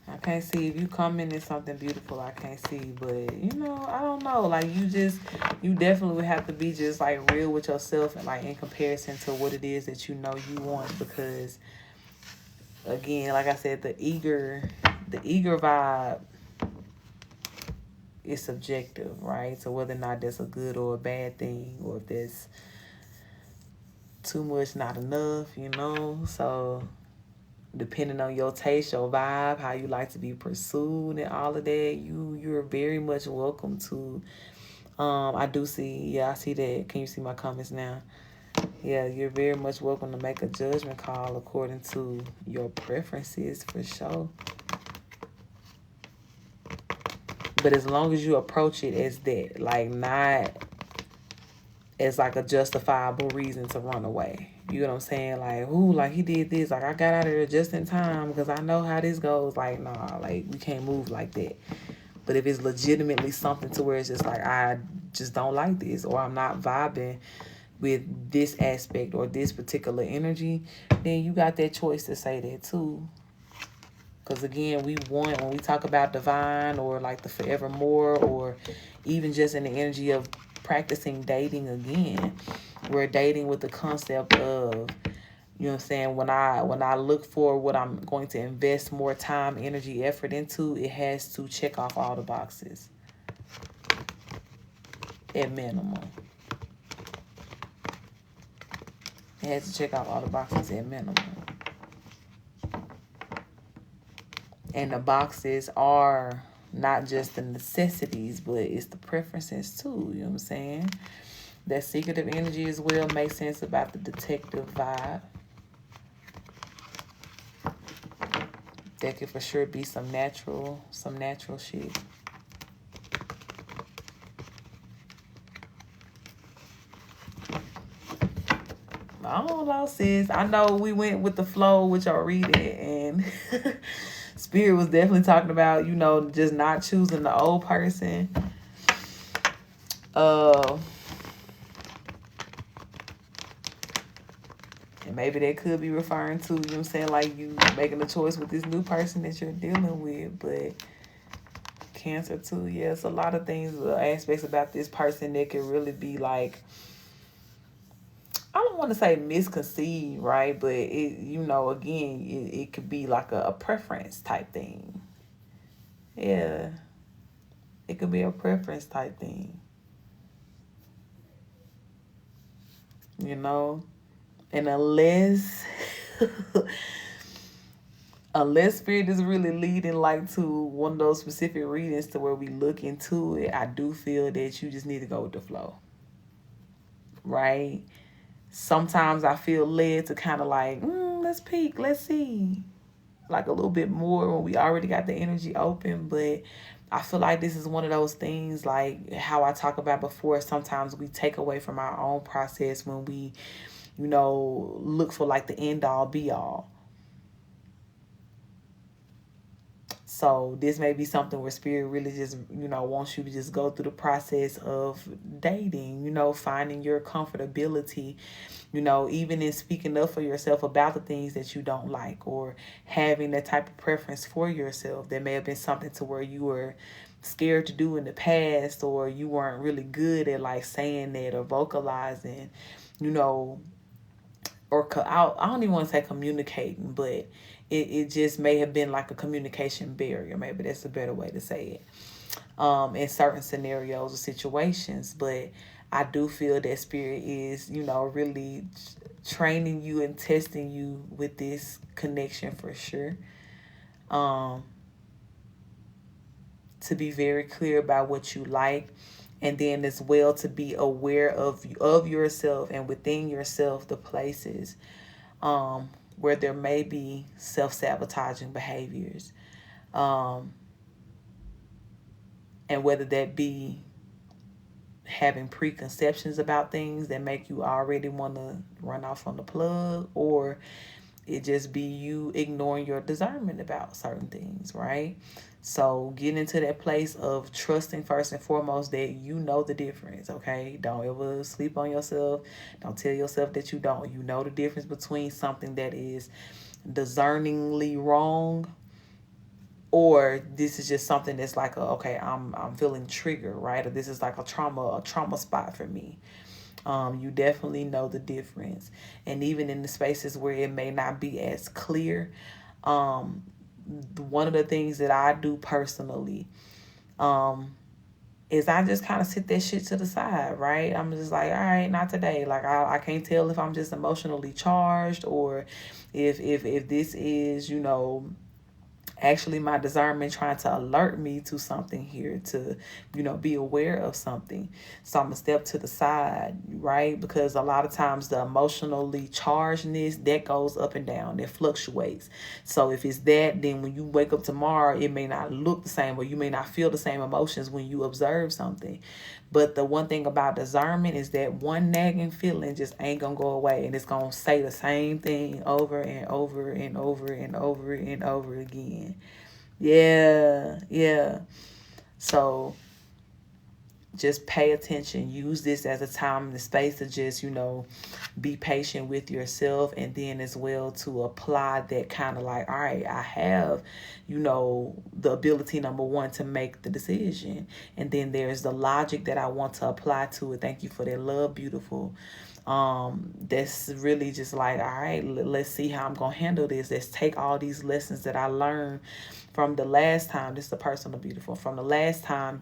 I can't see if you come in as something beautiful. I can't see, but you know, I don't know. Like, you definitely would have to be just like real with yourself and like in comparison to what it is that you know you want. Because again, like I said, the eager vibe is subjective, right? So whether or not that's a good or a bad thing, or if there's too much, not enough, you know. So depending on your taste, your vibe, how you like to be pursued and all of that, you're very much welcome to. I do see, yeah, I see that. Can you see my comments now? Yeah, you're very much welcome to make a judgment call according to your preferences, for sure. But as long as you approach it as that, like, not as like a justifiable reason to run away. You know what I'm saying? Like, ooh, like he did this. Like, I got out of there just in time because I know how this goes. Like, nah, like, we can't move like that. But if it's legitimately something to where it's just like, I just don't like this, or I'm not vibing with this aspect or this particular energy, then you got that choice to say that too. Because again, when we talk about divine or like the forevermore, or even just in the energy of practicing dating again, we're dating with the concept of, you know what I'm saying, when I look for what I'm going to invest more time, energy, effort into, it has to check off all the boxes at minimum. It has to check off all the boxes at minimum. And the boxes are not just the necessities, but it's the preferences too, you know what I'm saying? That secretive energy as well makes sense about the detective vibe. That could for sure be some natural shit. I don't know, sis. I know we went with the flow with your reading, and Spirit was definitely talking about, you know, just not choosing the old person. And maybe that could be referring to, you know what I'm saying, like you making a choice with this new person that you're dealing with. But Cancer too, yeah, it's a lot of things, aspects about this person that could really be like, I don't want to say misconceived, right? But it, you know, again, it could be like a preference type thing. Yeah. It could be a preference type thing. You know? And unless unless Spirit is really leading like to one of those specific readings to where we look into it, I do feel that you just need to go with the flow, right? Sometimes I feel led to kind of like, let's peek, let's see, like a little bit more when we already got the energy open. But I feel like this is one of those things, like how I talked about before, sometimes we take away from our own process when we, look for like the end all be all. So this may be something where Spirit really just, wants you to just go through the process of dating, finding your comfortability, even in speaking up for yourself about the things that you don't like, or having that type of preference for yourself. There may have been something to where you were scared to do in the past, or you weren't really good at like saying that or vocalizing, or I don't even want to say communicating, but it just may have been like a communication barrier. Maybe that's a better way to say it, in certain scenarios or situations. But I do feel that Spirit is, really training you and testing you with this connection for sure. To be very clear about what you like, and then as well to be aware of yourself and within yourself the places where there may be self-sabotaging behaviors, and whether that be having preconceptions about things that make you already want to run off on the plug, or it just be you ignoring your discernment about certain things, right? So get into that place of trusting first and foremost that you know the difference, okay? Don't ever sleep on yourself. Don't tell yourself that you don't. You know the difference between something that is discerningly wrong, or this is just something that's like, I'm feeling triggered, right? Or this is like a trauma spot for me. You definitely know the difference. And even in the spaces where it may not be as clear, one of the things that I do personally is I just kind of sit that shit to the side, right? I'm just like, all right, not today. Like I can't tell if I'm just emotionally charged, or if this is, actually my discernment trying to alert me to something here, to be aware of something. So I'm gonna step to the side, right? Because a lot of times the emotionally chargedness, that goes up and down, it fluctuates. So if it's that, then when you wake up tomorrow, it may not look the same, or you may not feel the same emotions when you observe something. But the one thing about discernment is that one nagging feeling just ain't gonna go away, and it's gonna say the same thing over and over and over and over and over again. Yeah. So just pay attention. Use this as a time and a space to just, be patient with yourself, and then as well to apply that kind of like, all right, I have, the ability, number one, to make the decision. And then there's the logic that I want to apply to it. Thank you for that, love, beautiful. That's really just like, all right, let's see how I'm gonna handle this. Let's take all these lessons that I learned from the last time. This is the personal beautiful, from the last time,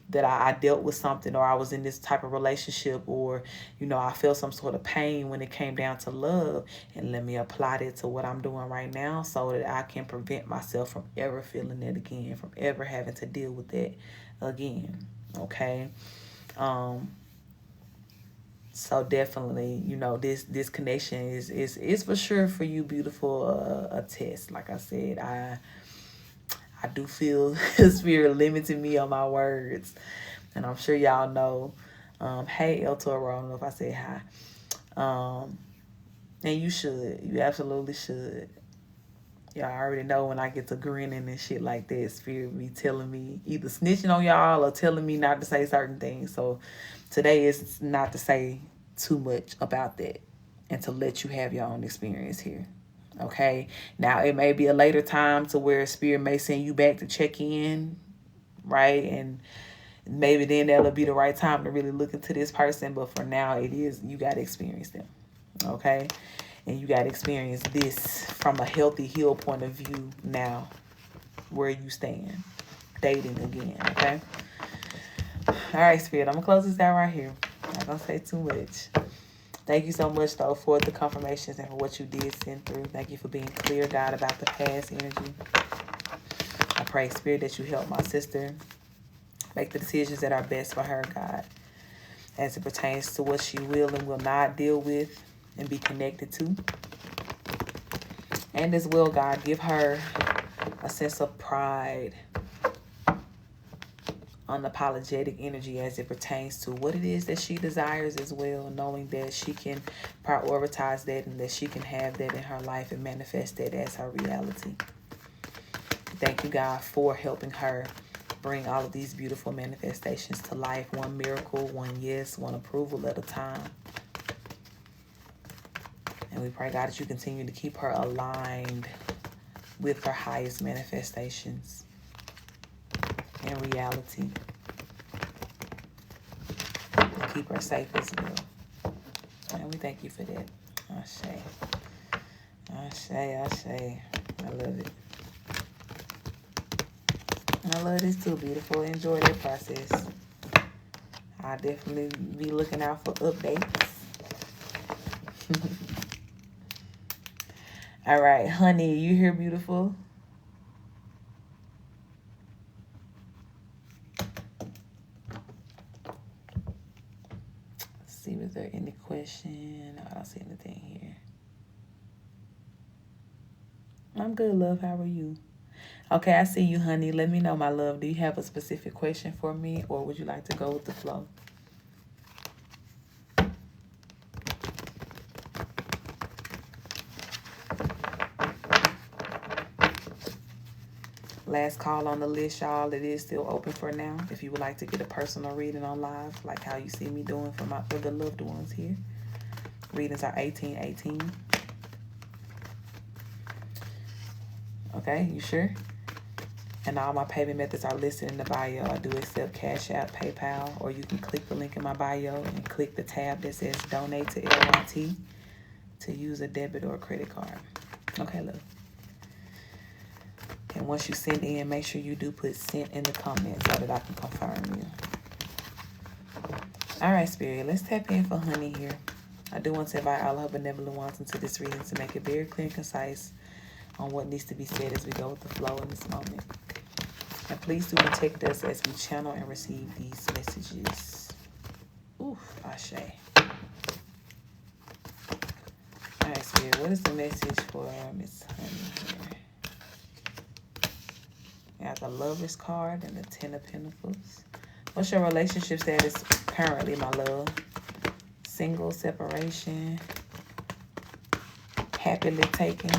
that I dealt with something, or I was in this type of relationship, or I felt some sort of pain when it came down to love, and let me apply that to what I'm doing right now, so that I can prevent myself from ever feeling it again, from ever having to deal with that again. Okay. So definitely, this connection is for sure for you, beautiful, a test. Like I said, I do feel Spirit limiting me on my words, and I'm sure y'all know. Hey, El Toro, I don't know if I say hi. And you absolutely should. Y'all already know when I get to grinning and shit like that, Spirit be telling me, either snitching on y'all or telling me not to say certain things. So today is not to say too much about that, and to let you have your own experience here. Okay. Now it may be a later time to where Spirit may send you back to check in, right? And maybe then that'll be the right time to really look into this person. But for now, you got to experience them. Okay. And you got to experience this from a healthy, healed point of view now, where you stand, dating again. Okay. All right, Spirit, I'm going to close this out right here. I'm not going to say too much. Thank you so much, though, for the confirmations and for what you did send through. Thank you for being clear, God, about the past energy. I pray, Spirit, that you help my sister make the decisions that are best for her, God, as it pertains to what she will and will not deal with and be connected to. And as well, God, give her a sense of pride, unapologetic energy as it pertains to what it is that she desires as well, knowing that she can prioritize that and that she can have that in her life and manifest that as her reality. Thank you, God, for helping her bring all of these beautiful manifestations to life, one miracle, one yes, one approval at a time. And we pray, God, that you continue to keep her aligned with her highest manifestations and reality. And keep her safe as well. And we thank you for that. Ashe. Ashe, ashe. I love it. I love this too, beautiful. Enjoy that process. I'll definitely be looking out for updates. All right, honey, you here, beautiful? Let's see, was there any question? No, I don't see anything here. I'm good, love. How are you? Okay, I see you, honey. Let me know, my love. Do you have a specific question for me, or would you like to go with the flow? Last call on the list, y'all. It is still open for now. If you would like to get a personal reading on live, like how you see me doing for the loved ones here. Readings are 1818. Okay, you sure? And all my payment methods are listed in the bio. I do accept Cash App, PayPal, or you can click the link in my bio and click the tab that says Donate to LYT to use a debit or a credit card. Okay, love. And once you send in, make sure you do put sent in the comments so that I can confirm you. All right, Spirit, let's tap in for honey here. I do want to invite all her benevolent ones into this reading to make it very clear and concise on what needs to be said as we go with the flow in this moment. And please do protect us as we channel and receive these messages. Oof, Ashe. All right, Spirit, what is the message for Miss Honey here? We have the Lover's card and the Ten of Pentacles. What's your relationship status currently, my love? Single, separation, happily taken,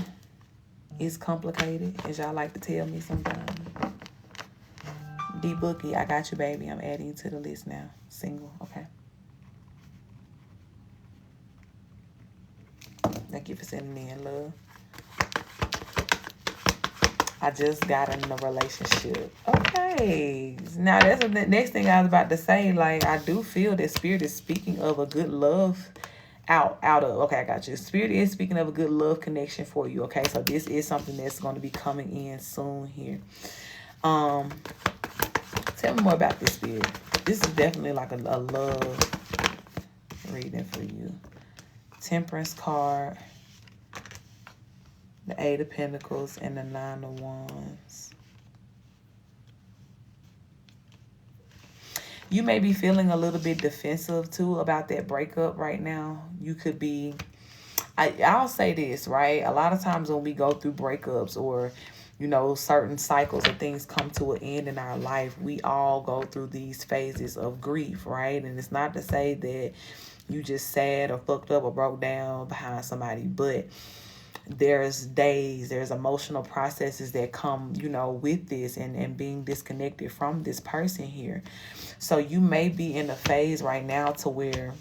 is complicated, as y'all like to tell me sometimes. D Bookie, I got you, baby. I'm adding you to the list now. Single, okay. Thank you for sending in, love. I just got in a relationship. Okay. Now, that's the next thing I was about to say. Like, I do feel that Spirit is speaking of a good love out of. Okay, I got you. Spirit is speaking of a good love connection for you, okay? So, this is something that's going to be coming in soon here. Tell me more about this, Spirit. This is definitely like a love reading for you. Temperance card, the Eight of Pentacles, and the Nine of Wands. You may be feeling a little bit defensive, too, about that breakup right now. You could be... I'll say this, right? A lot of times when we go through breakups or... you know, certain cycles of things come to an end in our life. We all go through these phases of grief, right? And it's not to say that you just sad or fucked up or broke down behind somebody, but there's days, there's emotional processes that come, you know, with this and being disconnected from this person here. So you may be in a phase right now to where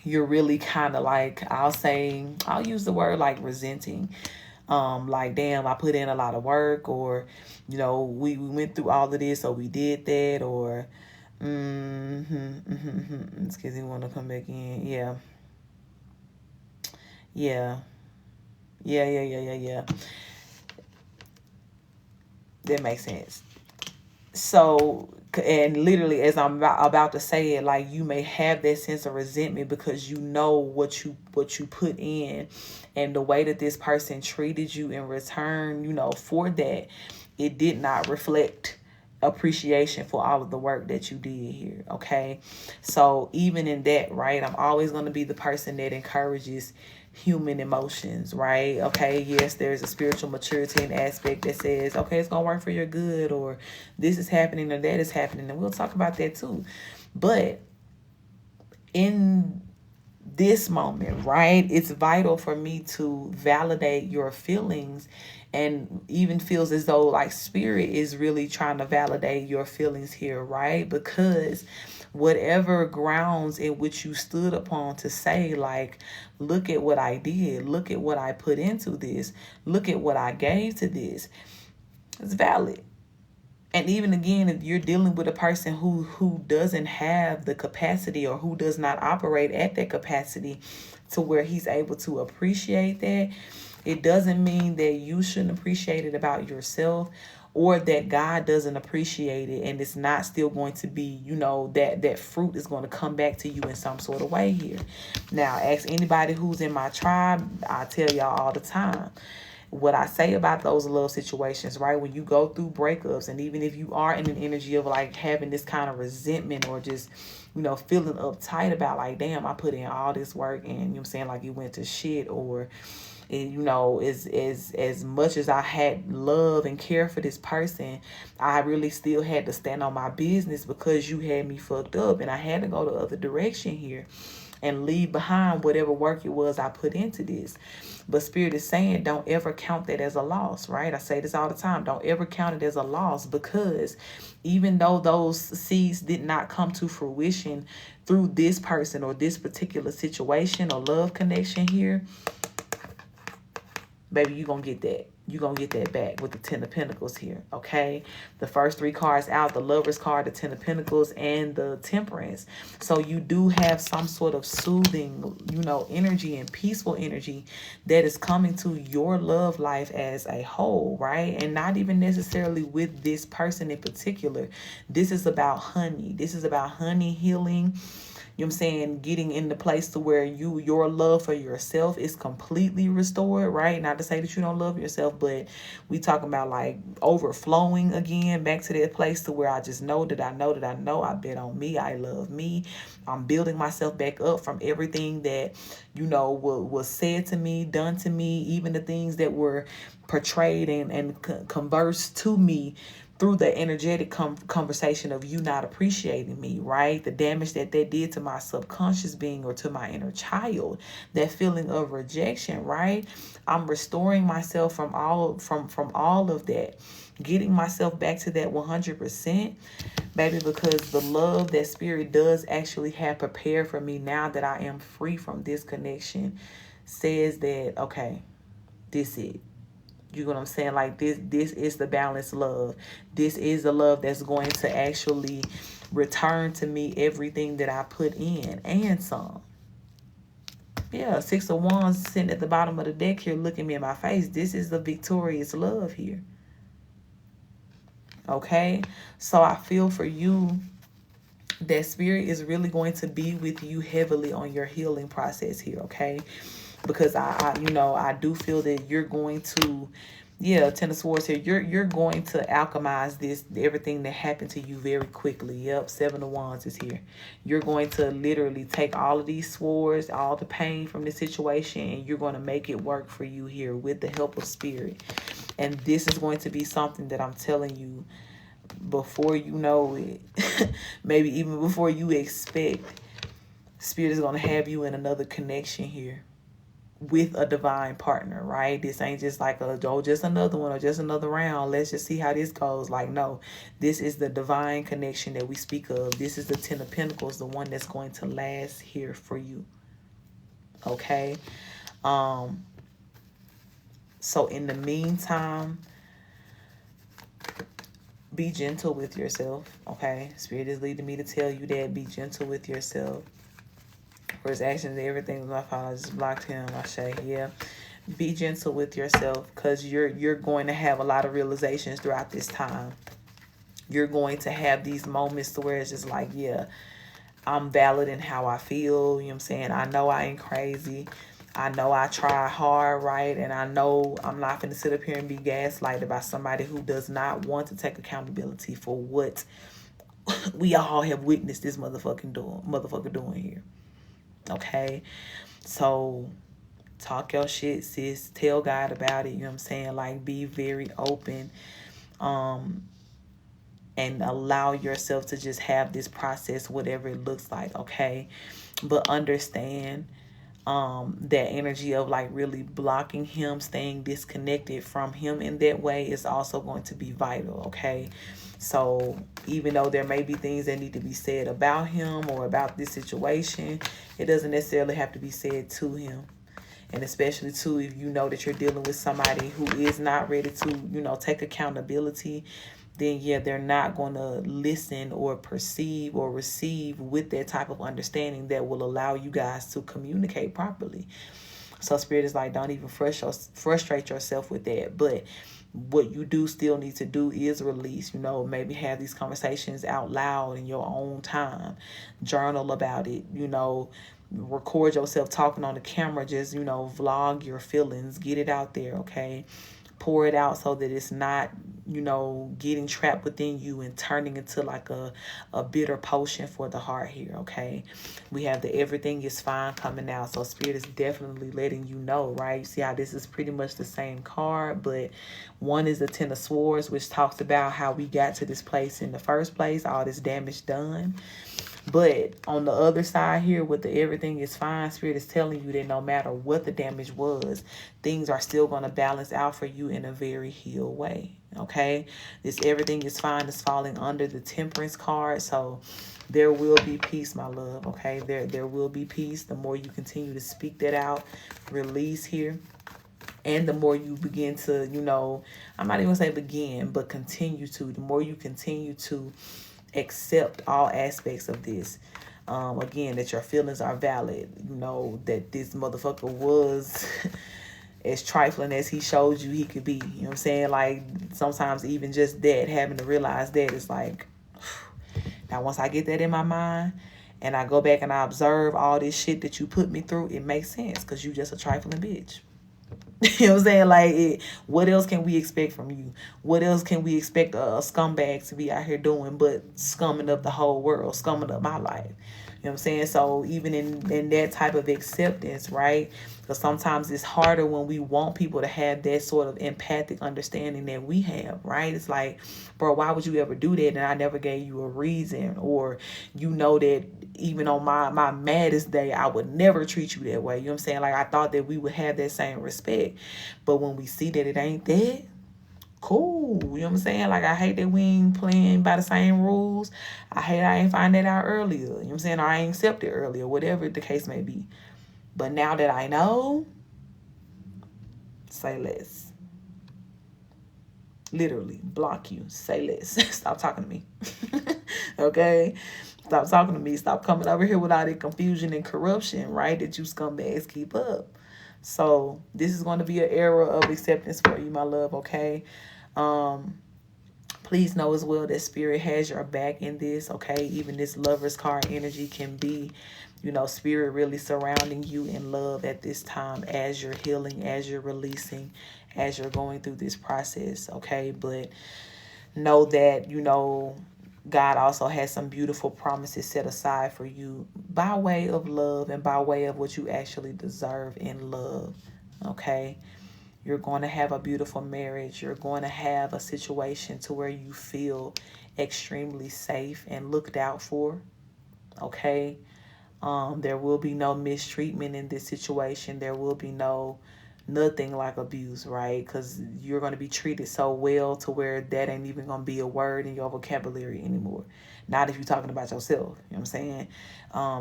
you're really kind of like, I'll use the word like resenting. Like, damn, I put in a lot of work, or, you know, we went through all of this, so we did that, or, excuse me, want to come back in. Yeah. That makes sense. So And literally, as I'm about to say it, like, you may have that sense of resentment because you know what you put in, and the way that this person treated you in return, you know, for that, it did not reflect appreciation for all of the work that you did here. Okay, so even in that, right, I'm always going to be the person that encourages human emotions, right? Okay, yes, there's a spiritual maturity and aspect that says, okay, it's gonna work for your good, or this is happening or that is happening, and we'll talk about that too. But in this moment, right, it's vital for me to validate your feelings, and even feels as though like spirit is really trying to validate your feelings here, right? Because whatever grounds in which you stood upon to say, like, look at what I did, look at what I put into this, look at what I gave to this, it's valid. And even again, if you're dealing with a person who doesn't have the capacity, or who does not operate at that capacity to where he's able to appreciate that, it doesn't mean that you shouldn't appreciate it about yourself, or that God doesn't appreciate it and it's not still going to be, you know, that fruit is going to come back to you in some sort of way here. Now, ask anybody who's in my tribe, I tell y'all all the time what I say about those love situations, right? When you go through breakups, and even if you are in an energy of like having this kind of resentment, or just, you know, feeling uptight about like, damn, I put in all this work and, you know what I'm saying, like, it went to shit, or, you know, as much as I had love and care for this person, I really still had to stand on my business because you had me fucked up, and I had to go the other direction here and leave behind whatever work it was I put into this. But Spirit is saying, don't ever count that as a loss, right? I say this all the time. Don't ever count it as a loss, because even though those seeds did not come to fruition through this person or this particular situation or love connection here, baby, you're going to get that. You're going to get that back with the Ten of Pentacles here, okay? The first three cards out, the Lover's card, the Ten of Pentacles, and the Temperance. So you do have some sort of soothing, you know, energy and peaceful energy that is coming to your love life as a whole, right? And not even necessarily with this person in particular. This is about honey. This is about honey healing. You know what I'm saying? Getting in the place to where your love for yourself is completely restored, right? Not to say that you don't love yourself, but we talking about like overflowing again, back to that place to where I just know that I know that I know I bet on me. I love me. I'm building myself back up from everything that, you know, was said to me, done to me, even the things that were portrayed and conversed to me through the energetic conversation of you not appreciating me, right? The damage that did to my subconscious being or to my inner child, that feeling of rejection, right? I'm restoring myself from all of that, getting myself back to that 100%, baby, because the love that Spirit does actually have prepared for me now that I am free from this connection says that, okay, this is it. You know what I'm saying? Like, this is the balanced love. This is the love that's going to actually return to me everything that I put in and some. Yeah, Six of Wands sitting at the bottom of the deck here looking me in my face. This is the victorious love here. Okay? So I feel for you that Spirit is really going to be with you heavily on your healing process here, okay? Because I you know, I do feel that you're going to, yeah, Ten of Swords here, you're going to alchemize this, everything that happened to you very quickly. Yep, Seven of Wands is here. You're going to literally take all of these swords, all the pain from this situation, and you're going to make it work for you here with the help of Spirit. And this is going to be something that I'm telling you, before you know it, maybe even before you expect, Spirit is going to have you in another connection here with a divine partner, right? This ain't just like just another one or just another round. Let's just see how this goes. Like, no, this is the divine connection that we speak of. This is the Ten of Pentacles, the one that's going to last here for you. Okay? So in the meantime, be gentle with yourself, okay? Spirit is leading me to tell you that. Be gentle with yourself. For his actions, everything was my fault. I just blocked him. I say, yeah. Be gentle with yourself, because you're going to have a lot of realizations throughout this time. you're going to have these moments to where it's just like, yeah, I'm valid in how I feel. You know what I'm saying? I know I ain't crazy. I know I try hard, right? And I know I'm not going to sit up here and be gaslighted by somebody who does not want to take accountability for what we all have witnessed this motherfucker doing here. Okay? So talk your shit, sis. Tell God about it. You know what I'm saying? Like, be very open. And allow yourself to just have this process, whatever it looks like, okay? But understand that energy of like really blocking him, staying disconnected from him in that way is also going to be vital, okay? So even though there may be things that need to be said about him or about this situation, it doesn't necessarily have to be said to him. And especially too, if you know that you're dealing with somebody who is not ready to, you know, take accountability, then yeah, they're not going to listen or perceive or receive with that type of understanding that will allow you guys to communicate properly. So Spirit is like, don't even frustrate yourself with that. But what you do still need to do is release, you know, maybe have these conversations out loud in your own time. Journal about it, you know, record yourself talking on the camera, just, you know, vlog your feelings, get it out there, okay? Pour it out so that it's not, you know, getting trapped within you and turning into like a bitter potion for the heart here, okay? We have the everything is fine coming out. So Spirit is definitely letting you know, right? You see how this is pretty much the same card, but one is the Ten of Swords, which talks about how we got to this place in the first place, all this damage done. But on the other side here with the everything is fine, Spirit is telling you that no matter what the damage was, things are still going to balance out for you in a very healed way. Okay? This everything is fine is falling under the Temperance card. So there will be peace, my love. Okay? There will be peace. The more you continue to speak that out, release here. And the more you begin to, you know, I'm not even going to say begin, but continue to, the more you continue to accept all aspects of this. Again, that your feelings are valid. You know, that this motherfucker was as trifling as he showed you he could be. You know what I'm saying? Like, sometimes even just that, having to realize that, is like, now once I get that in my mind and I go back and I observe all this shit that you put me through, it makes sense because you just a trifling bitch. You know what I'm saying? Like, what else can we expect from you? What else can we expect a scumbag to be out here doing but scumming up the whole world, scumming up my life? You know what I'm saying? So even in that type of acceptance, right? Because sometimes it's harder when we want people to have that sort of empathic understanding that we have, right? It's like, bro, why would you ever do that? And I never gave you a reason. Or, you know, that even on my maddest day, I would never treat you that way. You know what I'm saying? Like, I thought that we would have that same respect. But when we see that it ain't that, cool. You know what I'm saying? Like, I hate that we ain't playing by the same rules. I hate I ain't find that out earlier. You know what I'm saying? Or I ain't accept it earlier, whatever the case may be. But now that I know, say less. Literally, block you. Say less. Stop talking to me. Okay? Stop talking to me. Stop coming over here with all that confusion and corruption, right? That you scumbags keep up. So this is going to be an era of acceptance for you, my love, okay? Please know as well that Spirit has your back in this, okay? Even this Lover's card energy can be, you know, Spirit really surrounding you in love at this time as you're healing, as you're releasing, as you're going through this process, okay? But know that, you know, God also has some beautiful promises set aside for you by way of love and by way of what you actually deserve in love, okay? You're going to have a beautiful marriage. You're going to have a situation to where you feel extremely safe and looked out for, okay? There will be no mistreatment in this situation. There will be nothing like abuse, right? Because you're going to be treated so well to where that ain't even going to be a word in your vocabulary anymore. Not if you're talking about yourself, you know what I'm saying?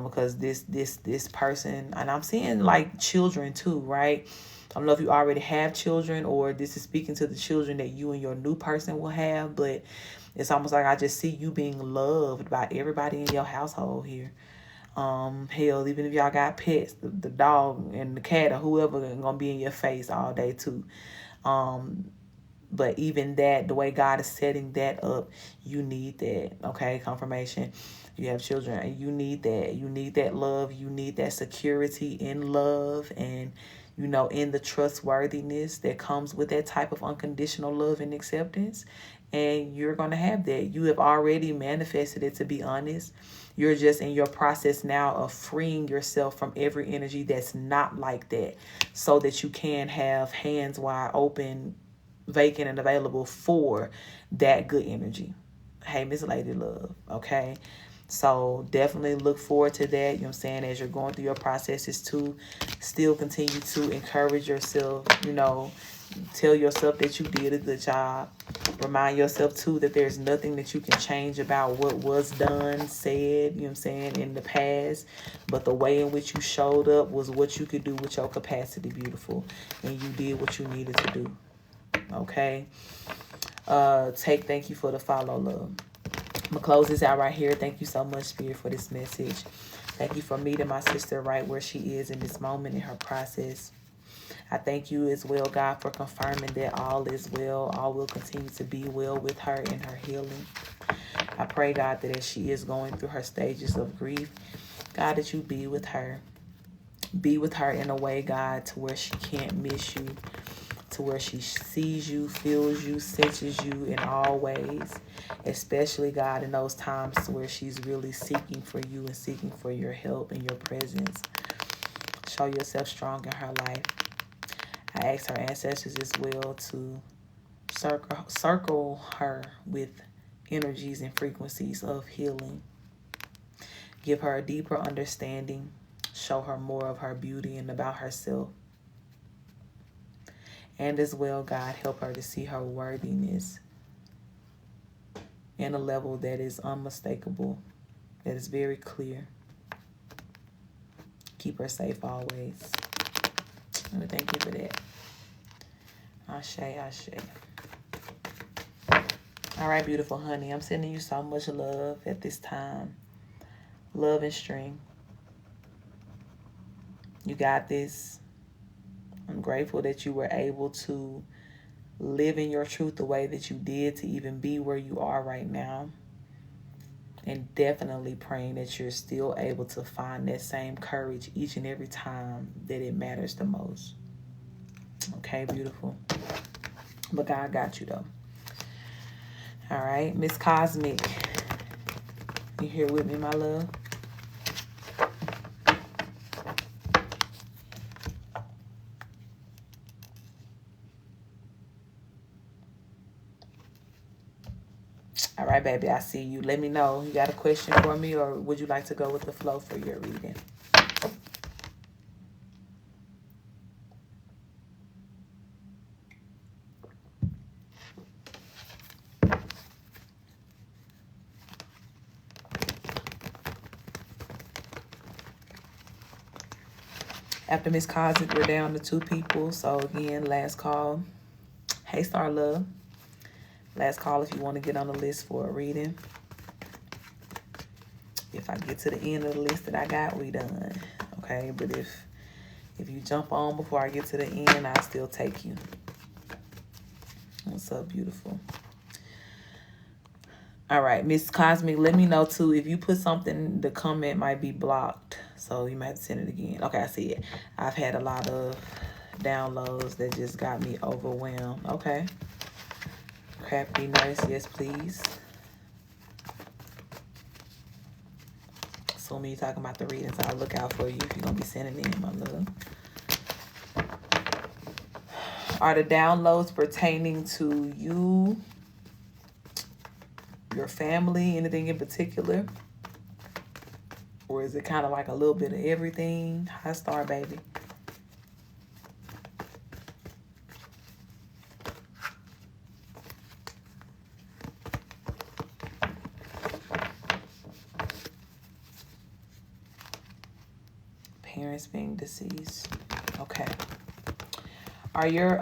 Because this person, and I'm seeing like children too, right? I don't know if you already have children or this is speaking to the children that you and your new person will have, but it's almost like I just see you being loved by everybody in your household here. Hell, even if y'all got pets, the dog and the cat or whoever gonna be in your face all day too. But even that, the way God is setting that up, you need that. Okay, confirmation. You have children, you need that. You need that love. You need that security in love, and in the trustworthiness that comes with that type of unconditional love and acceptance. And you're going to have that. You have already manifested it, to be honest. You're just in your process now of freeing yourself from every energy that's not like that, so that you can have hands wide open, vacant, and available for that good energy. Hey, Miss Lady Love. Okay. So definitely look forward to that. You know what I'm saying? As you're going through your processes too, still continue to encourage yourself, tell yourself that you did a good job. Remind yourself too that there's nothing that you can change about what was done, said, you know what I'm saying, in the past. But the way in which you showed up was what you could do with your capacity, beautiful. And you did what you needed to do. Okay. Thank you for the follow, love. I'm going to close this out right here. Thank you so much, Spirit, for this message. Thank you for meeting my sister right where she is in this moment in her process. I thank you as well, God, for confirming that all is well. All will continue to be well with her in her healing. I pray, God, that as she is going through her stages of grief, God, that you be with her. Be with her in a way, God, to where she can't miss you, to where she sees you, feels you, senses you in all ways, especially, God, in those times where she's really seeking for you and seeking for your help and your presence. Show yourself strong in her life. I ask her ancestors as well to circle her with energies and frequencies of healing. Give her a deeper understanding. Show her more of her beauty and about herself. And as well, God, help her to see her worthiness in a level that is unmistakable, that is very clear. Keep her safe always. And thank you for that. Ashe, ashe. All right, beautiful honey. I'm sending you so much love at this time. Love and strength. You got this. I'm grateful that you were able to live in your truth the way that you did to even be where you are right now. And definitely praying that you're still able to find that same courage each and every time that it matters the most. Okay, beautiful. But God got you though. All right, Miss Cosmic. You here with me, my love? All right, baby, I see you. Let me know. You got a question for me, or would you like to go with the flow for your reading? After Miss Cosmic, we're down to 2 people. So again, last call. Hey, Star Love. Last call if you want to get on the list for a reading. If I get to the end of the list that I got, we done. Okay, but if you jump on before I get to the end, I'll still take you. What's up, beautiful? All right, Miss Cosmic, let me know too. If you put something, the comment might be blocked. So you might have to send it again. Okay, I see it. I've had a lot of downloads that just got me overwhelmed. Okay. Crafty Nurse, yes, please. Assuming you're talking about the readings, I'll look out for you if you're going to be sending in, my love. Are the downloads pertaining to you, your family, anything in particular? Or is it kind of like a little bit of everything? Hi, Star Baby. Parents being deceased. Okay. Are your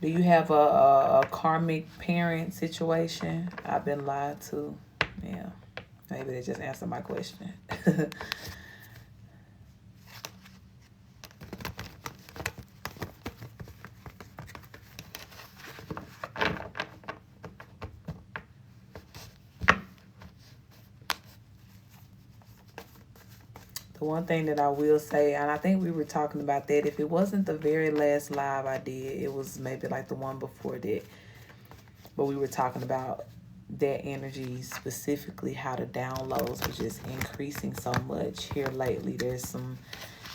do you have a karmic parent situation? I've been lied to. Yeah. Maybe they just answered my question. The one thing that I will say, and I think we were talking about that, if it wasn't the very last live I did, it was maybe like the one before that. But we were talking about that energy, specifically how the downloads were just increasing so much here lately. There's some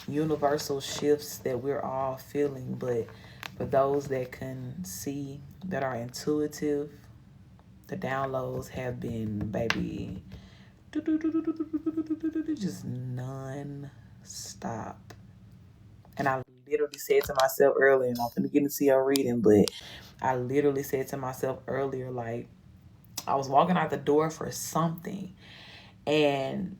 universal shifts that we're all feeling, but for those that can see, that are intuitive, the downloads have been, baby, just non-stop. And I literally said to myself earlier, and I'm going to get into your reading, but I literally said to myself earlier, like, I was walking out the door for something, and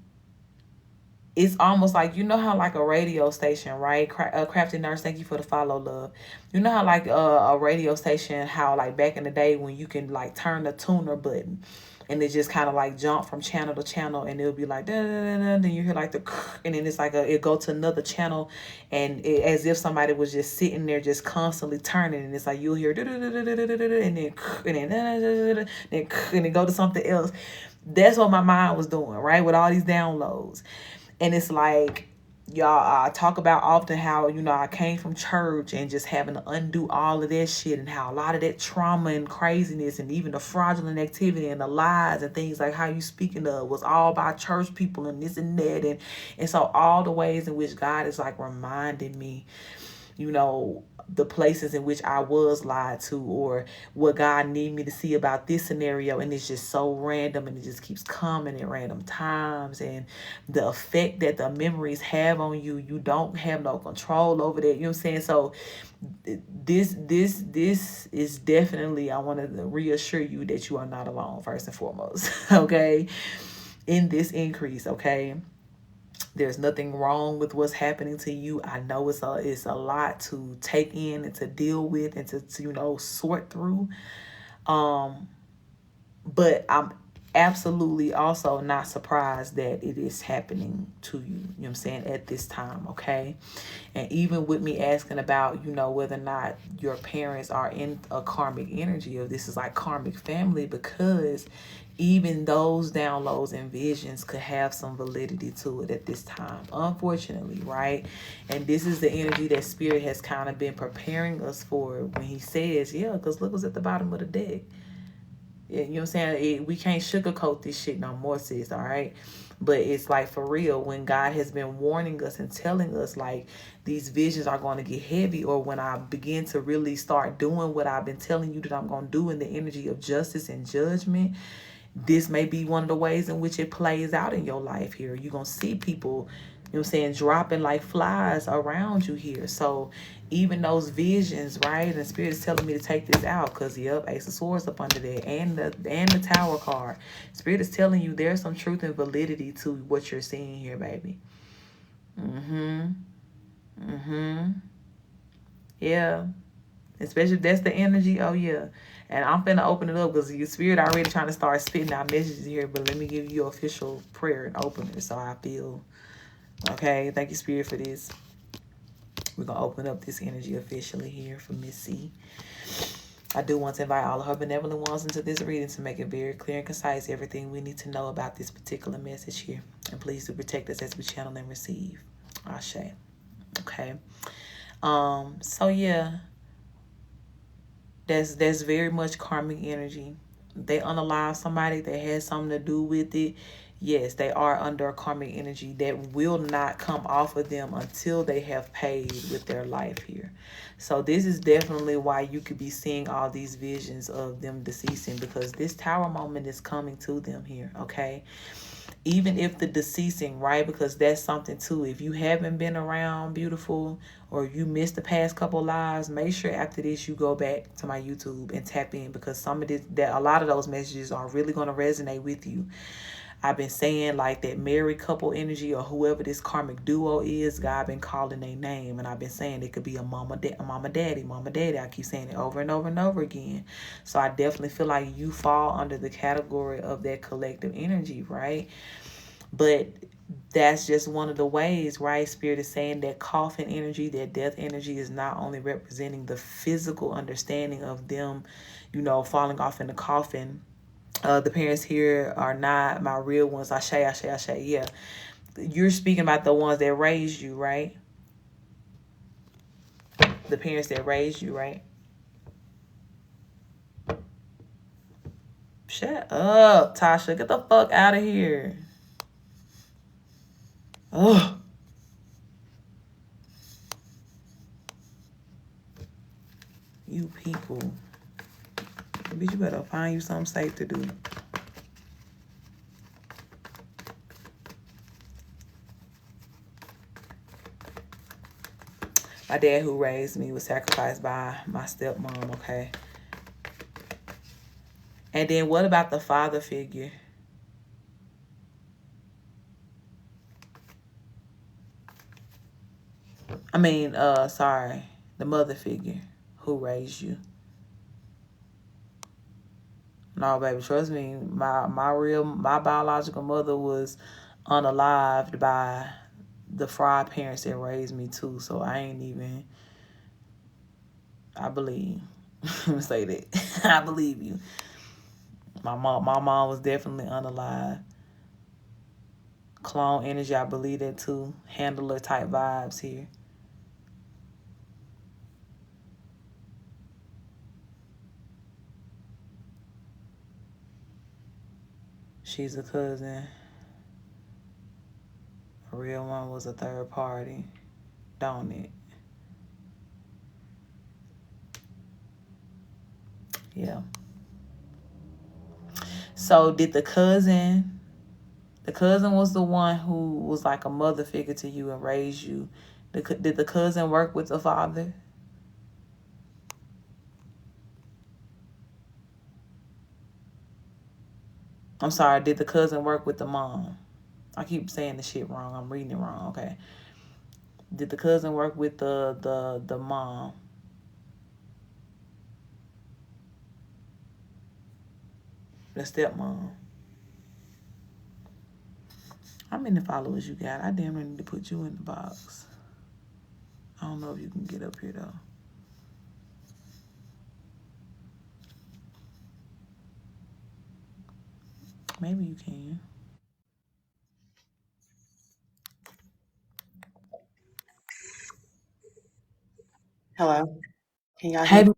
it's almost like, you know how like a radio station, right? Crafty Nurse, thank you for the follow, love. You know how like a radio station, how like back in the day when you can like turn the tuner button and it just kind of like jump from channel to channel, and it'll be like da, da, da, da, then you hear like the and then it's like it go to another channel, and as if somebody was just sitting there just constantly turning, and it's like you'll hear and then and then go to something else. That's what my mind was doing, right, with all these downloads. And it's like, y'all, I talk about often how, you know, I came from church and just having to undo all of that shit, and how a lot of that trauma and craziness and even the fraudulent activity and the lies and things like how you speaking of was all by church people and this and that. And so all the ways in which God is like reminding me, you know, the places in which I was lied to, or what God need me to see about this scenario, and it's just so random, and it just keeps coming at random times, and the effect that the memories have on you, you don't have no control over that. You know what I'm saying? So this is definitely, I want to reassure you that you are not alone, first and foremost. Okay, in this increase. Okay, there's nothing wrong with what's happening to you. I know it's a lot to take in and to deal with and to you know, sort through. But I'm absolutely also not surprised that it is happening to you. You know what I'm saying? At this time, okay? And even with me asking about, you know, whether or not your parents are in a karmic energy, or this is like karmic family, because even those downloads and visions could have some validity to it at this time, unfortunately, right? And this is the energy that Spirit has kind of been preparing us for when he says, yeah, because look what's at the bottom of the deck. You know what I'm saying? We can't sugarcoat this shit no more, sis, all right? But it's like, for real, when God has been warning us and telling us like these visions are going to get heavy, or when I begin to really start doing what I've been telling you that I'm going to do in the energy of justice and judgment, this may be one of the ways in which it plays out in your life here. You're going to see people, you know what I'm saying, dropping like flies around you here. So even those visions, right? And Spirit is telling me to take this out because, yep, Ace of Swords up under there, and the Tower card. Spirit is telling you there's some truth and validity to what you're seeing here, baby. Yeah. Especially if that's the energy. Oh, yeah. And I'm finna open it up because your Spirit already trying to start spitting out messages here. But let me give you official prayer and open it so I feel. Okay. Thank you, Spirit, for this. We're going to open up this energy officially here for Miss C. I do want to invite all of her benevolent ones into this reading to make it very clear and concise everything we need to know about this particular message here. And please do protect us as we channel and receive. Ashe. Okay. So yeah. That's very much karmic energy. They unalive somebody that has something to do with it. Yes, they are under a karmic energy that will not come off of them until they have paid with their life here. So this is definitely why you could be seeing all these visions of them deceasing, because this Tower moment is coming to them here, okay? Even if the deceasing, right? Because that's something too. If you haven't been around, beautiful, or you missed the past couple lives, make sure after this you go back to my YouTube and tap in, because some of this, that a lot of those messages are really going to resonate with you. I've been saying like that married couple energy, or whoever this karmic duo is, God been calling their name, and I've been saying it could be a mama, daddy. I keep saying it over and over and over again. So I definitely feel like you fall under the category of that collective energy, right? But that's just one of the ways, right? Spirit is saying that coffin energy, that death energy, is not only representing the physical understanding of them, you know, falling off in the coffin. The parents here are not my real ones. Ashe, yeah. you're speaking about the ones that raised you, right? The parents that raised you, right? Shut up, Tasha. Get the fuck out of here. Ugh. You people. Bitch, you better find you something safe to do. My dad who raised me was sacrificed by my stepmom, okay? And then what about the father figure? Sorry, the mother figure who raised you. No, baby, trust me. My biological mother was unalived by the fraud parents that raised me too. So I ain't even. I believe. Let me say that. I believe you. My mom was definitely unalive. Clone energy, I believe that too. Handler type vibes here. She's a cousin. A real one was a third party. Don't it? Yeah. So did the cousin was the one who was like a mother figure to you and raised you. Did the cousin work with the father? I'm sorry, did the cousin work with the mom? I keep saying the shit wrong. I'm reading it wrong, okay. Did the cousin work with the mom? The stepmom? How many followers you got? I damn near need to put you in the box. I don't know if you can get up here though. Maybe you can. Hello, can y'all hear Hey, me?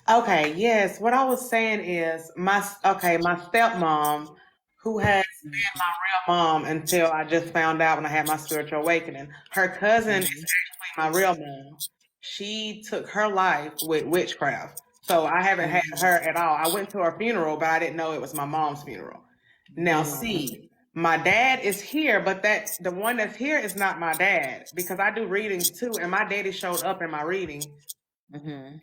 Okay, yes. What I was saying is my stepmom, who has been my real mom until I just found out when I had my spiritual awakening. Her cousin is actually my real mom. She took her life with witchcraft. So I haven't had her at all. I went to her funeral, but I didn't know it was my mom's funeral. Now see, my dad is here, but the one that's here is not my dad because I do readings too, and my daddy showed up in my reading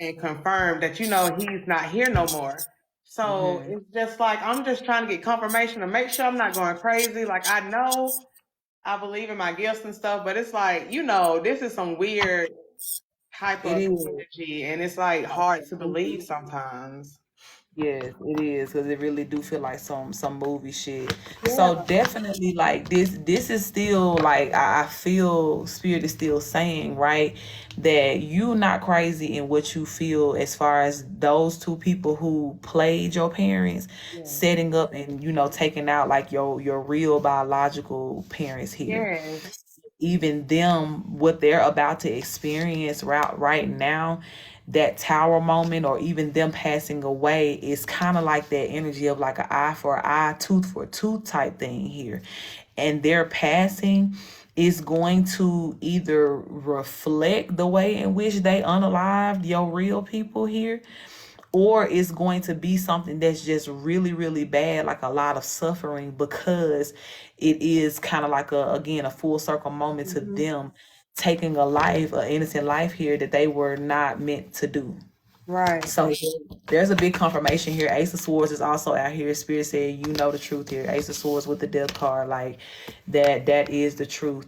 and confirmed that he's not here no more. So it's just like I'm just trying to get confirmation to make sure I'm not going crazy. Like I know I believe in my gifts and stuff, but it's like this is some weird type it of is. energy, and it's like hard to believe sometimes. Yes, it is because it really do feel like some movie shit. Yeah, So definitely, like this is still like I feel spirit is still saying right that you not crazy in what you feel as far as those two people who played your parents, yeah, setting up and taking out like your real biological parents here. yes, Even them, what they're about to experience right now, that tower moment, or even them passing away, is kind of like that energy of like an eye for an eye, tooth for a tooth type thing here. And their passing is going to either reflect the way in which they unalived your real people here, or it's going to be something that's just really really bad, like a lot of suffering, because it is kind of like again a full circle moment to hmm, them taking a life, an innocent life here that they were not meant to do. right. So there's a big confirmation here. Ace of Swords is also out here. Spirit said, you know the truth here. Ace of Swords with the death card, like that is the truth.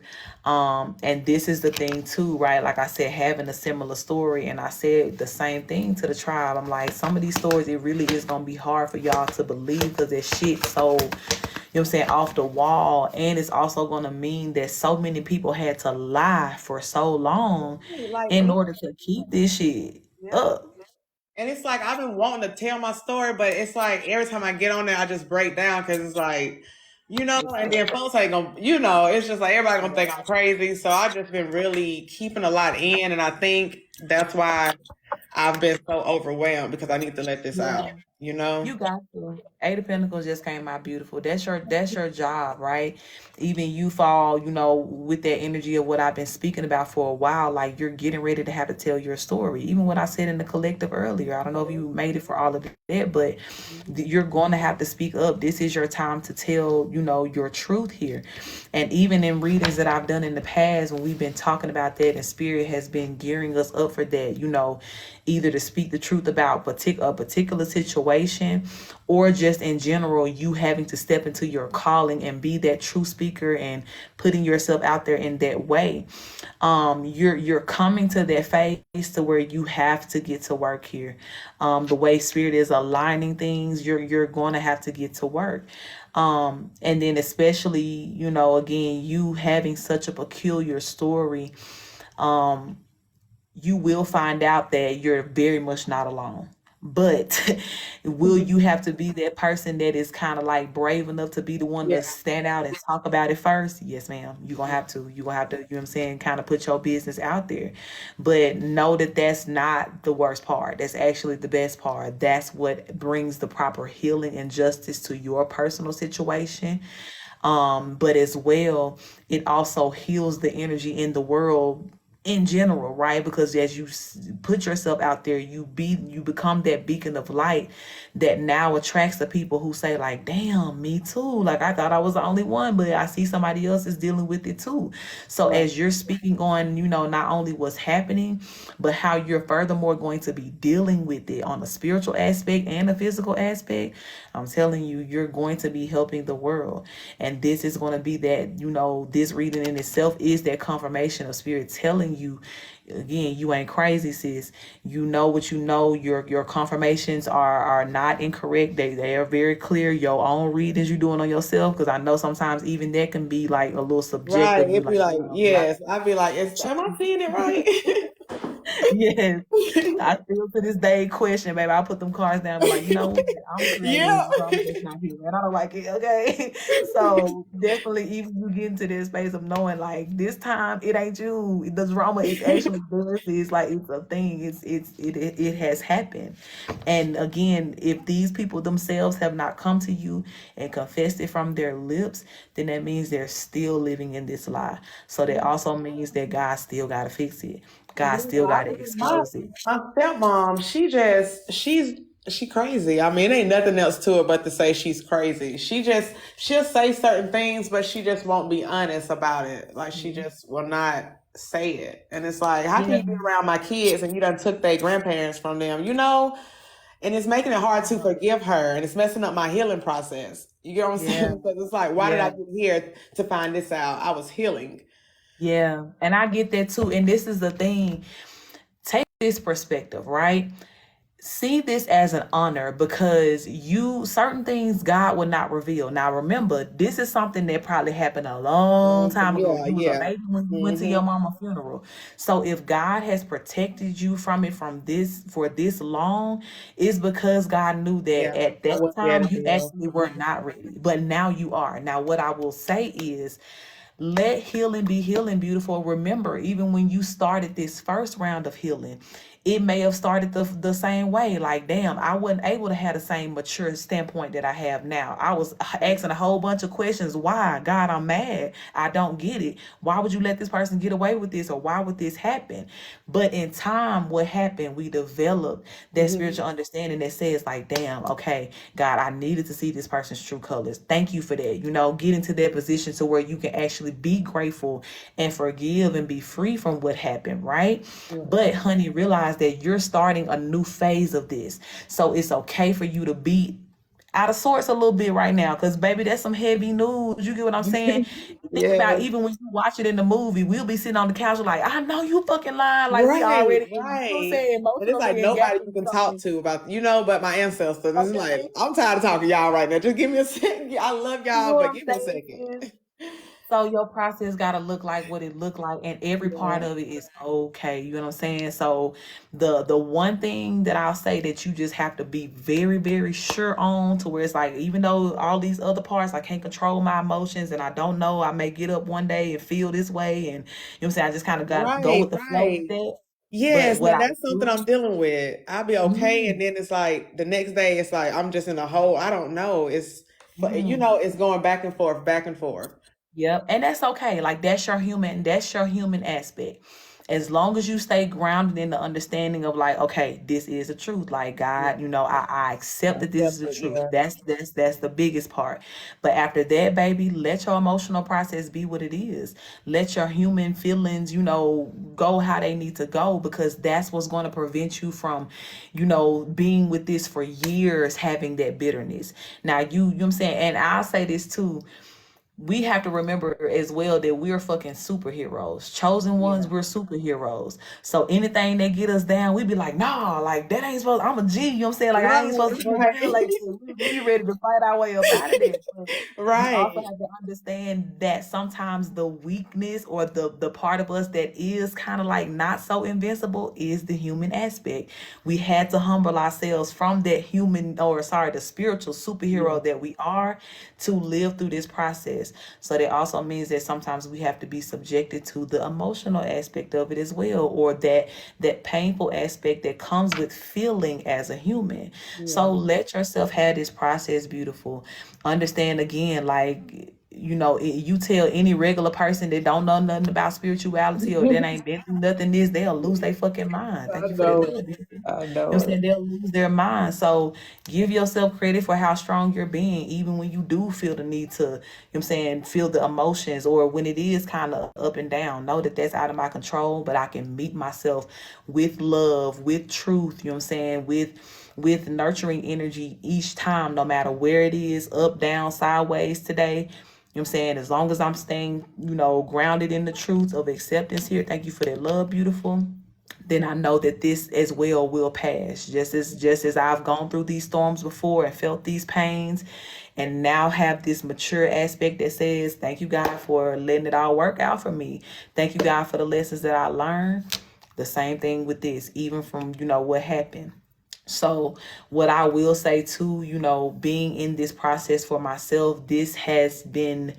And this is the thing too, right? Like I said, having a similar story, and I said the same thing to the tribe. I'm like, some of these stories, it really is gonna be hard for y'all to believe because that shit so, you know what I'm saying, off the wall. And it's also gonna mean that so many people had to lie for so long Like in me, order to keep this shit yeah. up. And it's like I've been wanting to tell my story, but it's like every time I get on there, I just break down because it's like you know, and then folks ain't gonna, you know, it's just like everybody gonna think I'm crazy. So I've just been really keeping a lot in, and I think that's why I've been so overwhelmed because I need to let this out, Yeah. you know? You got to. Eight of Pentacles just came out beautiful. That's your job, right? Even you fall, with that energy of what I've been speaking about for a while. Like you're getting ready to have to tell your story. Even what I said in the collective earlier. I don't know if you made it for all of that, but you're going to have to speak up. This is your time to tell, your truth here. And even in readings that I've done in the past, when we've been talking about that, and Spirit has been gearing us up for that, either to speak the truth about a particular situation, or just in general, you having to step into your calling and be that true speaker and putting yourself out there in that way. You're coming to that phase to where you have to get to work here. The way Spirit is aligning things, you're going to have to get to work. And then especially, again, you having such a peculiar story, you will find out that you're very much not alone. But will you have to be that person that is kind of like brave enough to be the one to stand out and talk about it first? Yes, ma'am. You're going to have to. You're going to have to, you know what I'm saying, kind of put your business out there. But know that that's not the worst part. That's actually the best part. That's what brings the proper healing and justice to your personal situation. But as well, it also heals the energy in the world in general, right? Because as you put yourself out there, you become that beacon of light that now attracts the people who say like, damn, me too. Like I thought I was the only one, but I see somebody else is dealing with it too. So as you're speaking on, not only what's happening, but how you're furthermore going to be dealing with it on a spiritual aspect and a physical aspect, I'm telling you, you're going to be helping the world. And this is going to be that, this reading in itself is that confirmation of Spirit telling you, again, you ain't crazy, sis. You know what you know. Your confirmations are not incorrect. They are very clear. Your own readings you're doing on yourself, because I know sometimes even that can be like a little subjective. Right. It'd be like, yes. I'd be like, am I seeing it right? Yes. I still to this day question, baby. I put them cards down, like, I'm Yeah. so I'm just not here, and I don't like it. Okay. So definitely, even you get into this space of knowing, like, this time it ain't you. The drama is actually this. It's like it's a thing. It has happened. And again, if these people themselves have not come to you and confessed it from their lips, then that means they're still living in this lie. So that also means that God still got to fix it. God still got to expose it. My stepmom, she crazy. I mean, ain't nothing else to it but to say she's crazy. She'll say certain things, but she just won't be honest about it. Like she just will not say it. And it's like, how can you be around my kids and you done took their grandparents from them, And it's making it hard to forgive her, and it's messing up my healing process. You get what I'm saying? Because it's like, why did I get here to find this out? I was healing. Yeah, and I get that too. And this is the thing. Take this perspective, right? See this as an honor, because certain things God will not reveal. Now remember, this is something that probably happened a long time ago. You was a baby when you went to your mama's funeral. So if God has protected you from it for this long, it's because God knew that at that time you actually were not ready. But now you are. Now what I will say is, let healing be healing, beautiful. Remember, even when you started this first round of healing, it may have started the same way. Like, damn, I wasn't able to have the same mature standpoint that I have now. I was asking a whole bunch of questions. Why? God, I'm mad. I don't get it. Why would you let this person get away with this? Or why would this happen? But in time, what happened? We developed that spiritual understanding that says, like, damn, okay, God, I needed to see this person's true colors. Thank you for that. Get into that position to where you can actually be grateful and forgive and be free from what happened, right? But honey, realize that you're starting a new phase of this. So it's okay for you to be out of sorts a little bit right now, because baby, that's some heavy news. You get what I'm saying? Think about, even when you watch it in the movie, we'll be sitting on the couch like, I know you fucking lying. Like we already, you know what I'm saying? And it's like nobody you can talk to about, but my ancestors. It's like, I'm tired of talking to y'all right now. Just give me a second. I love y'all, but give me a second. So your process gotta look like what it look like, and every part Yeah. of it is okay. You know what I'm saying? So the one thing that I'll say that you just have to be very, very sure on, to where it's like, even though all these other parts, I can't control my emotions, and I don't know, I may get up one day and feel this way, and you know what I'm saying, I just kind of got to go Right, with the flow with right. that. But Yes, what now I that's something do, I'm dealing with. I'll be okay, and mm, then it's like the next day, it's like I'm just in a hole. I don't know. But mm. it's going back and forth, back and forth. Yep, and that's okay. Like that's your human aspect. As long as you stay grounded in the understanding of, like, okay, this is the truth. Like, Yeah, God, I accept that this is the definitely. truth. Yeah, That's the biggest part. But after that, baby, let your emotional process be what it is. Let your human feelings, go how they need to go, because that's what's going to prevent you from, being with this for years, having that bitterness. Now, you know what I'm saying? And I'll say this too, we have to remember as well that we're fucking superheroes. Chosen ones, yeah. we're superheroes. So anything that get us down, we be like, nah, like that ain't supposed, I'm a G, you know what I'm saying? Like I Right, ain't supposed to go down like right, this. We ready to fight our way up out of there. But we also right. have to understand that sometimes the weakness, or the part of us that is kind of like not so invincible, is the human aspect. We had to humble ourselves from that human, or sorry, the spiritual Yeah, superhero that we are, to live through this process. So that also means that sometimes we have to be subjected to the emotional aspect of it as well, or that painful aspect that comes with feeling as a human. So yeah. let yourself have this process, beautiful. Understand again, like, you tell any regular person that don't know nothing about spirituality, or that ain't been through nothing this, they'll lose their fucking mind. I Thank you for that know it. love, beautiful. You I know what I'm know saying? it. They'll lose their mind. So give yourself credit for how strong you're being, even when you do feel the need to, I'm saying, feel the emotions, or when it is kind of up and down. Know that that's out of my control, but I can meet myself with love, with truth, you know what I'm saying, with nurturing energy each time, no matter where it is, up, down, sideways today. You know what I'm saying? As long as I'm staying, grounded in the truth of acceptance here. Thank you for that love, beautiful. Then I know that this as well will pass. Just as I've gone through these storms before and felt these pains, and now have this mature aspect that says, thank you, God, for letting it all work out for me. Thank you, God, for the lessons that I learned. The same thing with this, even from, what happened. So, what I will say too, being in this process for myself, this has been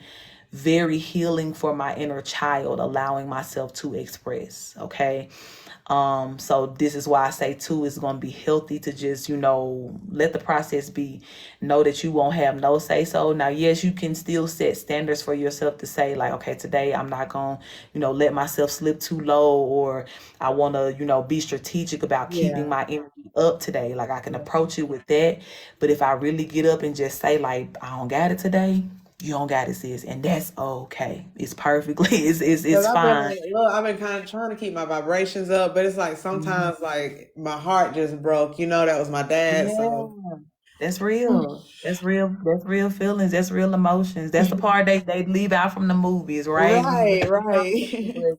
very healing for my inner child, allowing myself to express. Okay. So this is why I say too, it's gonna be healthy to just, let the process be. Know that you won't have no say so. Now, yes, you can still set standards for yourself to say, like, okay, today I'm not gonna, let myself slip too low, or I wanna, be strategic about keeping Yeah, my energy up today. Like I can yeah. approach it with that. But if I really get up and just say, like, I don't got it today, you don't got it, sis, and that's okay. It's perfectly, Because it's fine. I've been kind of trying to keep my vibrations up, but it's like Mhm. sometimes like my heart just broke. That was my dad. Yeah, So that's real. That's real. That's real feelings. That's real emotions. That's the part they leave out from the movies, right? We right, leave out from it, right. but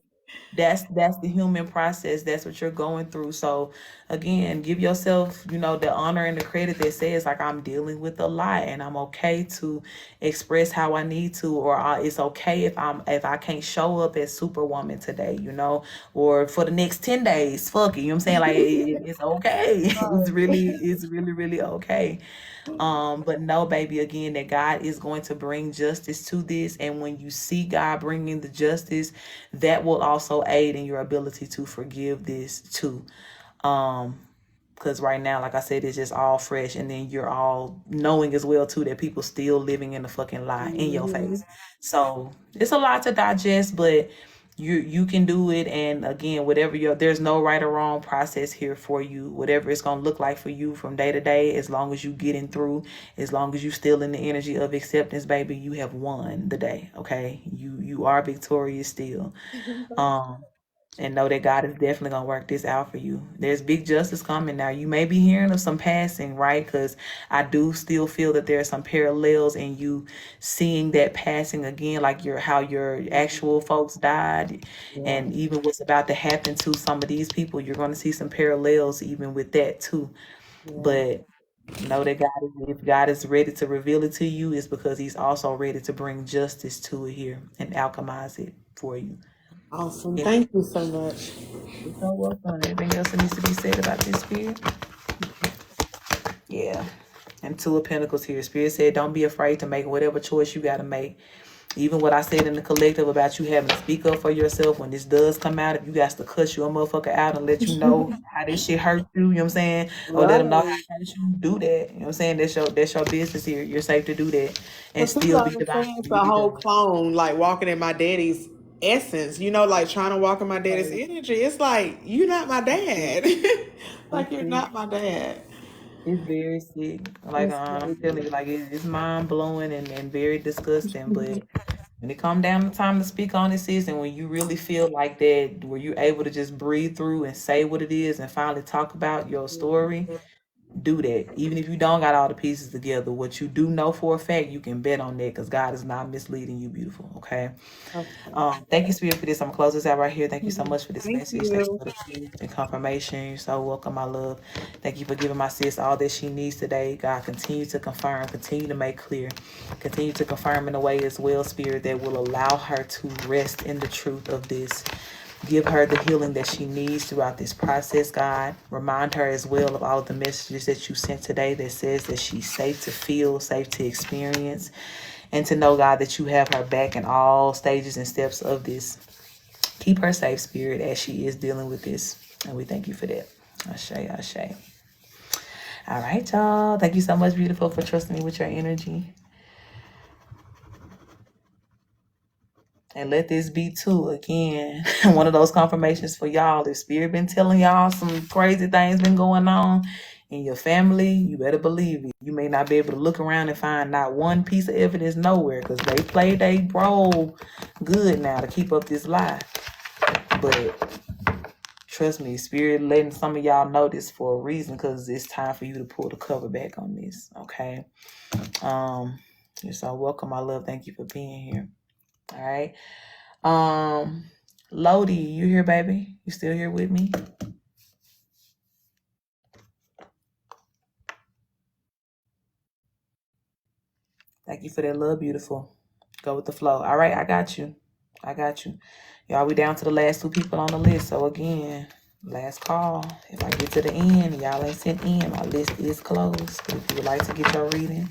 that's the human process. That's what you're going through. So again, give yourself, the honor and the credit that says, like, I'm dealing with a lot, and I'm okay to express how I need to, or it's okay if I can't show up as Superwoman today, or for the next 10 days. Fuck it. You know what I'm saying? Like it's okay. It's really, really okay. But no, baby, again, that God is going to bring justice to this. And when you see God bringing the justice, that will also aid in your ability to forgive this too. Um, because right now, like I said, it's just all fresh, and then you're all knowing as well too that people still living in the fucking lie in your Mhm. face. So it's a lot to digest, but you can do it. And again, whatever there's no right or wrong process here for you. Whatever it's gonna look like for you from day to day, as long as you getting through, as long as you still in the energy of acceptance, baby, you have won the day. Okay, you are victorious still. Um, and know that God is definitely gonna work this out for you. There's big justice coming now. You may be hearing of some passing, right? Because I do still feel that there are some parallels in you seeing that passing again, like how your actual folks died, Yeah, and even what's about to happen to some of these people. You're gonna see some parallels even with that too. yeah. But Know that if God is ready to reveal it to you, it's because He's also ready to bring justice to it here and alchemize it for you. Awesome. Yeah. Thank you so much. You're so welcome. Anything else that needs to be said about this, Spirit? Yeah. And Two of Pentacles here. Spirit said, don't be afraid to make whatever choice you got to make. Even what I said in the collective about you having to speak up for yourself when this does come out, if you got to cuss your motherfucker out and let you know how this shit hurt you, you know what I'm saying? Or let them know how Right. it hurt you, do that. You know what I'm saying? That's your business here. You're safe to do that and But people still don't be divine understand it's when you a be whole done. clone, like walking in my daddy's essence, like trying to walk in my daddy's Right. energy. It's like, you're not my It's sick. dad. Like, It's you're sick. not my dad. It's very sick. Like It's I'm crazy. telling you, like it's mind blowing and very disgusting. But when it come down to time to speak on this is, and when you really feel like that, where you're able to just breathe through and say what it is and finally talk about your story, do that. Even if you don't got all the pieces together, what you do know for a fact, you can bet on that because God is not misleading you, beautiful. Okay. Thank you, Spirit, for this. I'm gonna close this out right here. Thank you so much for this Thank message. Thank you you. for the truth and confirmation. You're so welcome, my love. Thank you for giving my sis all that she needs today. God, continue to confirm, continue to make clear, continue to confirm in a way as well, Spirit, that will allow her to rest in the truth of this. Give her the healing that she needs throughout this process, God. Remind her as well of all of the messages that you sent today that says that she's safe to feel, safe to experience, and to know, God, that you have her back in all stages and steps of this. Keep her safe, Spirit, as she is dealing with this. And we thank you for that. Ashe, ashe. All right, y'all. Thank you so much, beautiful, for trusting me with your energy. And let this be too, again, one of those confirmations for y'all. If Spirit been telling y'all some crazy things been going on in your family, you better believe it. You may not be able to look around and find not one piece of evidence nowhere because they played their role good now to keep up this lie. But trust me, Spirit letting some of y'all know this for a reason because it's time for you to pull the cover back on this, okay? You're so welcome, my love. Thank you for being here. All right. Lodi, you here, baby? You still here with me? Thank you for that love, beautiful. Go with the flow. All right, I got you. I got you. Y'all, we down to the last two people on the list. So again, last call. If I get to the end, y'all ain't sent in, my list is closed. But if you would like to get your reading,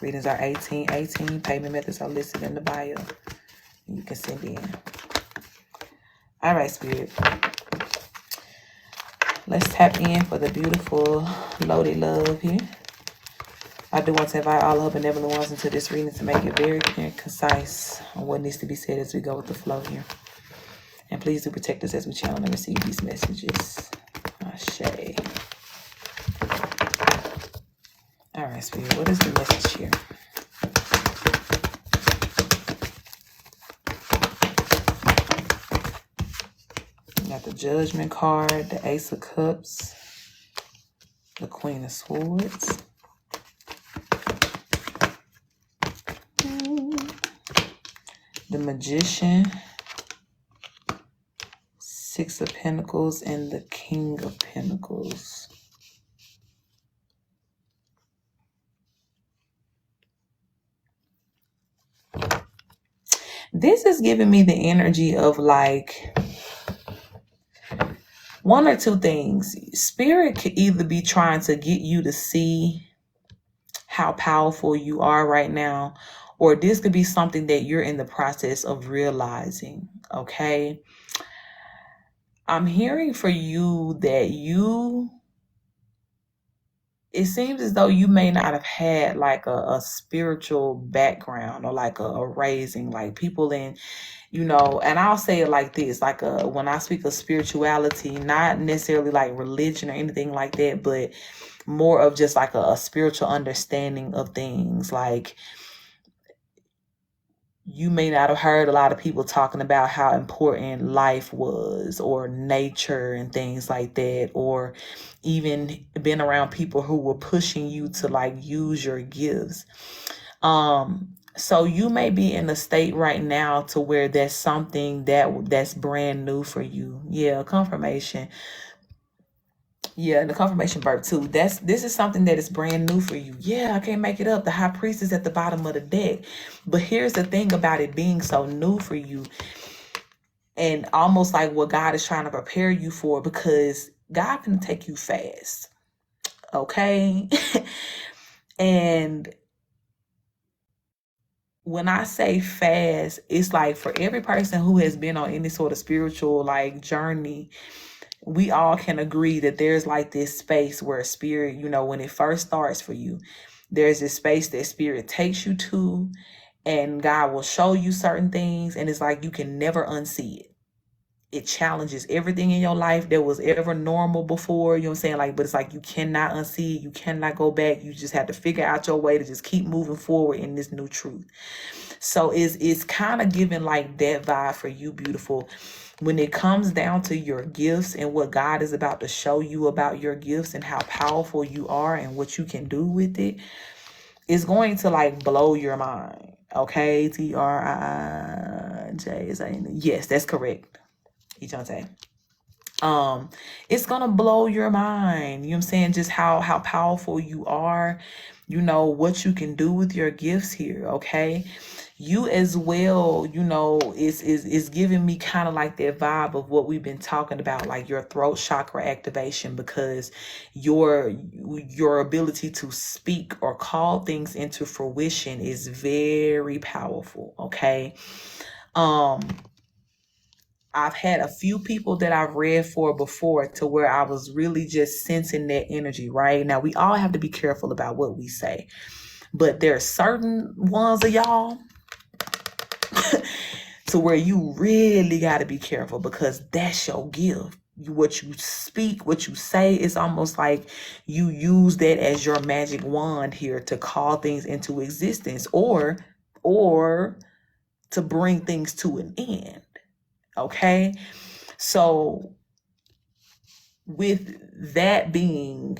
readings are 1818. Payment methods are listed in the bio. You can send in. All right, Spirit. Let's tap in for the beautiful Lodi love here. I do want to invite all of her benevolent ones into this reading to make it very clear and concise on what needs to be said as we go with the flow here. And please do protect us as we channel and receive these messages. Ashe. All right, Spirit, what is the message here? We got the Judgment card, the Ace of Cups, the Queen of Swords, the Magician, Six of Pentacles, and the King of Pentacles. This is giving me the energy of like one or two things. Spirit could either be trying to get you to see how powerful you are right now, or this could be something that you're in the process of realizing, okay? I'm hearing for you that it seems as though you may not have had like a spiritual background or like a raising, like people in, and I'll say it like this, like when I speak of spirituality, not necessarily like religion or anything like that, but more of just like a spiritual understanding of things. Like you may not have heard a lot of people talking about how important life was or nature and things like that, or even been around people who were pushing you to like use your gifts. So you may be in a state right now to where that's something that's brand new for you. Yeah, confirmation. Yeah, and the confirmation burp too. This is something that is brand new for you. Yeah, I can't make it up. The high priest is at the bottom of the deck. But here's the thing about it being so new for you, and almost like what God is trying to prepare you for, because God can take you fast. Okay? And when I say fast, it's like for every person who has been on any sort of spiritual like journey, we all can agree that there's like this space where spirit, when it first starts for you, there's this space that spirit takes you to, and God will show you certain things, and it's like you can never unsee it. It challenges everything in your life that was ever normal before, you know what I'm saying? Like, but it's like you cannot unsee it, you cannot go back. You just have to figure out your way to just keep moving forward in this new truth. So it's kind of giving like that vibe for you, beautiful. When it comes down to your gifts and what God is about to show you about your gifts and how powerful you are and what you can do with it, it's going to like blow your mind. Okay, TRIJ. Yes, that's correct. Ejante. It's gonna blow your mind. You know what I'm saying? Just how powerful you are, what you can do with your gifts here, okay? You as well, is giving me kind of like that vibe of what we've been talking about, like your throat chakra activation, because your ability to speak or call things into fruition is very powerful, okay? I've had a few people that I've read for before to where I was really just sensing that energy, right? Now, we all have to be careful about what we say, but there are certain ones of y'all to where you really got to be careful, because that's your gift. What you speak, what you say, is almost like you use that as your magic wand here to call things into existence, or to bring things to an end. Okay? So with that being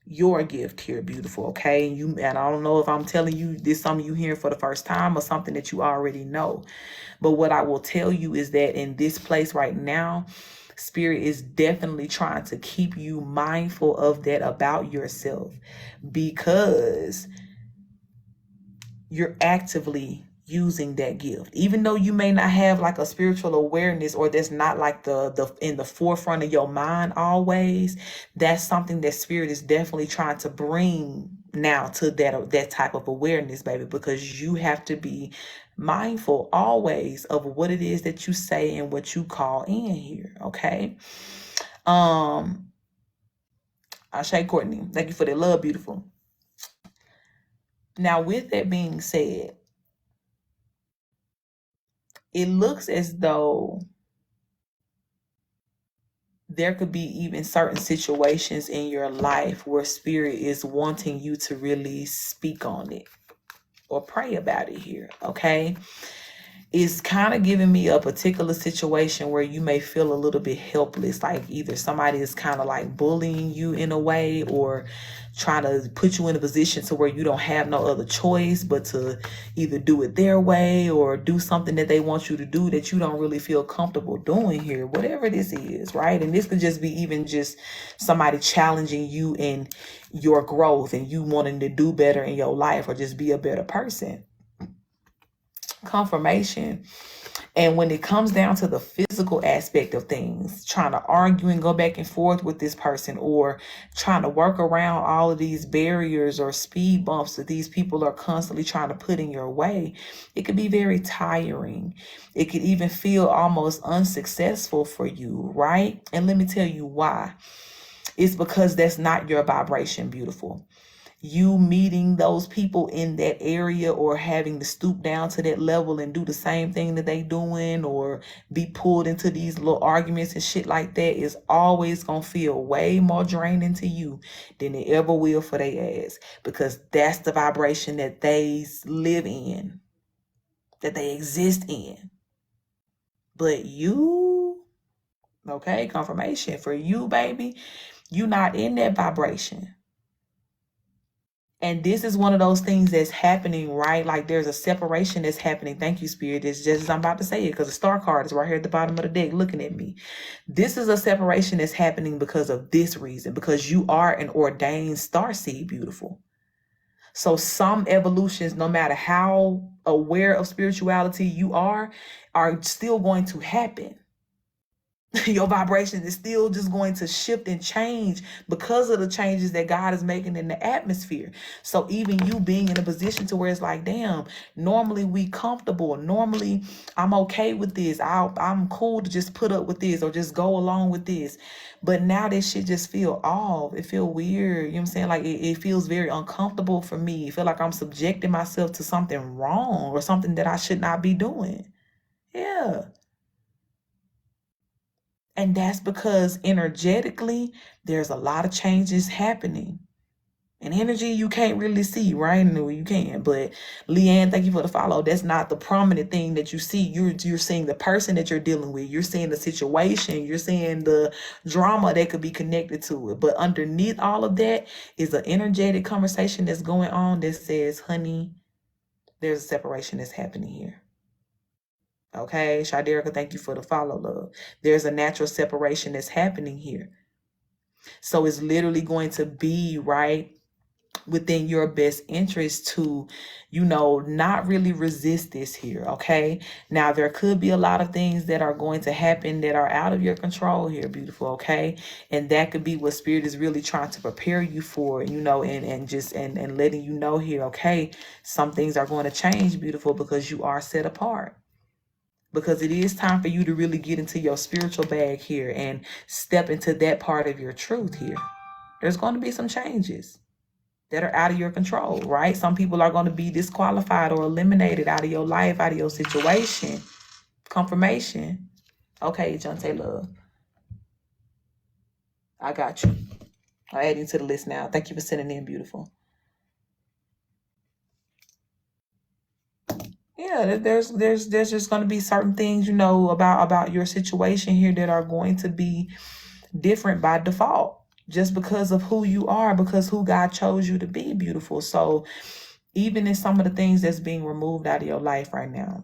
your gift here, beautiful, okay? And I don't know if I'm telling you this, something you hearing for the first time or something that you already know. But what I will tell you is that in this place right now, Spirit is definitely trying to keep you mindful of that about yourself, because you're actively using that gift, even though you may not have like a spiritual awareness, or that's not like the in the forefront of your mind always. That's something that Spirit is definitely trying to bring now to that type of awareness, baby, because you have to be mindful always of what it is that you say and what you call in here, okay? Ashay Courtney, thank you for that love, beautiful. Now, with that being said, it looks as though there could be even certain situations in your life where Spirit is wanting you to really speak on it or pray about it here, okay? It's kind of giving me a particular situation where you may feel a little bit helpless, like either somebody is kind of like bullying you in a way, or trying to put you in a position to where you don't have no other choice but to either do it their way or do something that they want you to do that you don't really feel comfortable doing here, whatever this is, right? And this could just be even just somebody challenging you in your growth and you wanting to do better in your life or just be a better person. Confirmation. And when it comes down to the physical aspect of things, trying to argue and go back and forth with this person, or trying to work around all of these barriers or speed bumps that these people are constantly trying to put in your way, it could be very tiring. It could even feel almost unsuccessful for you, right? And let me tell you why. It's because that's not your vibration, beautiful. You meeting those people in that area, or having to stoop down to that level and do the same thing that they doing, or be pulled into these little arguments and shit like that, is always gonna feel way more draining to you than it ever will for their ass, because that's the vibration that they live in, that they exist in. But you, okay, confirmation for you, baby, you not in that vibration. And this is one of those things that's happening, right? Like there's a separation that's happening. Thank you, Spirit. It's just as I'm about to say it, because the star card is right here at the bottom of the deck looking at me. This is a separation that's happening because of this reason, because you are an ordained starseed, beautiful. So some evolutions, no matter how aware of spirituality you are still going to happen. Your vibration is still just going to shift and change because of the changes that God is making in the atmosphere. So even you being in a position to where it's like, damn, normally we comfortable. Normally I'm okay with this. I'm cool to just put up with this or just go along with this. But now this shit just feel off. It feel weird. You know what I'm saying? Like it feels very uncomfortable for me. I feel like I'm subjecting myself to something wrong or something that I should not be doing. Yeah. And that's because energetically, there's a lot of changes happening. And energy you can't really see, right? No, you can. But Leanne, thank you for the follow. That's not the prominent thing that you see. You're seeing the person that you're dealing with. You're seeing the situation. You're seeing the drama that could be connected to it. But underneath all of that is an energetic conversation that's going on that says, honey, there's a separation that's happening here. Okay, Shaderica, thank you for the follow, love. There's a natural separation that's happening here. So it's literally going to be right within your best interest to, not really resist this here. Okay. Now there could be a lot of things that are going to happen that are out of your control here, beautiful. Okay. And that could be what Spirit is really trying to prepare you for, and letting you know here, okay, some things are going to change, beautiful, because you are set apart. Because it is time for you to really get into your spiritual bag here and step into that part of your truth here. There's going to be some changes that are out of your control, right? Some people are going to be disqualified or eliminated out of your life, out of your situation. Confirmation. Okay, Jonte Love. I got you. I'm adding to the list now. Thank you for sending in, beautiful. Yeah, there's just going to be certain things, about your situation here that are going to be different by default, just because of who you are, because who God chose you to be, beautiful. So even in some of the things that's being removed out of your life right now,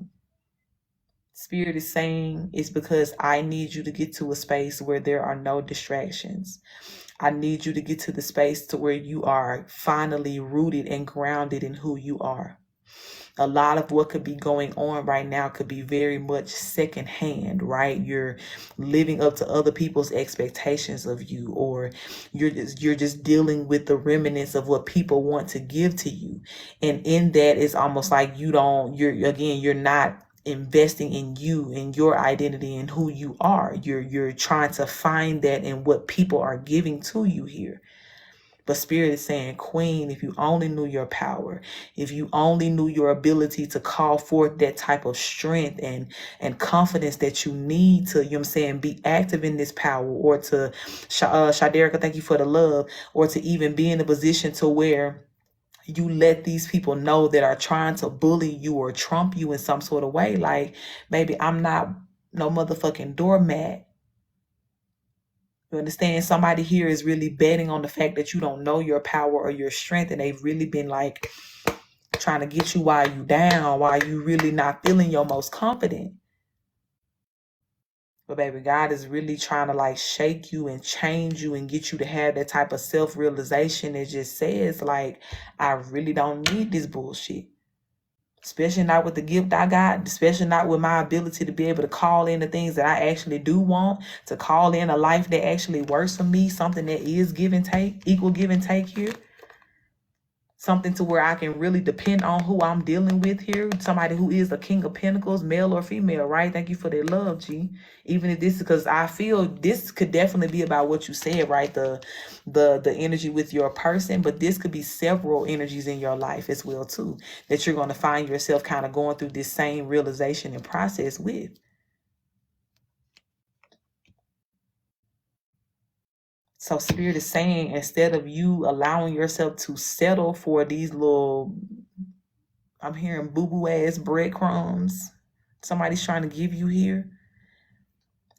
Spirit is saying it's because I need you to get to a space where there are no distractions. I need you to get to the space to where you are finally rooted and grounded in who you are. A lot of what could be going on right now could be very much secondhand, right? You're living up to other people's expectations of you, or you're just dealing with the remnants of what people want to give to you. And in that, it's almost like you're not investing in you and your identity and who you are. You're trying to find that in what people are giving to you here. But Spirit is saying, Queen, if you only knew your power, if you only knew your ability to call forth that type of strength and confidence that you need to, be active in this power, or to, Shaderica, thank you for the love, or to even be in a position to where you let these people know that are trying to bully you or trump you in some sort of way. Like, baby, I'm not no motherfucking doormat. You understand? Somebody here is really betting on the fact that you don't know your power or your strength, and they've really been like trying to get you while you down, while you really not feeling your most confident. But baby, God is really trying to like shake you and change you and get you to have that type of self-realization that just says like, I really don't need this bullshit. Especially not with the gift I got, especially not with my ability to be able to call in the things that I actually do want, to call in a life that actually works for me, something that is give and take, equal give and take here. Something to where I can really depend on who I'm dealing with here. Somebody who is a King of Pentacles, male or female, right? Thank you for that love, G. Even if this is, because I feel this could definitely be about what you said, right? The energy with your person, but this could be several energies in your life as well too, that you're going to find yourself kind of going through this same realization and process with. So Spirit is saying, instead of you allowing yourself to settle for these little, I'm hearing boo-boo ass breadcrumbs somebody's trying to give you here,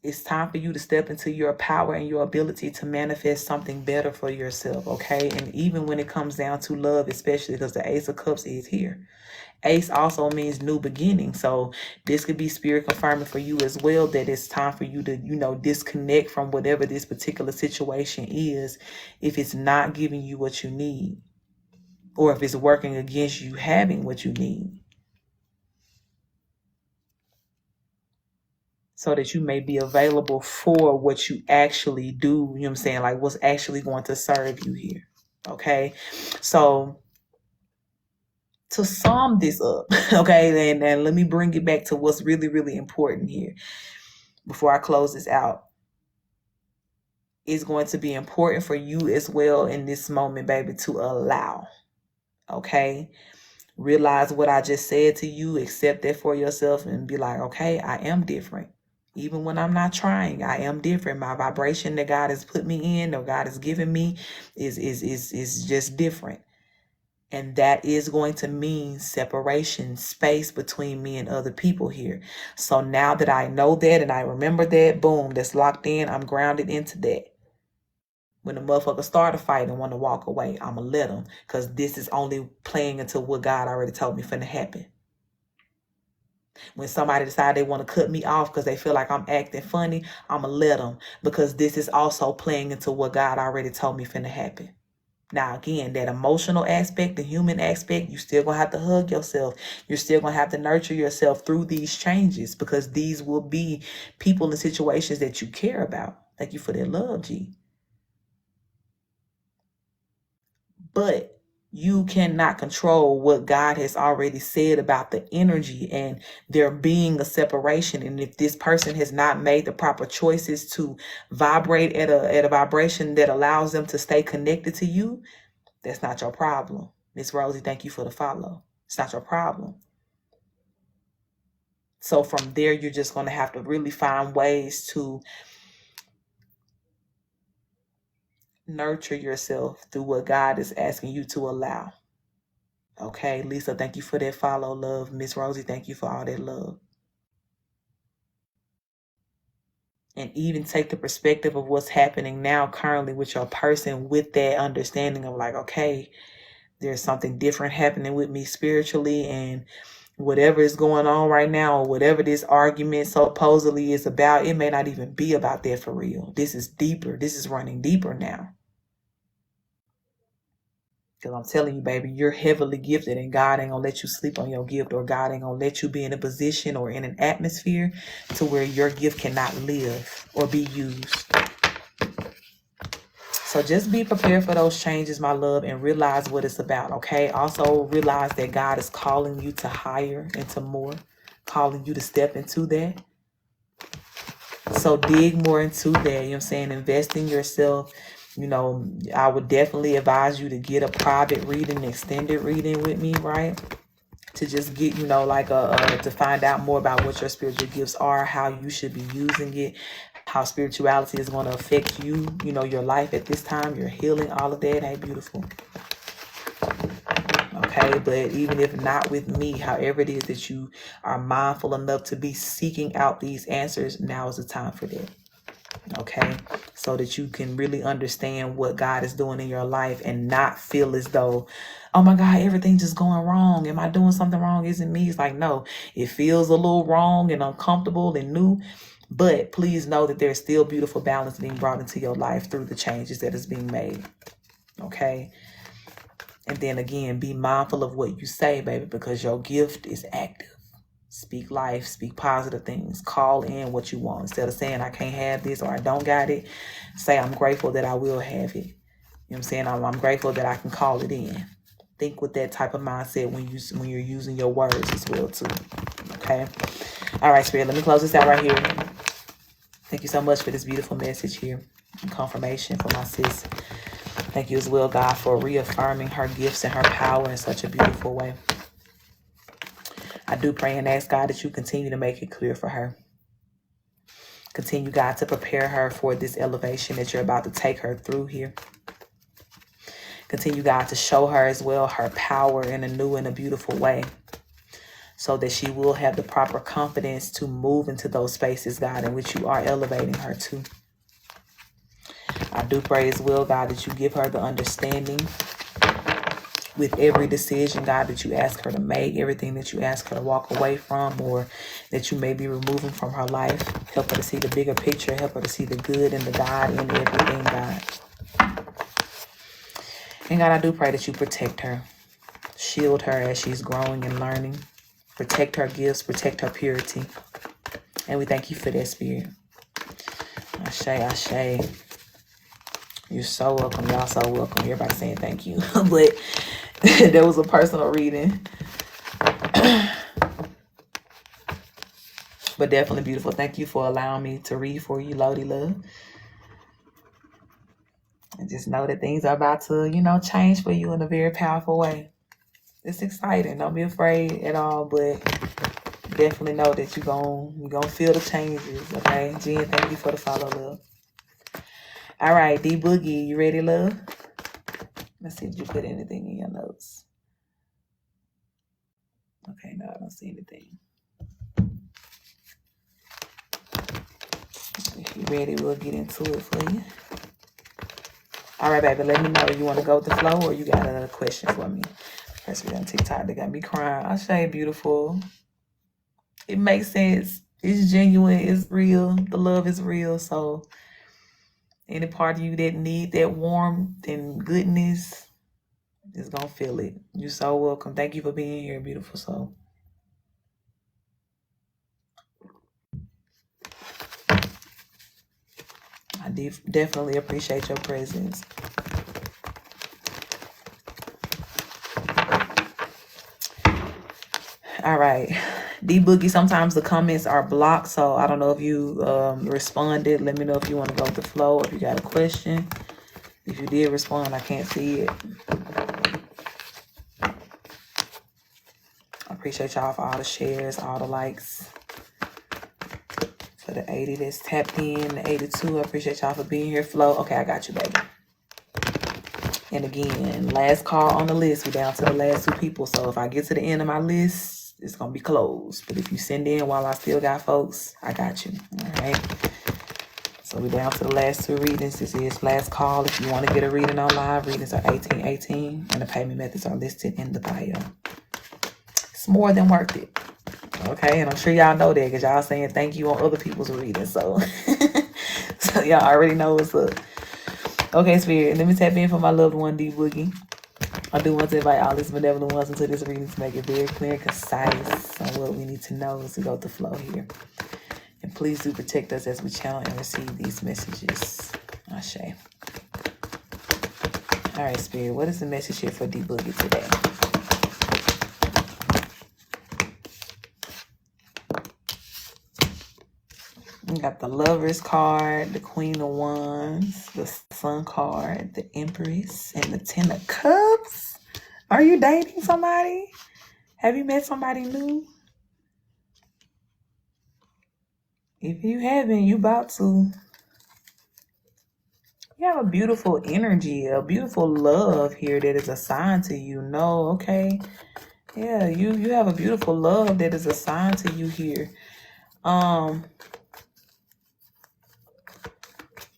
It's time for you to step into your power and your ability to manifest something better for yourself, okay? And even when it comes down to love, especially because the Ace of Cups is here. Ace also means new beginning. So this could be spirit confirming for you as well that it's time for you to, disconnect from whatever this particular situation is if it's not giving you what you need, or if it's working against you having what you need, so that you may be available for what you actually do. You know what I'm saying? Like what's actually going to serve you here. Okay. So to sum this up, okay, and let me bring it back to what's really, really important here before I close this out. It's going to be important for you as well in this moment, baby, to allow. Okay. Realize what I just said to you, accept that for yourself, and be like, okay, I am different. Even when I'm not trying, I am different. My vibration that God has put me in, or God has given me, is just different. And that is going to mean separation, space between me and other people here. So now that I know that and I remember that, boom, that's locked in. I'm grounded into that. When the motherfucker start a fight and want to walk away, I'm going to let them, because this is only playing into what God already told me finna happen. When somebody decide they want to cut me off because they feel like I'm acting funny, I'm going to let them, because this is also playing into what God already told me finna happen. Now, again, that emotional aspect, the human aspect, you still going to have to hug yourself. You're still going to have to nurture yourself through these changes, because these will be people and situations that you care about. Thank you for that love, G. But you cannot control what God has already said about the energy and there being a separation. And if this person has not made the proper choices to vibrate at a vibration that allows them to stay connected to you, that's not your problem. Miss Rosie, thank you for the follow. It's not your problem. So from there, you're just going to have to really find ways to nurture yourself through what God is asking you to allow. Okay, Lisa, thank you for that follow, love. Miss Rosie, thank you for all that love. And even take the perspective of what's happening now currently with your person, with that understanding of like, okay, there's something different happening with me spiritually, and whatever is going on right now, or whatever this argument supposedly is about, it may not even be about that for real. This is deeper. This is running deeper now. Because I'm telling you, baby, you're heavily gifted, and God ain't going to let you sleep on your gift, or God ain't going to let you be in a position or in an atmosphere to where your gift cannot live or be used. So just be prepared for those changes, my love, and realize what it's about, okay? Also realize that God is calling you to higher and to more, calling you to step into that. So dig more into that, you know what I'm saying? Invest in yourself. You know, I would definitely advise you to get a private reading, extended reading with me, right? To just get, to find out more about what your spiritual gifts are, how you should be using it, how spirituality is going to affect you, your life at this time, your healing, all of that. Hey, beautiful. Okay, but even if not with me, however it is that you are mindful enough to be seeking out these answers, now is the time for that. Okay, so that you can really understand what God is doing in your life and not feel as though, oh my God, everything's just going wrong. Am I doing something wrong? Isn't me? It's like, no, it feels a little wrong and uncomfortable and new, but please know that there's still beautiful balance being brought into your life through the changes that is being made. Okay. And then again, be mindful of what you say, baby, because your gift is active. Speak life, speak positive things, call in what you want. Instead of saying I can't have this or I don't got it, say I'm grateful that I will have it. You know what I'm saying? I'm grateful that I can call it in. Think with that type of mindset when you're using your words as well too. Okay. All right, Spirit, let me close this out right here. Thank you so much for this beautiful message here and confirmation for my sis. Thank you as well, God, for reaffirming her gifts and her power in such a beautiful way. I do pray and ask, God, that you continue to make it clear for her. Continue, God, to prepare her for this elevation that you're about to take her through here. Continue, God, to show her as well her power in a new and a beautiful way, so that she will have the proper confidence to move into those spaces, God, in which you are elevating her to. I do pray as well, God, that you give her the understanding with every decision, God, that you ask her to make, everything that you ask her to walk away from or that you may be removing from her life. Help her to see the bigger picture. Help her to see the good and the God in everything, God. And God, I do pray that you protect her. Shield her as she's growing and learning. Protect her gifts. Protect her purity. And we thank you for that, Spirit. Ashe, ashe. You're so welcome. Y'all so welcome. Everybody saying thank you. But there was a personal reading. But definitely beautiful. Thank you for allowing me to read for you, Lodi Love. And just know that things are about to, change for you in a very powerful way. It's exciting. Don't be afraid at all, but definitely know that you're gonna feel the changes, okay? Jen, thank you for the follow, love. All right, D Boogie, you ready, love? Let's see, did you put anything in your notes? Okay, no, I don't see anything. If you're ready, we'll get into it for you. All right, baby, let me know. You want to go with the flow or you got another question for me? First, we on TikTok. They got me crying. I say beautiful. It makes sense. It's genuine. It's real. The love is real. So any part of you that need that warmth and goodness is going to feel it. You're so welcome. Thank you for being here, beautiful soul. I definitely appreciate your presence. All right. D Boogie, sometimes the comments are blocked, so I don't know if you responded. Let me know if you want to go with the flow or if you got a question. If you did respond, I can't see it. I appreciate y'all for all the shares, all the likes. For the 80 that's tapped in, the 82, I appreciate y'all for being here. Flow. Okay, I got you, baby. And again, last call on the list. We're down to the last 2 people. So if I get to the end of my list, it's going to be closed. But if you send in while I still got folks, I got you. All right. So we're down to the last 2 readings. This is last call. If you want to get a reading on live, readings are $18.18. And the payment methods are listed in the bio. It's more than worth it. Okay. And I'm sure y'all know that because y'all saying thank you on other people's readings. So, so y'all already know what's up. Okay, Spirit. Let me tap in for my loved one, D Boogie. I do want to invite all these benevolent ones into this reading to make it very clear and concise on what we need to know as we go with the flow here. And please do protect us as we channel and receive these messages. Ashe. All right, Spirit. What is the message here for D Boogie today? We got the Lovers card, the Queen of Wands, the Sun card, the Empress, and the Ten of Cups. Are you dating somebody? Have you met somebody new? If you haven't, you about to. You have a beautiful energy, a beautiful love here that is assigned to you. No, okay. Yeah, you have a beautiful love that is assigned to you here.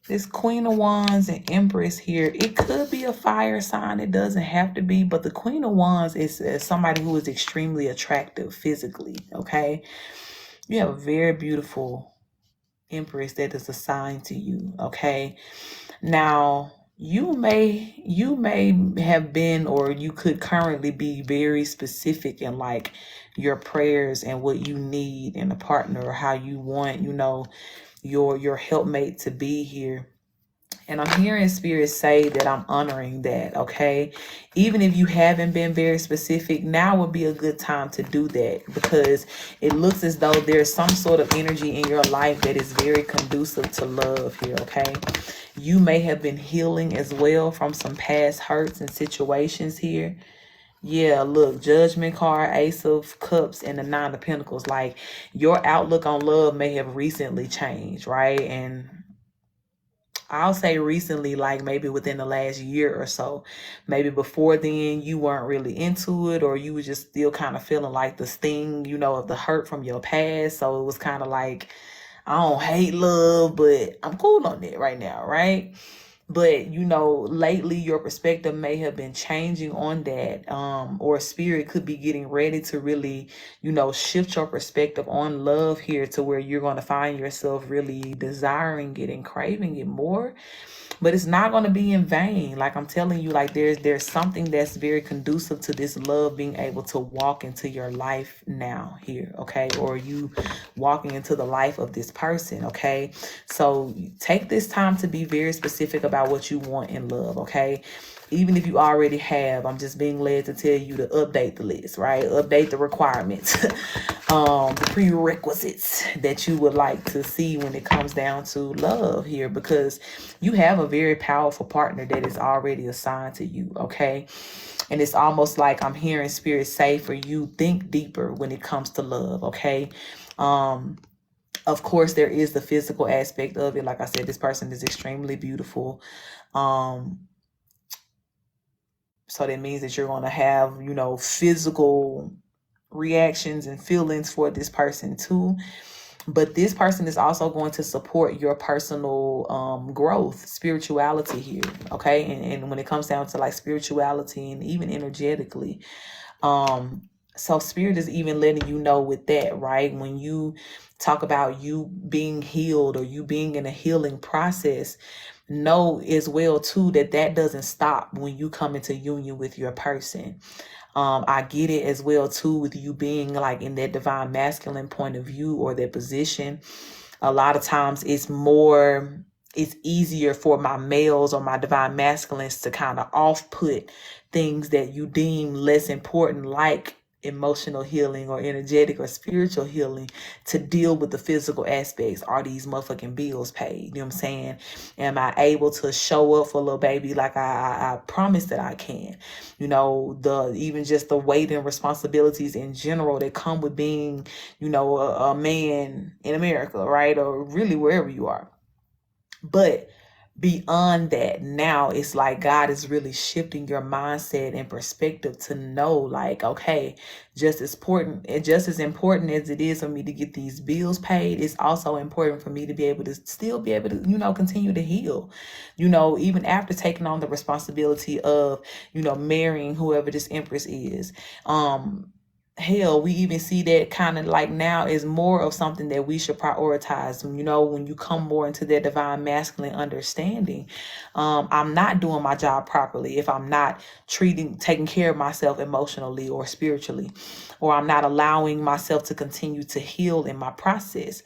This Queen of Wands and Empress here, it could be a fire sign. It doesn't have to be. But the Queen of Wands is somebody who is extremely attractive physically, okay? You have a very beautiful Empress that is assigned to you, okay? Now, you may have been, or you could currently be very specific in like your prayers and what you need in a partner or how you want, your helpmate to be here. And I'm hearing Spirit say that I'm honoring that, okay? Even if you haven't been very specific, now would be a good time to do that because it looks as though there's some sort of energy in your life that is very conducive to love here, okay? You may have been healing as well from some past hurts and situations here. Yeah, look, Judgment card, Ace of Cups, and the Nine of Pentacles. Like, your outlook on love may have recently changed, right? And I'll say recently, like maybe within the last year or so. Maybe before then you weren't really into it, or you were just still kind of feeling like the sting, of the hurt from your past. So it was kind of like, I don't hate love, but I'm cool on it right now, right? But lately your perspective may have been changing on that, or spirit could be getting ready to really shift your perspective on love here, to where you're going to find yourself really desiring it and craving it more. But it's not going to be in vain. Like I'm telling you, like there's something that's very conducive to this love being able to walk into your life now here, okay? Or you walking into the life of this person, okay? So take this time to be very specific about what you want in love, okay? Even if you already have, I'm just being led to tell you to update the list, right? Update the requirements, the prerequisites that you would like to see when it comes down to love here, because you have a very powerful partner that is already assigned to you, okay? And it's almost like I'm hearing spirit say for you, think deeper when it comes to love, okay? Of course, there is the physical aspect of it. Like I said, this person is extremely beautiful. So that means that you're going to have, physical reactions and feelings for this person too. But this person is also going to support your personal growth, spirituality here, okay? And when it comes down to like spirituality and even energetically, so spirit is even letting you know with that, right? When you talk about you being healed or you being in a healing process, know as well too that doesn't stop when you come into union with your person. I get it as well too with you being like in that divine masculine point of view or that position. A lot of times it's easier for my males or my divine masculines to kind of off-put things that you deem less important, like emotional healing or energetic or spiritual healing, to deal with the physical aspects. Are these motherfucking bills paid? You know what I'm saying? Am I able to show up for little baby like I promise that I can? Even just the weight and responsibilities in general that come with being, a man in America, right? Or really wherever you are. But beyond that, now it's like God is really shifting your mindset and perspective to know, like, okay, just as important as it is for me to get these bills paid, it's also important for me to be able to still be able to, continue to heal, even after taking on the responsibility of, marrying whoever this empress is. Hell, we even see that kind of like now is more of something that we should prioritize. When you come more into that divine masculine understanding, I'm not doing my job properly if I'm not taking care of myself emotionally or spiritually, or I'm not allowing myself to continue to heal in my process.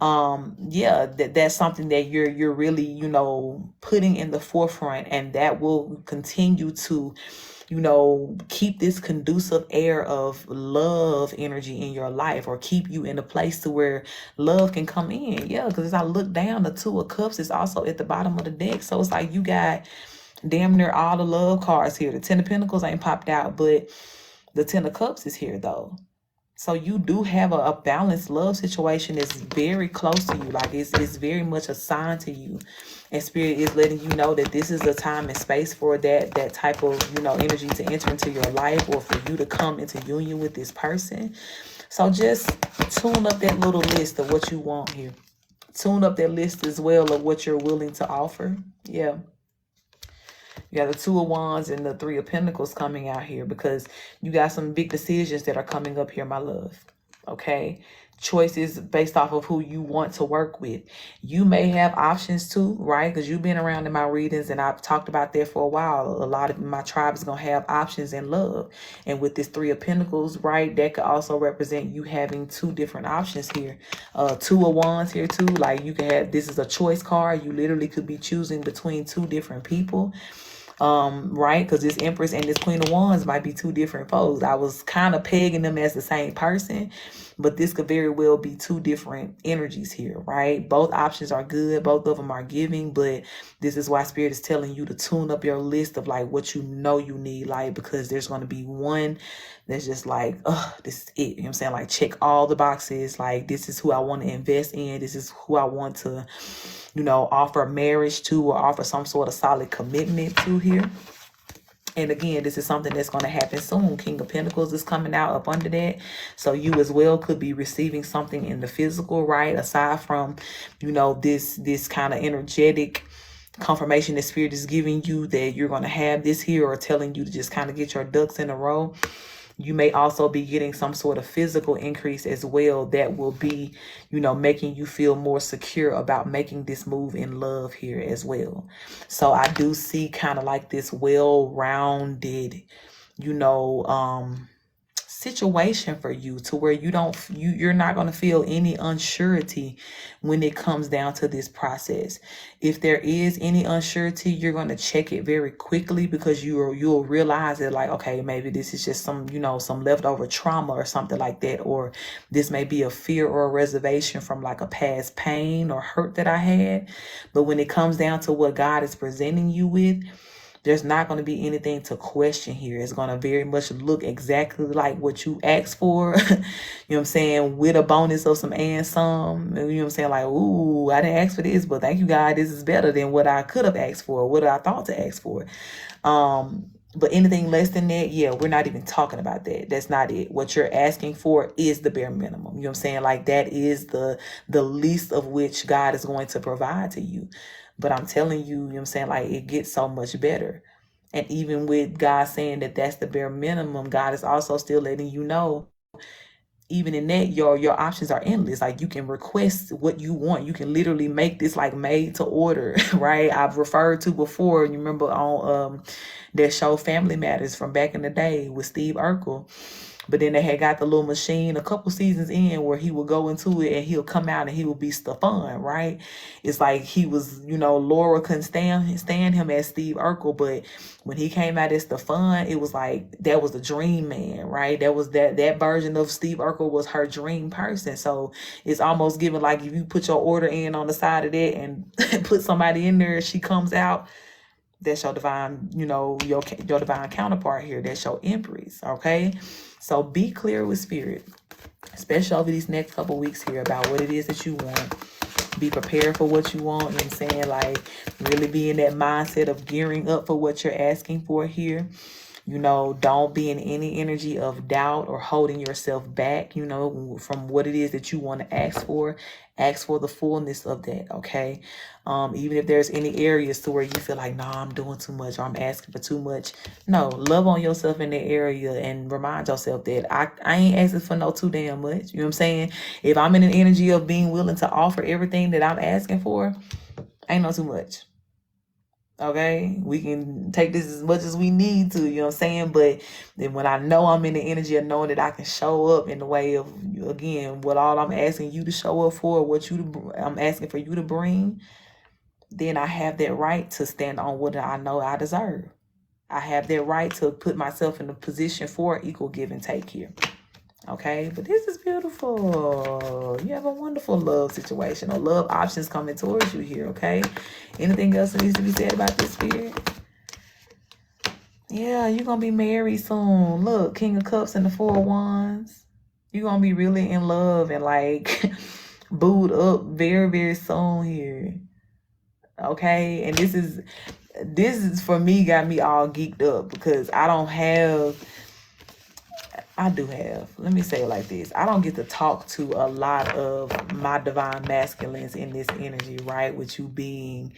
That's something that you're really, putting in the forefront, and that will continue to keep this conducive air of love energy in your life, or keep you in a place to where love can come in. Yeah, because as I look down, the Two of Cups is also at the bottom of the deck. So it's like you got damn near all the love cards here. The Ten of Pentacles ain't popped out, but the Ten of Cups is here though. So you do have a balanced love situation that's very close to you. Like it's very much assigned to you. And spirit is letting you know that this is a time and space for that type of, energy to enter into your life, or for you to come into union with this person. So just tune up that little list of what you want here. Tune up that list as well of what you're willing to offer. Yeah. You got the Two of Wands and the Three of Pentacles coming out here, because you got some big decisions that are coming up here, my love. Okay. Choices based off of who you want to work with. You may have options too, right? Because you've been around in my readings and I've talked about that for a while. A lot of my tribe is going to have options in love. And with this Three of Pentacles, right, that could also represent you having two different options here. Two of Wands here too. Like you can have, this is a choice card. You literally could be choosing between two different people. Right? Because this Empress and this Queen of Wands might be two different foes. I was kind of pegging them as the same person, but this could very well be two different energies here, right? Both options are good. Both of them are giving, but this is why Spirit is telling you to tune up your list of like what you know you need, like, because there's going to be one that's just like, this is it. You know what I'm saying? Like, check all the boxes. Like, this is who I want to invest in. This is who I want to, you know, offer marriage to or offer some sort of solid commitment to here. And again, this is something that's going to happen soon. King of Pentacles is coming out up under that. So you as well could be receiving something in the physical, right? Aside from, you know, this kind of energetic confirmation that Spirit is giving you that you're going to have this here, or telling you to just kind of get your ducks in a row. You may also be getting some sort of physical increase as well that will be, you know, making you feel more secure about making this move in love here as well. So I do see kind of like this well-rounded, you know, situation for you, to where you're not going to feel any unsurety when it comes down to this process. If there is any unsurety, you're going to check it very quickly, because you'll realize that, like, okay, maybe this is just some, you know, some leftover trauma or something like that, or this may be a fear or a reservation from like a past pain or hurt that I had. But when it comes down to what God is presenting you with, there's not going to be anything to question here. It's going to very much look exactly like what you asked for. You know what I'm saying? With a bonus of some and some. You know what I'm saying? Like, ooh, I didn't ask for this, but thank you, God. This is better than what I could have asked for, what I thought to ask for. But anything less than that, yeah, we're not even talking about that. That's not it. What you're asking for is the bare minimum. You know what I'm saying? Like, that is the least of which God is going to provide to you. But I'm telling you, you know what I'm saying, like, it gets so much better. And even with God saying that that's the bare minimum, God is also still letting you know, even in that, your options are endless. Like, you can request what you want. You can literally make this like made to order, right? I've referred to before, you remember on that show Family Matters from back in the day with Steve Urkel. But then they had got the little machine a couple seasons in where he would go into it and he'll come out and he will be Stefan, right? It's like he was, you know, Laura couldn't stand him as Steve Urkel, but when he came out as Stefan, it was like that was the dream man, right? That was that version of Steve Urkel was her dream person. So it's almost given like if you put your order in on the side of that and put somebody in there, she comes out. That's your divine, you know, your divine counterpart here. That's your empress, okay? So be clear with Spirit, especially over these next couple weeks here, about what it is that you want. Be prepared for what you want. You know what I'm saying? Like, really be in that mindset of gearing up for what you're asking for here. You know, don't be in any energy of doubt or holding yourself back, you know, from what it is that you want to ask for. Ask for the fullness of that, okay? Even if there's any areas to where you feel like, nah, I'm doing too much or I'm asking for too much. No, love on yourself in that area and remind yourself that I ain't asking for no too damn much. You know what I'm saying? If I'm in an energy of being willing to offer everything that I'm asking for, ain't no too much. Okay, we can take this as much as we need to, you know what I'm saying? But then when I know I'm in the energy of knowing that I can show up in the way of, again, what all I'm asking you to show up for, I'm asking for you to bring, then I have that right to stand on what I know I deserve. I have that right to put myself in a position for equal give and take here. Okay, but this is beautiful. You have a wonderful love situation or love options coming towards you here, okay? Anything else that needs to be said about this, Spirit? Yeah, you're going to be married soon. Look, King of Cups and the Four of Wands. You're going to be really in love and like booed up very, very soon here. Okay, and this is for me, got me all geeked up because I do have, let me say it like this. I don't get to talk to a lot of my divine masculines in this energy, right? With you being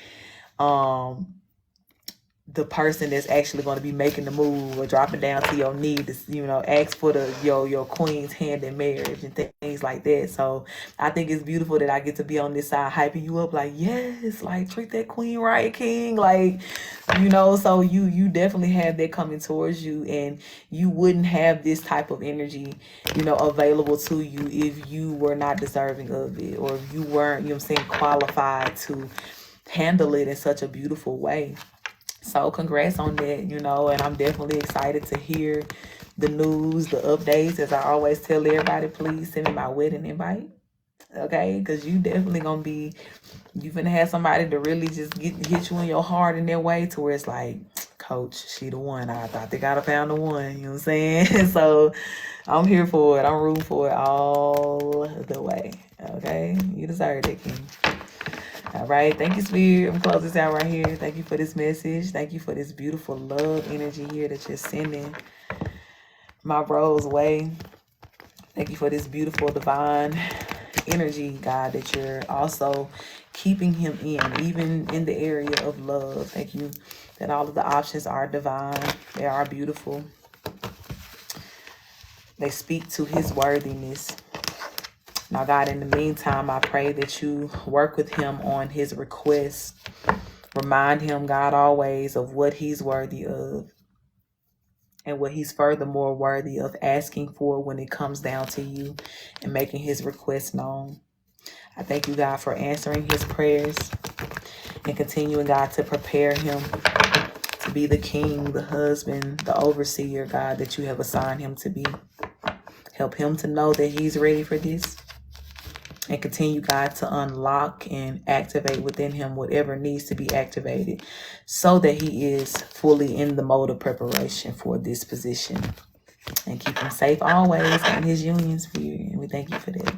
the person that's actually going to be making the move or dropping down to your knee to, you know, ask for your queen's hand in marriage and things like that. So I think it's beautiful that I get to be on this side hyping you up like, yes, like treat that queen right, king. Like, you know, so you definitely have that coming towards you, and you wouldn't have this type of energy, you know, available to you if you were not deserving of it, or if you weren't, you know what I'm saying, qualified to handle it in such a beautiful way. So congrats on that, you know, and I'm definitely excited to hear the news, the updates. As I always tell everybody, please send me my wedding invite. Okay, because you definitely gonna be, you finna have somebody to really just hit you in your heart in their way to where it's like, Coach, she the one. I thought they gotta found the one. You know what I'm saying? So I'm here for it. I'm rooting for it all the way. Okay, you deserve it, King. All right, thank you, Spirit. I'm close this out right here. Thank you for this message. Thank you for this beautiful love energy here that you're sending my bro's way. Thank you for this beautiful divine energy, God, that you're also keeping him in, even in the area of love. Thank you that all of the options are divine. They are beautiful. They speak to his worthiness. Now, God, in the meantime, I pray that you work with him on his requests. Remind him, God, always of what he's worthy of and what he's furthermore worthy of asking for when it comes down to you and making his request known. I thank you, God, for answering his prayers and continuing, God, to prepare him to be the king, the husband, the overseer, God, that you have assigned him to be. Help him to know that he's ready for this. And continue, God, to unlock and activate within him whatever needs to be activated so that he is fully in the mode of preparation for this position. And keep him safe always in his union spirit. And we thank you for that.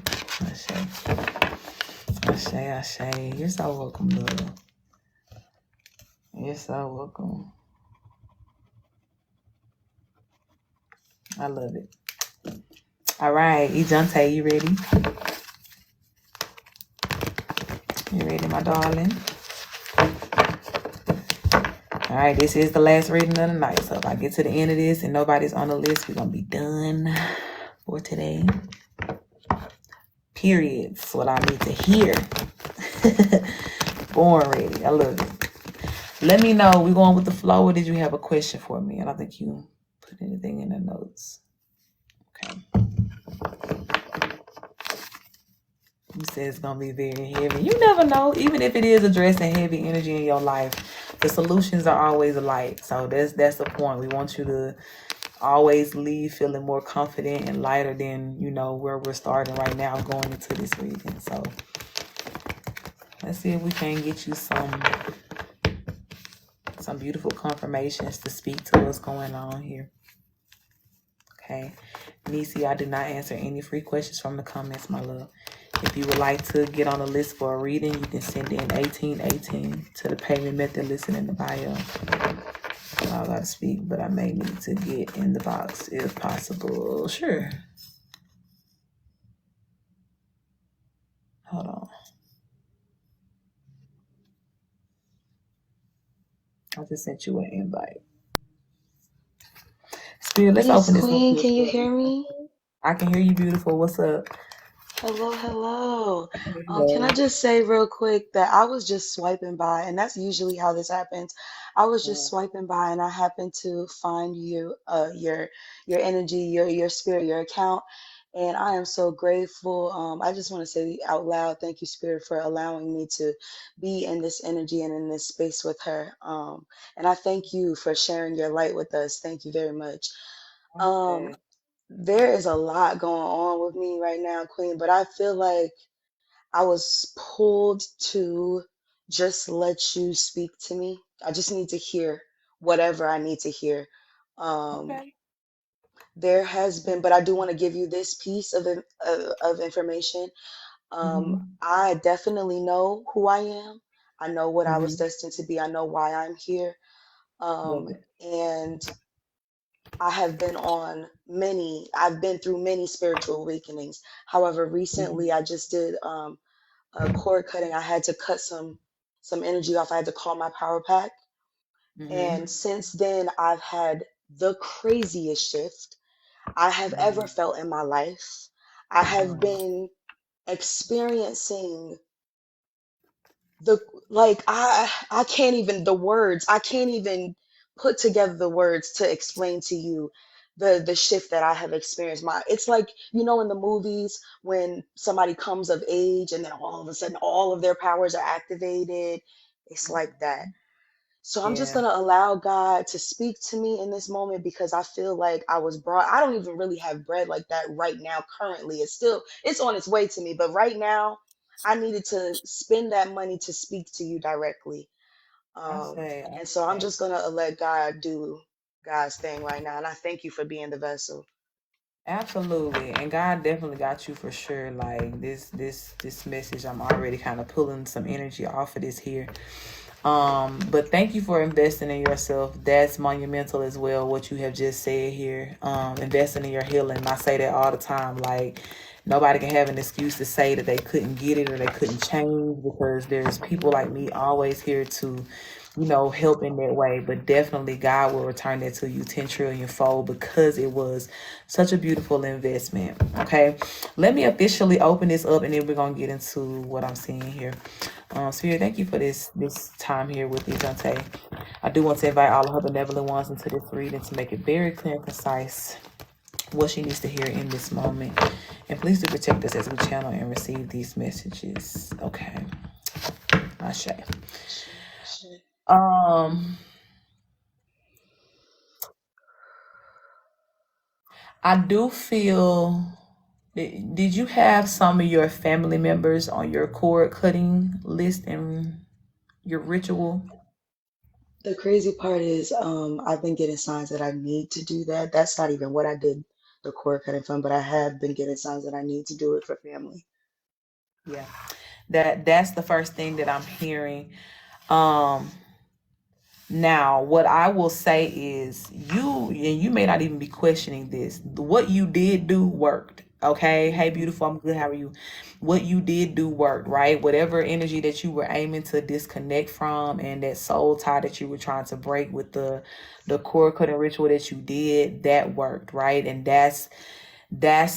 Ashe, Ashe. You're so welcome, love. You're so welcome. I love it. All right, Ejante, you ready? You ready, my darling? All right, this is the last reading of the night. So if I get to the end of this and nobody's on the list, we're going to be done for today. Period. That's what I need to hear. Born ready. I love it. Let me know. We going with the flow, or did you have a question for me? I don't think you put anything in the notes. Okay. You said it's going to be very heavy. You never know. Even if it is addressing heavy energy in your life, the solutions are always light. So that's the point. We want you to always leave feeling more confident and lighter than, where we're starting right now going into this reading. So let's see if we can get you some beautiful confirmations to speak to what's going on here. Okay. Nisi, I did not answer any free questions from the comments, my love. If you would like to get on the list for a reading, you can send in 1818 to the payment method listed in the bio. I gotta speak, but I may need to get in the box if possible. Sure. Hold on. I just sent you an invite. Spirit, let's Yes, open this Queen, one. can you hear me? I can hear you, beautiful. What's up? Hello, hello. Can I Hello. just say real quick that I was just swiping by, and that's usually how this happens. I was just swiping by, and I happened to find your energy, your spirit, your account, and I am so grateful. I just want to say out loud, thank you, Spirit, for allowing me to be in this energy and in this space with her. And I thank you for sharing your light with us. Thank you very much. Um, Okay. there is a lot going on with me right now, Queen, but I feel like I was pulled to just let you speak to me. I just need to hear whatever I need to hear. Um, Okay. there has been, but I do want to give you this piece of information. Mm-hmm. I definitely know who I am. I know what I was Mm-hmm. destined to be. I know why I'm here. Love it. And I've been through many spiritual awakenings. However, Mm-hmm. recently I just did a cord cutting. I had to cut some energy off. I had to call my power pack. And Mm-hmm. since then, I've had the craziest shift I have ever felt in my life. I have Wow. been experiencing the like I can't even the words I can't even put together the words to explain to you the shift that I have experienced. My It's like, in the movies when somebody comes of age and then all of a sudden all of their powers are activated. It's like that. So I'm just Yeah. going to allow God to speak to me in this moment because I feel like I was brought. I don't even really have bread like that right now currently. It's on its way to me, but right now I needed to spend that money to speak to you directly. I Um say, and so I'm okay. just going to let God do God's thing right now, and I thank you for being the vessel. Absolutely. And God definitely got you for sure. Like this message, I'm already kind of pulling some energy off of this here. But thank you for investing in yourself. That's monumental as well, what you have just said here. Investing in your healing. I say that all the time. Like nobody can have an excuse to say that they couldn't get it or they couldn't change, because there's people like me always here to, help in that way. But definitely God will return that to you 10 trillion fold, because it was such a beautiful investment. Okay. Let me officially open this up, and then we're gonna get into what I'm seeing here. Spirit, thank you for this time here with you, Dante. I do want to invite all of her benevolent ones into this reading to make it very clear and concise what she needs to hear in this moment. And please do protect us as we channel and receive these messages. Okay. Ashe. Shit. I do feel. Did you have some of your family members on your cord cutting list and your ritual? The crazy part is, I've been getting signs that I need to do that. That's not even what I did the cord cutting from, but I have been getting signs that I need to do it for family. Yeah. That's the first thing that I'm hearing. Um Now, what I will say is you may not even be questioning this. What you did do worked. Okay. Hey, beautiful. I'm good. How are you? What you did do worked, right? Whatever energy that you were aiming to disconnect from, and that soul tie that you were trying to break with the cord cutting ritual that you did, that worked, right? And that's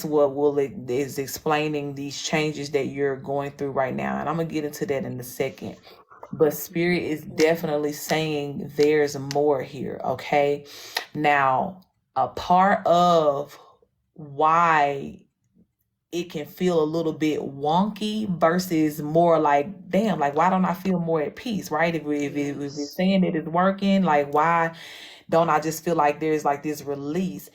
what is explaining these changes that you're going through right now. And I'm gonna get into that in a second. But spirit is definitely saying there's more here. Okay. Now, a part of why it can feel a little bit wonky versus more like, damn, like, why don't I feel more at peace, right? If it's Yes. saying that it's working, like, why don't I just feel like there's like this release?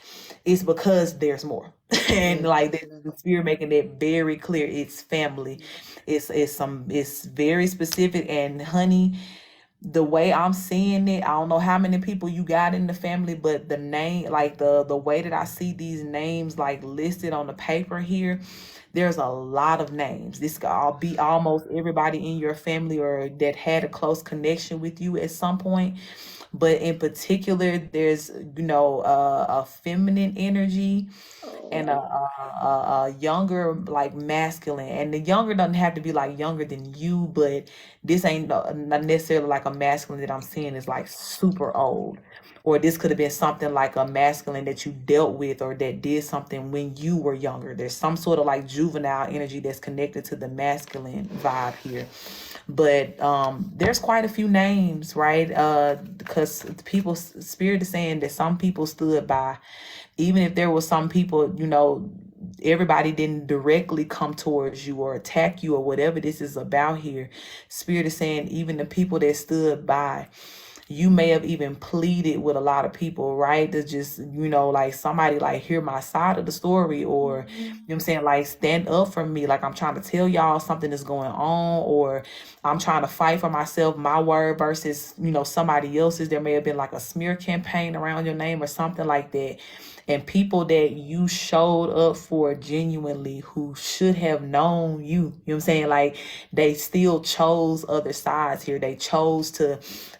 It's because there's more. And like the Definitely. spirit making it very clear, it's family. It's very specific. And honey, the way I'm seeing it, I don't know how many people you got in the family, but the name, like the way that I see these names like listed on the paper here, there's a lot of names. This could all be almost everybody in your family or that had a close connection with you at some point. But in particular, there's a feminine energy and a, Oh. a younger, like masculine. And the younger doesn't have to be like younger than you, but this ain't not necessarily like a masculine that I'm seeing is like super old. Or this could have been something like a masculine that you dealt with or that did something when you were younger. There's some sort of like juvenile energy that's connected to the masculine vibe here. But there's quite a few names, right? Because people spirit is saying that some people stood by, even if there was some people, everybody didn't directly come towards you or attack you or whatever this is about here. Spirit is saying even the people that stood by, you may have even pleaded with a lot of people, right? To just, like somebody like hear my side of the story, or I'm saying, like, stand up for me. Like, I'm trying to tell y'all something is going on, or I'm trying to fight for myself, my word versus, somebody else's. There may have been like a smear campaign around your name or something like that. And people that you showed up for genuinely, who should have known you, what I'm saying? Like, they still chose other sides here. They chose to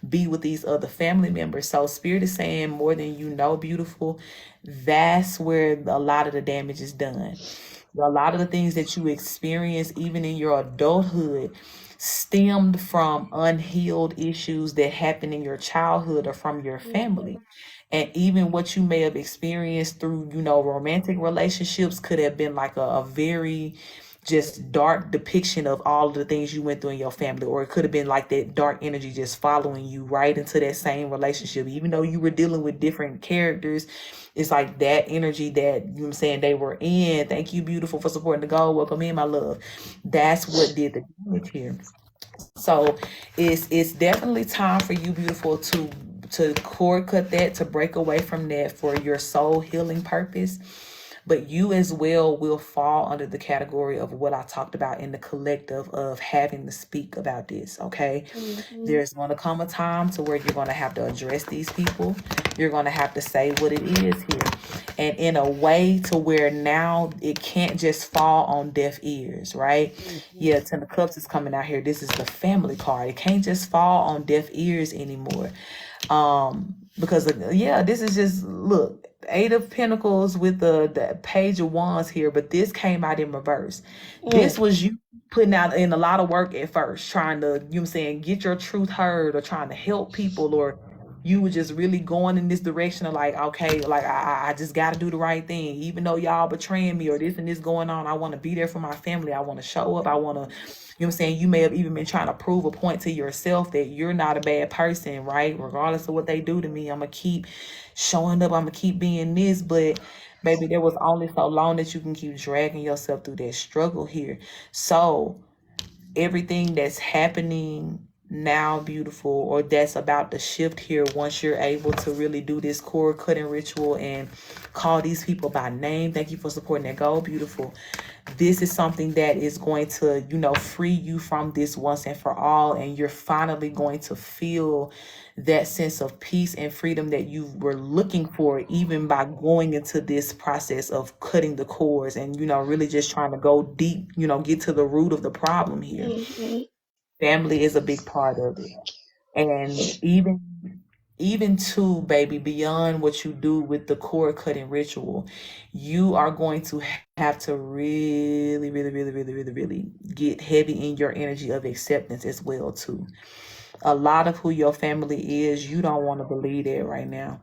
be with these other family members. So spirit is saying more than you know, beautiful. That's where a lot of the damage is done. A lot of the things that you experience, even in your adulthood, stemmed from unhealed issues that happened in your childhood or from your family. And even what you may have experienced through, romantic relationships could have been like a very just dark depiction of all of the things you went through in your family. Or it could have been like that dark energy just following you right into that same relationship. Even though you were dealing with different characters, it's like that energy that, you know what I'm saying, they were in. Thank you, beautiful, for supporting the goal. Welcome in, my love. That's what did the damage here. So it's definitely time for you, beautiful, to cord cut that, to break away from that for your soul healing purpose. But you as well will fall under the category of what I talked about in the collective of having to speak about this. Okay, there's going to come a time to where you're going to have to address these people. You're going to have to say what it is here, and in a way to where now it can't just fall on deaf ears, right? Yeah, Ten of Cups is coming out here. This is the family card. It can't just fall on deaf ears anymore. Because this is just, look, Eight of Pentacles with the Page of Wands here, but this came out in reverse. This was you putting out in a lot of work at first, trying to, you know what I'm saying, get your truth heard, or trying to help people, or you were just really going in this direction of like, okay, like I just got to do the right thing, even though y'all betraying me or this and this going on. I want to be there for my family. I want to show up. I want to, you know what I'm saying? You may have even been trying to prove a point to yourself that you're not a bad person, right? Regardless of what they do to me, I'm going to keep showing up. I'm going to keep being this. But baby, there was only so long that you can keep dragging yourself through that struggle here. So everything that's happening now, beautiful, or that's about to shift here, once you're able to really do this cord cutting ritual and call these people by name. Thank you for supporting that goal, beautiful. This is something that is going to, free you from this once and for all, and you're finally going to feel that sense of peace and freedom that you were looking for, even by going into this process of cutting the cords and, really just trying to go deep, get to the root of the problem here. Family is a big part of it. And even too, baby, beyond what you do with the cord cutting ritual, you are going to have to really, really, really, really, really, really get heavy in your energy of acceptance as well too. A lot of who your family is, you don't want to believe that right now.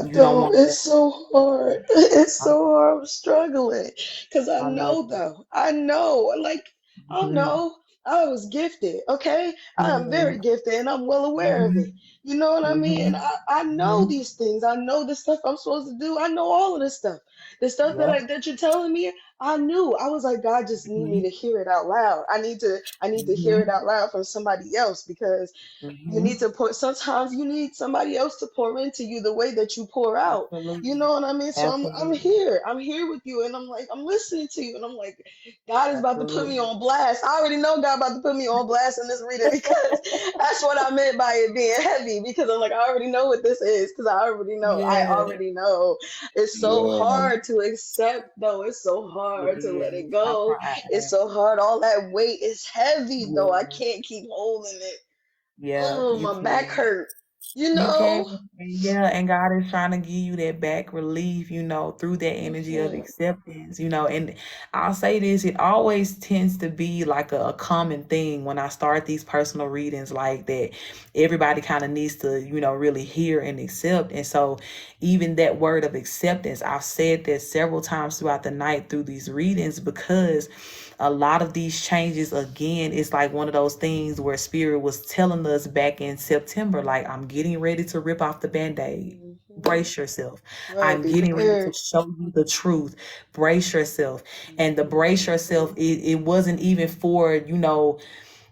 You don't want It's so hard. It's to. so hard. I'm struggling because I I know. know, though. I know. Like, I Mhm, know I was gifted. Okay. I am very mhm, gifted and I'm well aware of it. mhm, You know what I mean? And mhm, I know mhm. these things. I know the stuff I'm supposed to do. I know all of this stuff. The stuff Yeah. that you're telling me, I knew. I was like, God just need me Mhm, to hear it out loud. I need to hear it mhm, out loud from somebody else because you need mhm. to pour, sometimes you need somebody else to pour into you the way that you pour out. You Absolutely. know what I mean? So I'm Absolutely. here. I'm here with you and I'm like, I'm listening to you. And I'm like, God is about to put me Absolutely. on blast. I already know God about to put me on blast in this reading because that's what I meant by it being heavy. Because I'm like, I already know what this is. Because I already know. I Yeah. already know. It's so Yeah. hard to accept though. It's so hard It to let is. it Stop go. It's crying. so hard. All that weight is heavy though. I Yeah. can't keep holding it. Yeah, Oh, you my back can. hurt. You You know? can. And yeah, and God is trying to give you that back relief, through that energy of Mhm. acceptance, and I'll say this, it always tends to be like a common thing when I start these personal readings like that. Everybody kind of needs to, really hear and accept. And so even that word of acceptance, I've said that several times throughout the night through these readings, because a lot of these changes, again, it's like one of those things where spirit was telling us back in September, like, I'm getting ready to rip off the band-aid. Mhm. Brace yourself. Right, I'm be getting ready to prepared. show you the truth. Brace yourself. And the Mhm. brace yourself, it wasn't even for,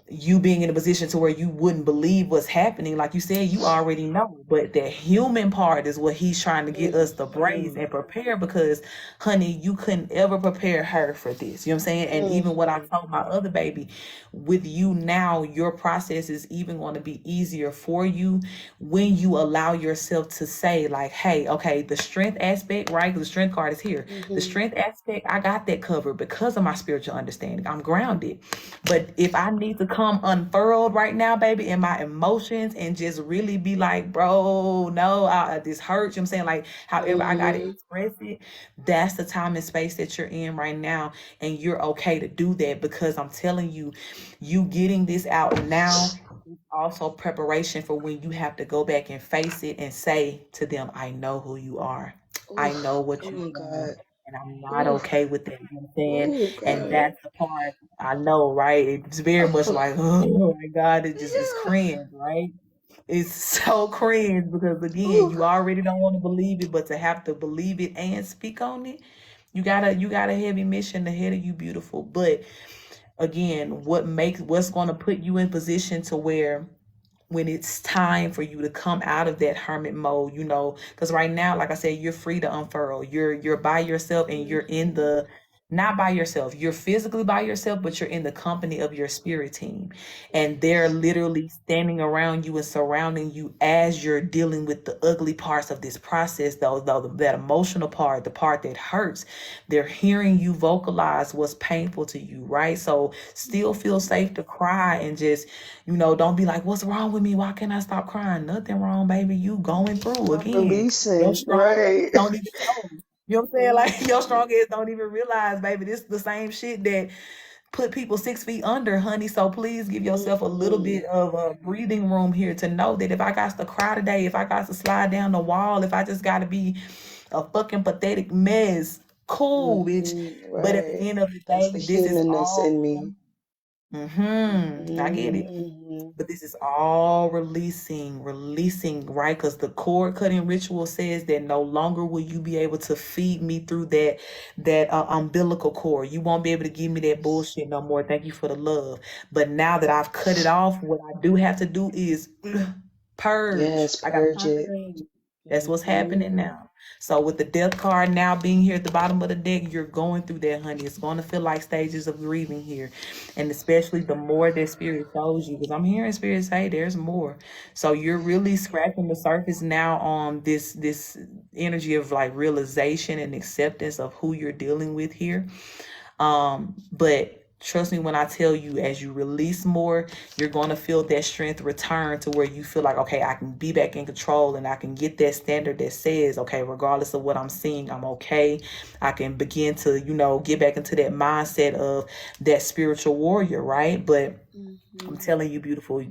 you being in a position to where you wouldn't believe what's happening. Like you said, you already know, but the human part is what he's trying to get us to brace Mhm. and prepare, because honey, you couldn't ever prepare her for this, you know what I'm saying? And even what I Mhm. told my other baby, with you now, your process is even going to be easier for you when you allow yourself to say like, hey, okay, the strength aspect, right? 'Cause the strength card is here. The Mhm. strength aspect, I got that covered because of my spiritual understanding. I'm grounded. But if I need to come unfurled right now, baby, in my emotions and just really be like, bro, no, this hurts, you know what I'm saying? Like, however I got to Mhm. express it, that's the time and space that you're in right now. And you're okay to do that, because I'm telling you, you getting this out now is also preparation for when you have to go back and face it and say to them, I know who you are. I know Oof. what Come you on, want. God. And I'm not Oof. okay with that. You know what I'm saying? Ooh, And God. that's the part I know, right? It's very much Oh, like, oh my God, it just is yeah. cringe, right? It's so cringe because again, Ooh. you already don't want to believe it, but to have to believe it and speak on it, you got a heavy mission ahead of you, beautiful. But again, what's going to put you in position to where when it's time for you to come out of that hermit mode, because right now, like I said, you're free to unfurl. You're by yourself, and you're in Mhm. the not by yourself. You're physically by yourself, but you're in the company of your spirit team. And they're Yes. literally standing around you and surrounding you as you're dealing with the ugly parts of this process, though that emotional part, the part that hurts. They're hearing you vocalize what's painful to you, right? So still feel Mhm. safe to cry and just don't be like, what's wrong with me? Why can't I stop crying? Nothing wrong, baby. You going through I'm again. Your releasing, strong ass right? don't even know. You know what I'm saying? Like your Mhm. strong ass don't even realize, baby, this is the same shit that put people 6 feet under, honey. So please give yourself a little Mhm. bit of a breathing room here to know that if I got to cry today, if I got to slide down the wall, if I just got to be a fucking pathetic mess, cool, bitch. Mhm. But at the Right. end of the That's the day, this is humanness all. in me. I get it. Mhm. But this is all releasing, right? Because the cord cutting ritual says that no longer will you be able to feed me through that umbilical cord. You won't be able to give me that Yes. bullshit no more. Thank you for the love. But now that I've cut it off, what I do have to do is purge. Yes, I gotta purge it. purge. That's what's Mhm. happening now. So with the death card now being here at the bottom of the deck, you're going through that, honey. It's going to feel like stages of grieving here, and especially the more that spirit shows you, because I'm hearing spirit say there's more. So you're really scratching the surface now on this energy of like realization and acceptance of who you're dealing with here. But trust me when I tell you, as you release more, you're going to feel that strength return to where you feel like, okay, I can be back in control, and I can get that standard that says, okay, regardless of what I'm seeing, I'm okay. I can begin to, get back into that mindset of that spiritual warrior, right? But I'm Mhm. telling you, beautiful,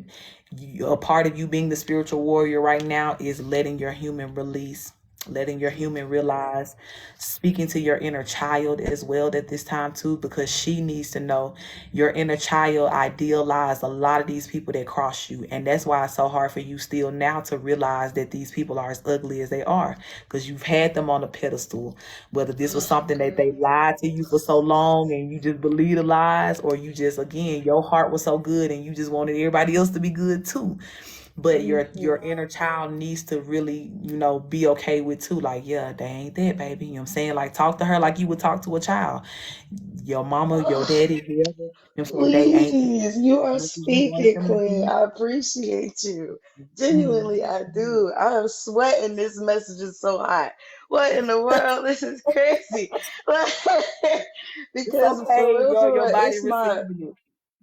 a part of you being the spiritual warrior right now is letting your human release, letting your human Mhm. realize, speaking to your inner child as well at this time too, because she needs to know your inner child idealized a lot of these people that cross you. And that's why it's so hard for you still now to realize that these people are as ugly as they are, because you've had them on a pedestal. Whether this was Oh, something that they girl. lied to you for so long and you just believe the lies, or you just, again, your heart was so good and you just wanted everybody else to be good too. But your Mhm. inner child needs to really, be okay with too. Like, yeah, they ain't that, baby. You know what I'm saying? Like, talk to her like you would talk to a child. Your mama, your Oh, daddy, whoever. You know what I'm saying? They ain't please, you are what you want speaking, them to Queen. be. I appreciate you. Genuinely, I Mhm. do. I am sweating. This message is so hot. What in the world? This is crazy. Like, It's because okay. for Your real, body it's my receiving it.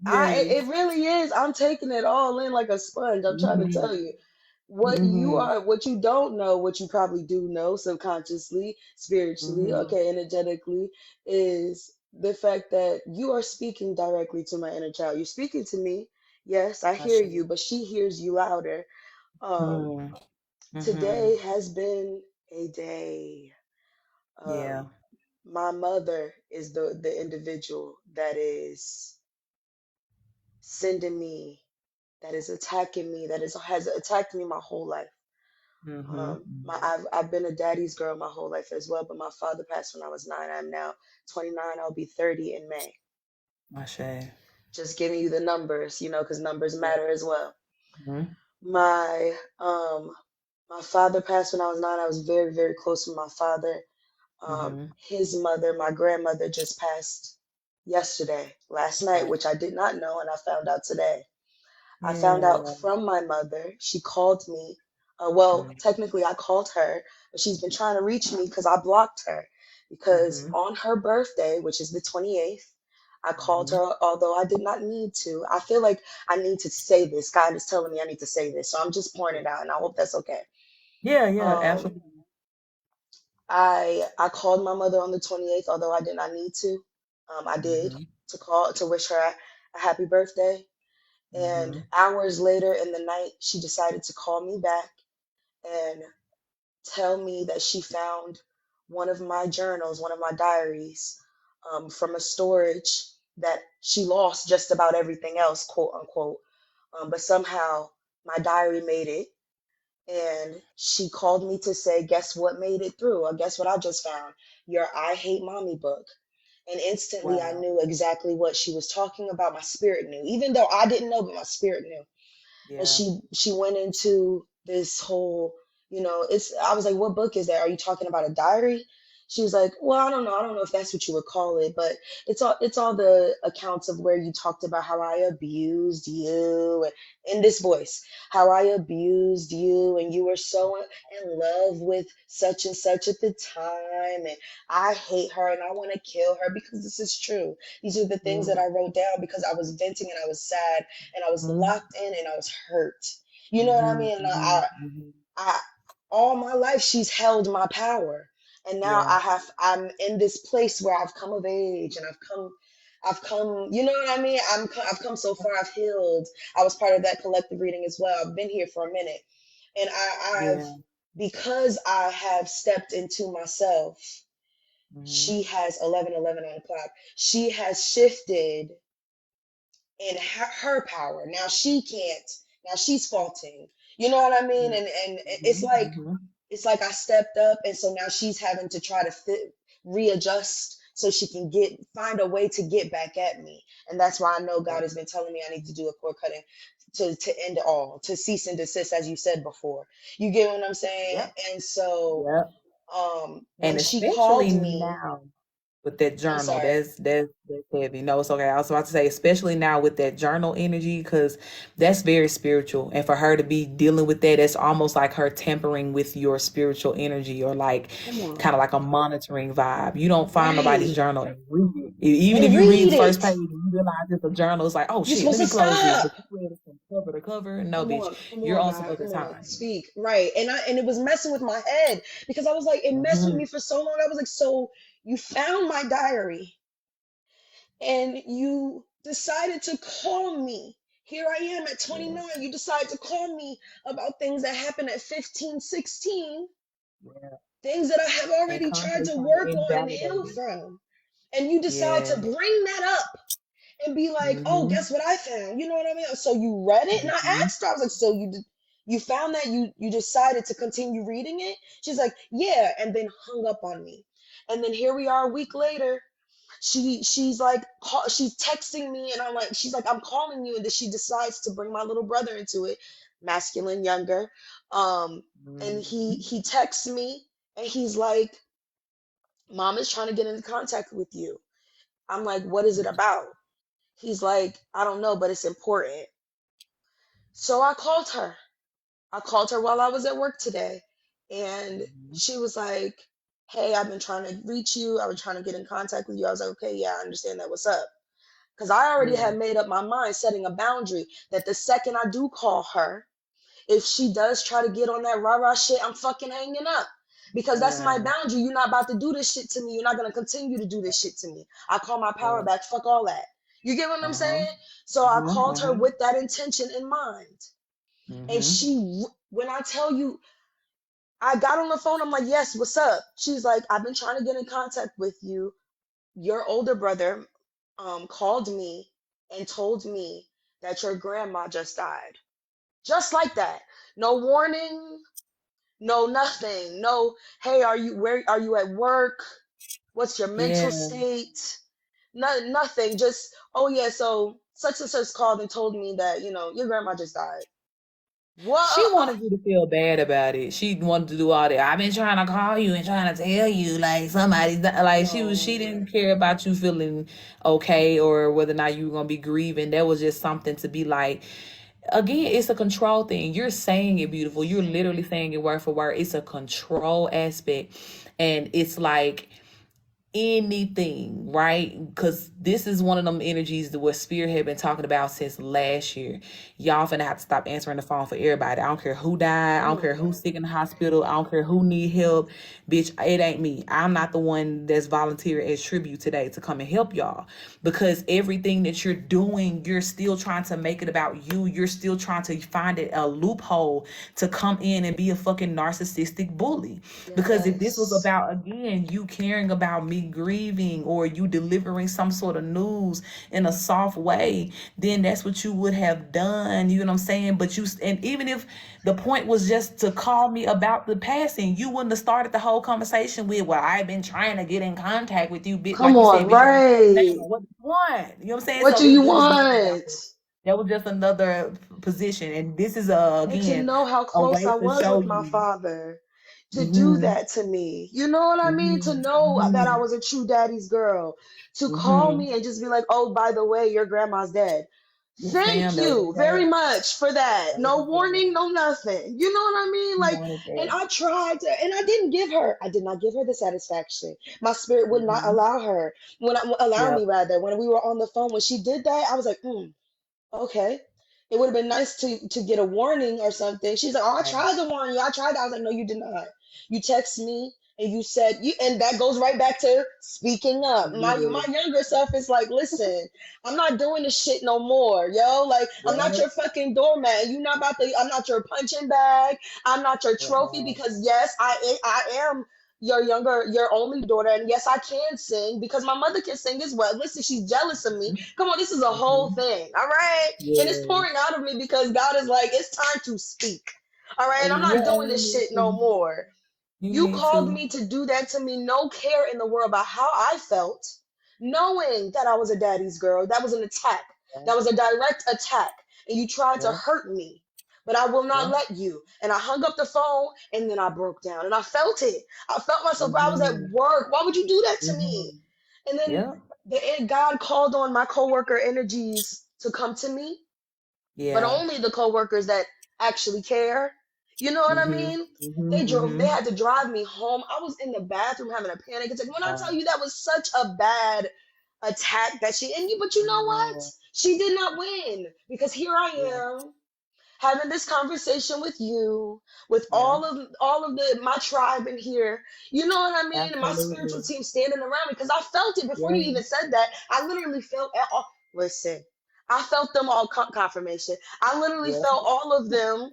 it Yes. really is. I'm taking it all in like a sponge. I'm trying to tell Hmm. you. What you Hmm. are, what you don't know, what you probably do know subconsciously, spiritually, Hmm. okay, energetically, is the fact that you are speaking directly to my inner child. You're speaking to me. Yes, I I hear see. you, but she hears you louder. Um, Mm. Hmm. Today has been a day. Yeah. Um, my mother is the individual that is sending me, that is attacking me, that is has attacked me my whole life. Hmm. I've been a daddy's girl my whole life as well, but my father passed when I was 9. I'm now 29. I'll be 30 in May. I say. Just giving you the numbers, because numbers matter as well. Hmm. My my father passed when I was 9. I was very, very close with my father. Hmm. His mother, my grandmother, just passed yesterday, last night, which I did not know, and I found out today. I found out Yeah. from my mother. She called me. Well, Mm-hmm. technically, I called her, but she's been trying to reach me because I blocked her. Because Mm-hmm. on her birthday, which is the 28th, I called Hmm. her, although I did not need to. I feel like I need to say this. God is telling me I need to say this. So I'm just pouring it out, and I hope that's okay. Yeah, yeah, Um, absolutely. I called my mother on the 28th, although I did not need to. I did Hmm. to call to wish her a happy birthday. And Hmm. hours later in the night, she decided to call me back and tell me that she found one of my journals, one of my diaries, from a storage that she lost just about everything else, quote unquote. But somehow my diary made it. And she called me to say, guess what made it through? Or guess what I just found? Your I Hate Mommy book. And instantly I Wow. knew exactly what she was talking about. My spirit knew, even though I didn't know, but my spirit knew. And Yeah. she went into this whole, it's, I was like, what book is that? Are you talking about a diary? She was like, well, I don't know if that's what you would call it, but it's all the accounts of where you talked about how I abused you, and in this voice, how I abused you, and you were so in love with such and such at the time, and I hate her and I want to kill her, because this is true. These are the things that I wrote down because I was venting and I was sad and I was Mm-hmm. locked in and I was hurt. You know what I Mm-hmm. mean? And Mm-hmm. I all my life she's held my power. And now Yeah. I'm in this place where I've come of age, and I've come, you know what I mean? I've come so far, I've healed. I was part of that collective reading as well. I've been here for a minute. And I've, Yeah. because I have stepped into myself, Mm-hmm. she has 11:11 on the clock. She has shifted in her power. Now she can't. Now she's faulting. You know what I mean? And it's like Mm-hmm. it's like I stepped up, and so now she's having to try to readjust so she can find a way to get back at me. And that's why I know Yeah. God has been telling me I need to do a cord cutting to end it all, to cease and desist, as you said before. You get what I'm saying? Yep. And so Yep. when And she especially called me, now with that I'm journal, sorry. that's heavy. No, it's okay. I was about to say, especially now with that journal energy, because that's very spiritual. And for her to be dealing with that, it's almost like her tampering with your spiritual energy, or like Come on. kind of like a monitoring vibe. You don't find nobody's Right. journal and read it. Even if And you read read the first it. page and you realize it's a journal, it's like, oh You're shit, let supposed to me close this. stop. But you read it from cover to cover. No, bitch, Come you're on, on some God, other come on, time. speak. Right. And it was messing with my head, because I was like, it messed with Mm-hmm. me for so long. I was like, so you found my diary and you decided to call me. Here I am at Yeah. 29. You decide to call me about things that happened at 15, 16, Yeah. things that I have And already tried constantly to trying to work on and invalidate heal it. from. And you decide to Yeah. bring that up and be like, "Oh, Mm-hmm. guess what I found?" You know what I mean? So you read it, and I Mm-hmm. asked her. I was like, "So you found that? You decided to continue reading it?" She's like, "Yeah," and then hung up on me. And then here we are a week later. She's like she's texting me, and she's like, "I'm calling you," and then she decides to bring my little brother into it, masculine, younger. And Mm-hmm. he texts me, and he's like, "Mom is trying to get into contact with you." I'm like, "What is it about?" He's like, "I don't know, but it's important." So I called her. I called her while I was at work today. And Mm-hmm. she was like, "Hey, I've been trying to reach you. I've been trying to get in contact with you." I was like, "Okay, yeah, I understand that. What's up?" Because I already Yeah. had made up my mind, setting a boundary, that the second I do call her, if she does try to get on that rah-rah shit, I'm fucking hanging up. Because that's my Yeah. boundary. You're not about to do this shit to me. You're not going to continue to do this shit to me. I call my power Yeah. back. Fuck all that. You get what I'm Uh-huh. saying? So I Uh-huh. called her Uh-huh. with that intention in mind. And Mm-hmm. when I tell you, I got on the phone, I'm like, "Yes, what's up?" She's like, "I've been trying to get in contact with you. Your older brother called me and told me that your grandma just died." Just like that. No warning, no nothing. No, "Hey, where are you at work? What's your mental Yeah. state?" No, nothing. Just, "Oh yeah, so such and such called and told me that, your grandma just died." She What? wanted you to feel bad about it. She wanted to do all that. I've been trying to call you and trying to tell you like like she No. didn't care about you feeling okay or whether or not you were gonna be grieving. That was just something to be like, again, it's a control thing. You're saying it beautiful. You're literally saying it word for word. It's a control aspect. And it's like anything, right? Because this is one of them energies that what Spirit had been talking about since last year. Y'all finna have to stop answering the phone for everybody. I don't care who died. I Come don't care on. who's sick in the hospital. I don't care who need help. Bitch, it ain't me. I'm not the one that's volunteered as tribute today to come and help y'all. Because everything that you're doing, you're still trying to make it about you. You're still trying to find a loophole to come in and be a fucking narcissistic bully. Because if this was Yes. about, again, you caring about me literally grieving or you delivering some sort of news in a soft way, then that's what you would have done. You know what I'm saying? But and even if the point was just to call me about the passing, you wouldn't have started the whole conversation with, well, I've been trying to get in contact with you, bitch. Come Like you said, on, bitch, right. what you want? You know what I'm saying? What So do you it was just want? that was just another position. And this is And to again know how a close way I to was show with my you. father to do Mm-hmm. that to me. You know what I mean? To know that I Mm-hmm. was a true daddy's girl. To call Mm-hmm. me and just be like, oh, by the way, your grandma's dead. Yes, Thank ma'am. That was you very bad. much for that. That No was warning, bad. no nothing. You know what I mean? You Like, wanted and that. I tried to, and I did not give her the satisfaction. My spirit would not Mm-hmm. allow her, allow me Yep. rather. When we were on the phone, when she did that, I was like, okay. It would have been nice to get a warning or something. She's like, oh, I Right. tried to warn you. I tried. I was like, no, you did not. You text me and you said you, and that goes right back to speaking up. My Yes. younger self is like, listen, I'm not doing this shit no more, yo. Like, I'm not Yep. your fucking doormat. You not about to. I'm not your punching bag. I'm not your trophy Right. because yes, I am your only daughter, and yes, I can sing because my mother can sing as well. Listen, she's jealous of me. Come on, this is a whole Mm-hmm. thing, all right? And it's Yes. pouring out of me because God is like, it's time to speak, all right? And I'm not Yeah, doing you this need shit no to. more. You You need called to. me to do that to me, no care in the world about how I felt, knowing that I was a daddy's girl. That was an attack. Yeah. That was a direct attack. And you tried to Yeah. hurt me, but I will not Yeah. let you. And I hung up the phone and then I broke down and I felt it. I felt myself. I was at Mm-hmm. work. Why would you do that to me? Mm-hmm. And then Yep. God called on my coworker energies to come to me, but Yeah. only the coworkers that actually care. You know what I Mm-hmm. mean? Mm-hmm. They Mm-hmm. had to drive me home. I was in the bathroom having a panic attack. When I Yeah. tell you that was such a bad attack that but I you know what? know. She did not win because here Yeah. I am having this conversation with you, with Yeah. all of my tribe in here. You know what I mean? And my spiritual Absolutely. team standing around me because I felt it before Yeah. you even said that. I literally felt listen, I felt them all confirmation. I literally Yeah. felt all of them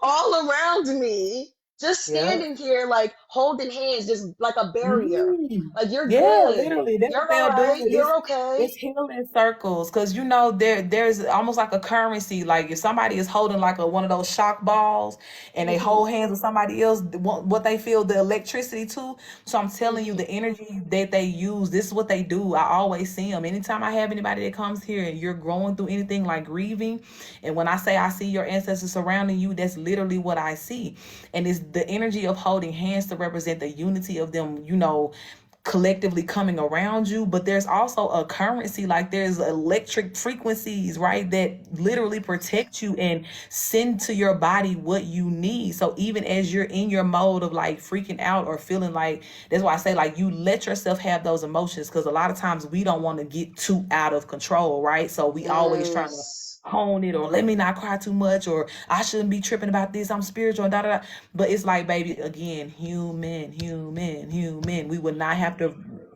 all around me, just Yeah. standing here like holding hands, just like a barrier. Mm-hmm. Like you're Yeah, good. literally, that's what You're all they'll do. right. You're okay. It's healing circles because there's almost like a currency. Like if somebody is holding like one of those shock balls and they Hmm. hold hands with somebody else, what they feel the electricity to. So I'm telling you, Hmm. the energy that they use, this is what they do. I always see them. Anytime I have anybody that comes here and you're going through anything like grieving, and when I say I see your ancestors surrounding you, that's literally what I see. And it's the energy of holding hands to represent the unity of them, collectively coming around you. But there's also a currency, like there's electric frequencies, right, that literally protect you and send to your body what you need. So even as you're in your mode of like freaking out or feeling like, that's why I say like you let yourself have those emotions, because a lot of times we don't want to get too out of control, right? So we always trying to Yes. hone it, or let me not cry too much, or I shouldn't be tripping about this, I'm spiritual, and da da da. But it's like, baby, again, human. We would not have to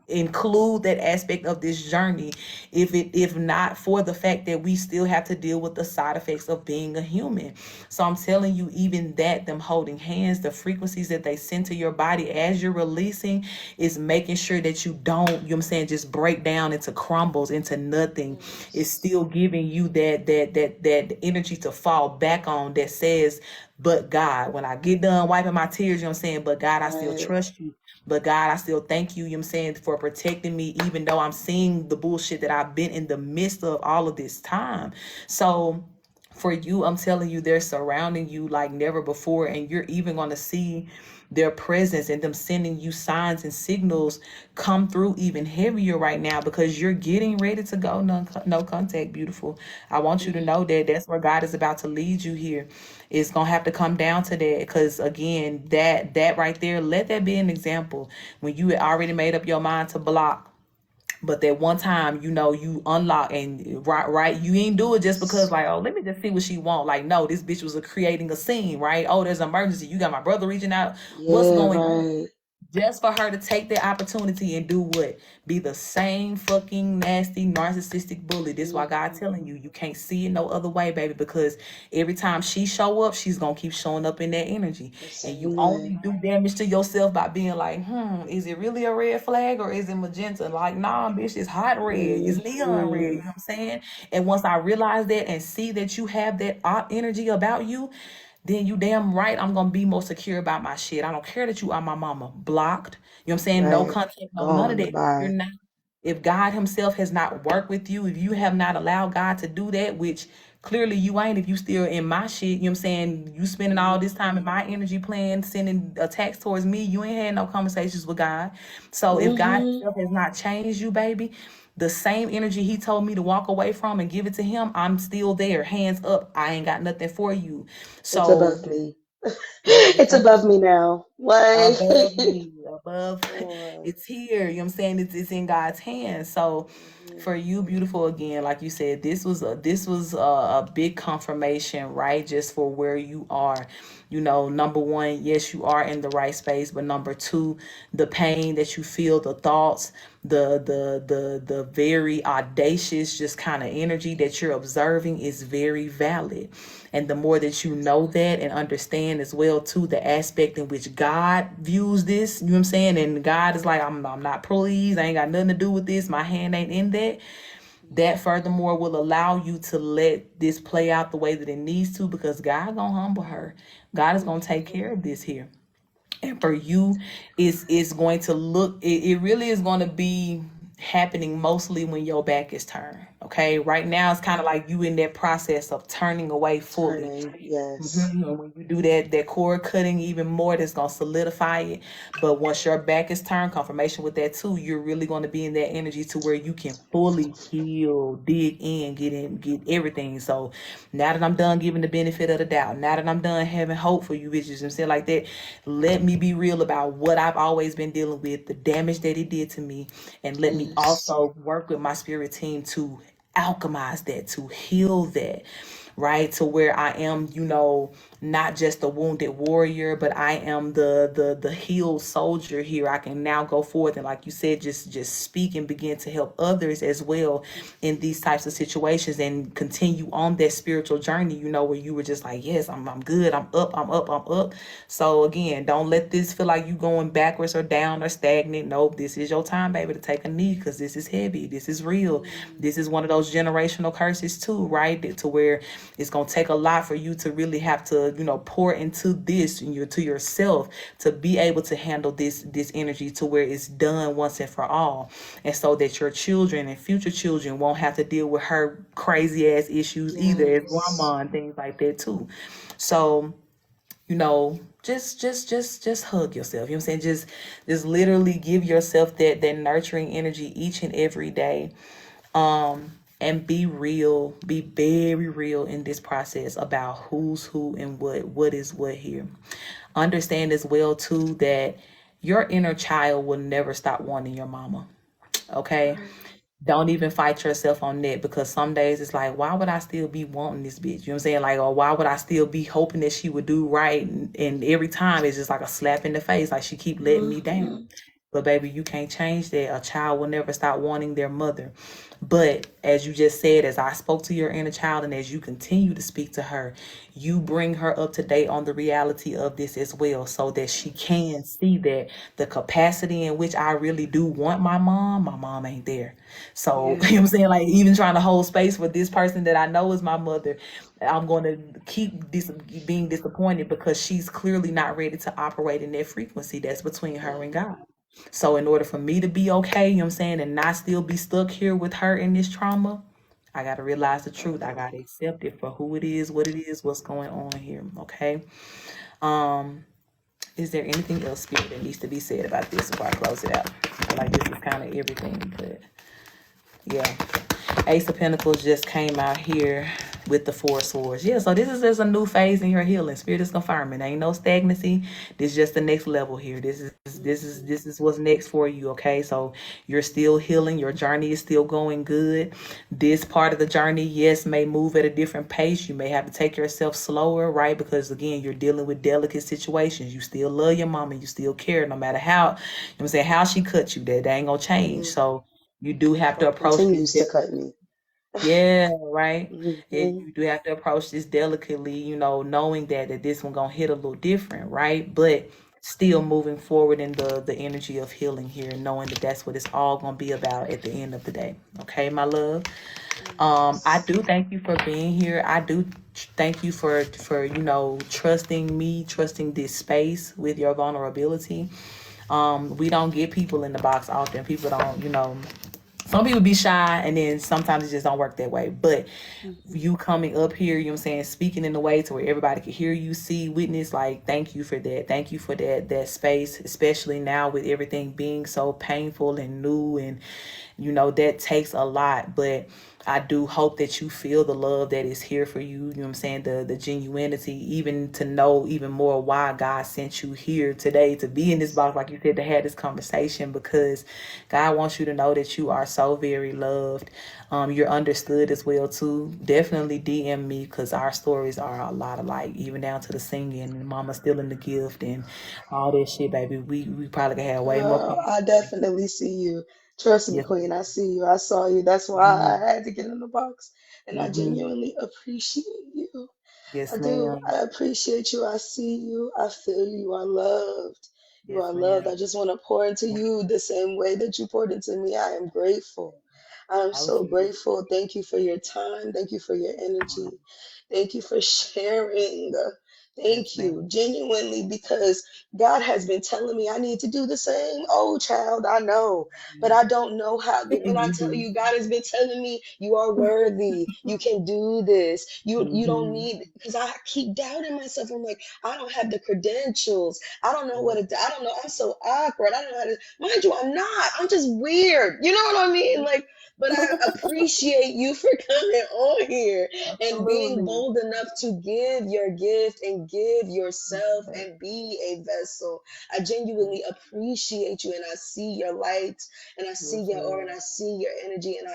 include that aspect of this journey if not for the fact that we still have to deal with the side effects of being a human. So I'm telling you, even that, them holding hands, the frequencies that they send to your body as you're releasing, is making sure that you don't, you know what I'm saying, just break down into crumbles, into nothing. It's Yes. still giving you that energy to fall back on, that says, but God, when I get done wiping my tears, you know what I'm saying, but God, I still Right. trust you. But God, I still thank you, you know what I'm saying, for protecting me, even though I'm seeing the bullshit that I've been in the midst of all of this time. So for you, I'm telling you, they're surrounding you like never before, and you're even going to see their presence and them sending you signs and signals come through even heavier right now, because you're getting ready to go no contact, beautiful. I want you to Hmm. know that that's where God is about to lead you here. It's gonna have to come down to that, because again, that right there, let that be an example. When you had already made up your mind to block, but that one time, you unlock, and right, you ain't do it just because Yes. like, oh, let me just see what she want. Like, no, this bitch was creating a scene, right? Oh, there's an emergency. You got my brother reaching out. What's Yeah, going on? right. just for her to take that opportunity and do what? Be the same fucking nasty narcissistic bully. This why God telling you, you can't see it no other way, baby, because every time she show up, she's gonna keep showing up in that energy. And you only do damage to yourself by being like, is it really a red flag or is it magenta? Like, nah, bitch, it's hot red, it's neon red, you know what I'm saying? And once I realize that and see that you have that energy about you, then you damn right I'm gonna be more secure about my shit. I don't care that you are my mama. Blocked. You know what I'm saying? No Right. contact, no none of Gone. that. You're Bye. not, if God himself has not worked with you, if you have not allowed God to do that, which clearly you ain't, if you still in my shit, you know what I'm saying? You spending all this time in my energy plan, sending attacks towards me, you ain't had no conversations with God. So if God himself has not changed you, baby, the same energy he told me to walk away from and give it to him, I'm still there, hands up. I ain't got nothing for you. It's So above me. baby, It's above me now. Like, above me, above, Lord. it's here. You know what I'm saying? It's in God's hands. So for you, beautiful, again, like you said, this was a big confirmation, right? Just for where you are. You know, number one, yes, you are in the right space, but number two, the pain that you feel, the thoughts, the very audacious just kind of energy that you're observing is very valid. And the more that you know that and understand as well too, the aspect in which God views this, you know what I'm saying? And God is like, I'm not pleased, I ain't got nothing to do with this, my hand ain't in that. That furthermore will allow you to let this play out the way that it needs to, because God gonna humble her. God is gonna take care of this here. And for you, it's going to look, it really is going to be happening mostly when your back is turned. Okay, right now it's kind of like you in that process of turning away fully. Turning. Yes. And when you do that cord cutting even more, that's gonna solidify it. But once your back is turned, confirmation with that too, you're really gonna be in that energy to where you can fully heal, dig in, get everything. So now that I'm done giving the benefit of the doubt, now that I'm done having hope for you bitches and stuff like that, let me be real about what I've always been dealing with, the damage that it did to me, and let me Yes. also work with my spirit team to alchemize that, to heal that, right? To where I am, not just a wounded warrior, but I am the healed soldier here. I can now go forth and, like you said, just speak and begin to help others as well in these types of situations and continue on that spiritual journey, where you were just like, yes, I'm good, I'm up, I'm up, I'm up. So again, don't let this feel like you going backwards or down or stagnant. Nope, this is your time, baby, to take a knee, because this is heavy, this is real. This is one of those generational curses too, right? To where it's gonna take a lot for you to really have to, pour into this and to yourself to be able to handle this energy to where it's done once and for all, and so that your children and future children won't have to deal with her crazy ass issues either as Yes. grandma and things like that too. So just hug yourself. You know what I'm saying? Just literally give yourself that nurturing energy each and every day. And be real, be very real in this process about who's who and what is what here. Understand as well too that your inner child will never stop wanting your mama. Okay? Don't even fight yourself on that, because some days it's like, why would I still be wanting this bitch? You know what I'm saying? Like, or why would I still be hoping that she would do right? And every time it's just like a slap in the face, like she keep letting me down. But baby, you can't change that. A child will never stop wanting their mother. But as you just said, as I spoke to your inner child and as you continue to speak to her, you bring her up to date on the reality of this as well, so that she can see that the capacity in which I really do want my mom ain't there. So, you know what I'm saying? Like, even trying to hold space for this person that I know is my mother, I'm going to keep being disappointed because she's clearly not ready to operate in that frequency that's between her and God. So in order for me to be okay, you know what I'm saying, and not still be stuck here with her in this trauma, I got to realize the truth. I got to accept it for who it is, what it is, what's going on here. Okay. Is there anything else, Spirit, that needs to be said about this before I close it out? I feel like this is kind of everything, but yeah. Ace of Pentacles just came out here. with the 4 swords. Yeah, so this is just a new phase in your healing. Spirit is confirming. Ain't no stagnancy. This is just the next level here. This is what's next for you. Okay, so you're still healing. Your journey is still going good. This part of the journey, yes, may move at a different pace. You may have to take yourself slower, right? Because again, you're dealing with delicate situations. You still love your mama. You still care, no matter how, you know what I'm saying, how she cut you. That ain't gonna change. So you do have to Or approach this. continues to cut me. Yeah, right. Hmm. You do have to approach this delicately, knowing that this one gonna hit a little different, right? But still moving forward in the energy of healing here, knowing that that's what it's all gonna be about at the end of the day. Okay, my love. I do thank you for being here. I do thank you for trusting me, trusting this space with your vulnerability. We don't get people in the box often. People don't. Some people be shy, and then sometimes it just don't work that way. But you coming up here, you know what I'm saying, speaking in a way to where everybody can hear you, see, witness, like, thank you for that. Thank you for that space, especially now with everything being so painful and new, and that takes a lot. But I do hope that you feel the love that is here for you. You know what I'm saying? The genuinity, even to know even more why God sent you here today to be in this box, like you said, to have this conversation, because God wants you to know that you are so very loved. You're understood as well too. Definitely DM me, because our stories are a lot alike, even down to the singing and mama stealing the gift and all that shit, baby. We probably could have way more. I definitely see you. Trust me, Yes. Queen. I see you. I saw you. That's why Mm-hmm. I had to get in the box. And I Mm-hmm. genuinely appreciate you. I Yes, do. ma'am. I appreciate you. I see you. I feel you. You are loved. You Yes, are loved. ma'am. I just want to pour into you the same way that you poured into me. I am grateful. I am I so receive it. grateful. Thank you for your time. Thank you for your energy. Thank you for sharing. Yes, Thank ma'am. you. Genuinely, because God has been telling me I need to do the same. Oh, child, I know, but I don't know how. When I You tell do. you, God has been telling me you are worthy. You can do this. You don't Mm-hmm. need, because I keep doubting myself. I'm like, I don't have the credentials. I don't know what to do. I don't know. I'm so awkward. I don't know how to. Mind you, I'm not. I'm just weird. You know what I mean? Like, but I appreciate you for coming on here and being Absolutely. bold enough to give your gift and give yourself and be a vessel. I genuinely appreciate you, and I see your light, and I see Yes, your aura, and ma'am. I see your energy, and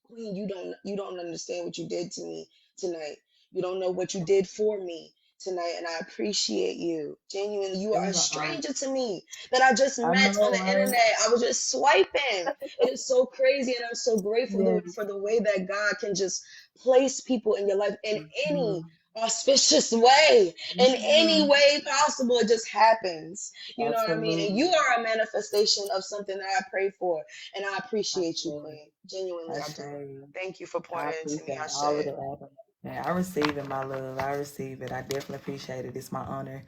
Queen, you don't understand what you did to me tonight. You don't know what you did for me tonight, and I appreciate you. Genuinely, you It are was a an honor. stranger to me that I just I met on know, the right? internet. I was just swiping. It is so crazy, and I'm so grateful Yes. for the way that God can just place people in your life in Mm-hmm. any auspicious way, in any Mm-hmm. way possible. It just happens. You know what I mean? And you Absolutely. are a manifestation of something that I pray for, and I I appreciate you, say, Queen. Genuinely, I I do. say, Thank you for pouring I into me. appreciate I all of say. the admiration. I receive it, my love. I receive it. I definitely appreciate it. It's my honor.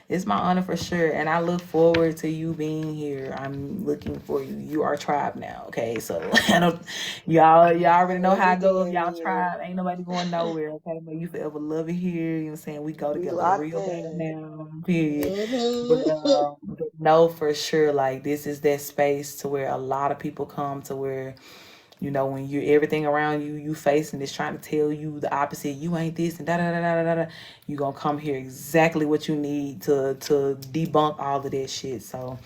It's my honor for sure. And I look forward to you being here. I'm looking for you. You are tribe now. Okay. So I don't y'all already I know will how be it goes. Y'all DMing you. tribe. Ain't nobody going nowhere. Okay. But you forever love it here. You know what I'm saying? We go We together locked real bad in. now. Period. But Hmm. know for sure, like, this is that space to where a lot of people come to where, when you everything around you facing is trying to tell you the opposite. You ain't this and da da da da da da. You gonna come here exactly what you need to debunk all of that shit. So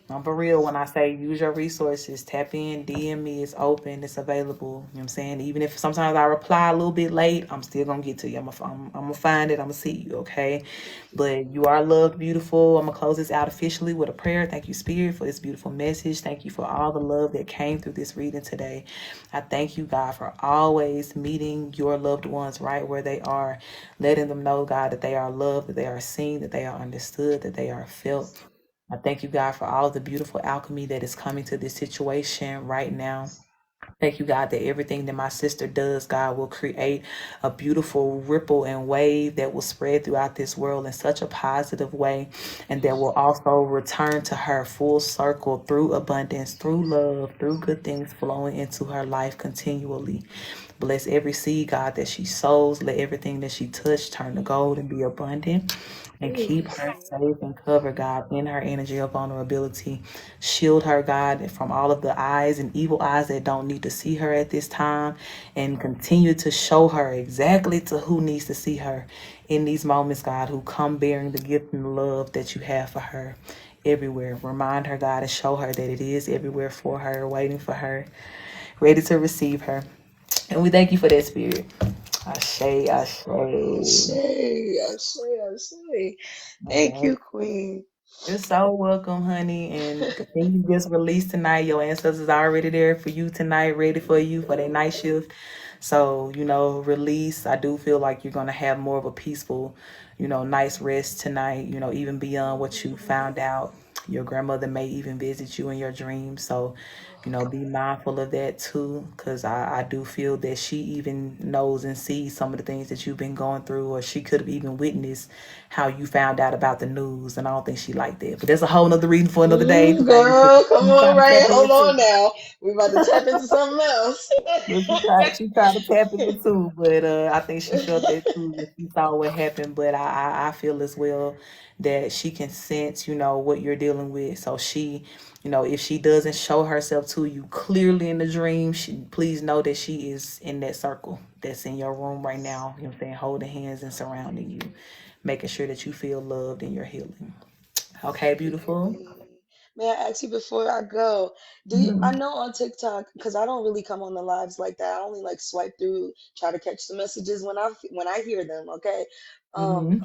I'm for real when I say use your resources, tap in, DM me, it's open, it's available. You know what I'm saying? Even if sometimes I reply a little bit late, I'm still gonna get to you. I'm gonna find it, I'm gonna see you, okay? But you are loved, beautiful. I'm gonna close this out officially with a prayer. Thank you, Spirit, for this beautiful message. Thank you for all the love that came through this reading today. I thank you, God, for always meeting your loved ones right where they are, letting them know, God, that they are loved, that they are seen, that they are understood, that they are felt. I thank you, God, for all the beautiful alchemy that is coming to this situation right now. Thank you, God, that everything that my sister does, God, will create a beautiful ripple and wave that will spread throughout this world in such a positive way, and that will also return to her full circle through abundance, through love, through good things flowing into her life continually. Bless every seed, God, that she sows. Let everything that she touched turn to gold and be abundant. And keep her safe and cover, God, in her energy of vulnerability. Shield her, God, from all of the eyes and evil eyes that don't need need to see her at this time, and continue to show her exactly to who needs to see her in these moments, God, who come bearing the gift and the love that you have for her everywhere. Remind her, God, and show her that it is everywhere for her, waiting for her, ready to receive her. And we thank you for that, Spirit. Ashe, ashe. Ashe. Thank you, Queen. You're so welcome, honey. And the thing you just released tonight, your ancestors are already there for you tonight, ready for you for their night shift. So, release. I do feel like you're going to have more of a peaceful, nice rest tonight, even beyond what you found out. Your grandmother may even visit you in your dreams. So, be mindful of that too, because I do feel that she even knows and sees some of the things that you've been going through, or she could have even witnessed how you found out about the news. And I don't think she liked that. But that's a whole nother reason for another day. Girl, come You on, trying to right? tap in Hold on too. now. We about to tap into something else. But she tried to tap in too, but I think she felt that too when she saw what happened. But I feel as well that she can sense, what you're dealing with. So she, if she doesn't show herself to you clearly in the dream, please know that she is in that circle that's in your room right now. You know what I'm saying? Holding hands and surrounding you, making sure that you feel loved and you're healing. Okay, Thank you, beautiful. Queen. May I ask you before I go? I Mm-hmm. know on TikTok, because I don't really come on the lives like that. I only like swipe through, try to catch the messages when I hear them. Okay. Um, Mm-hmm.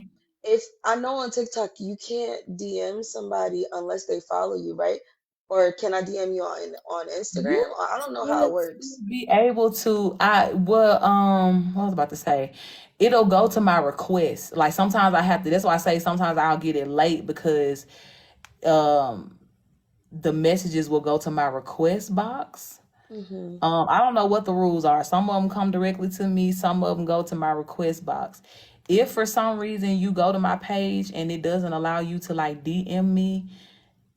if I know on TikTok you can't DM somebody unless they follow you, right? Or can I DM you on You Instagram? Or I don't know how it should works. be able to. What I was about to say, it'll go to my request. Like sometimes I have to. That's why I say sometimes I'll get it late because um the messages will go to my request box. Hmm. I don't know what the rules are. Some of them come directly to me. Some of them go to my request box. If for some reason you go to my page and it doesn't allow you to like DM me,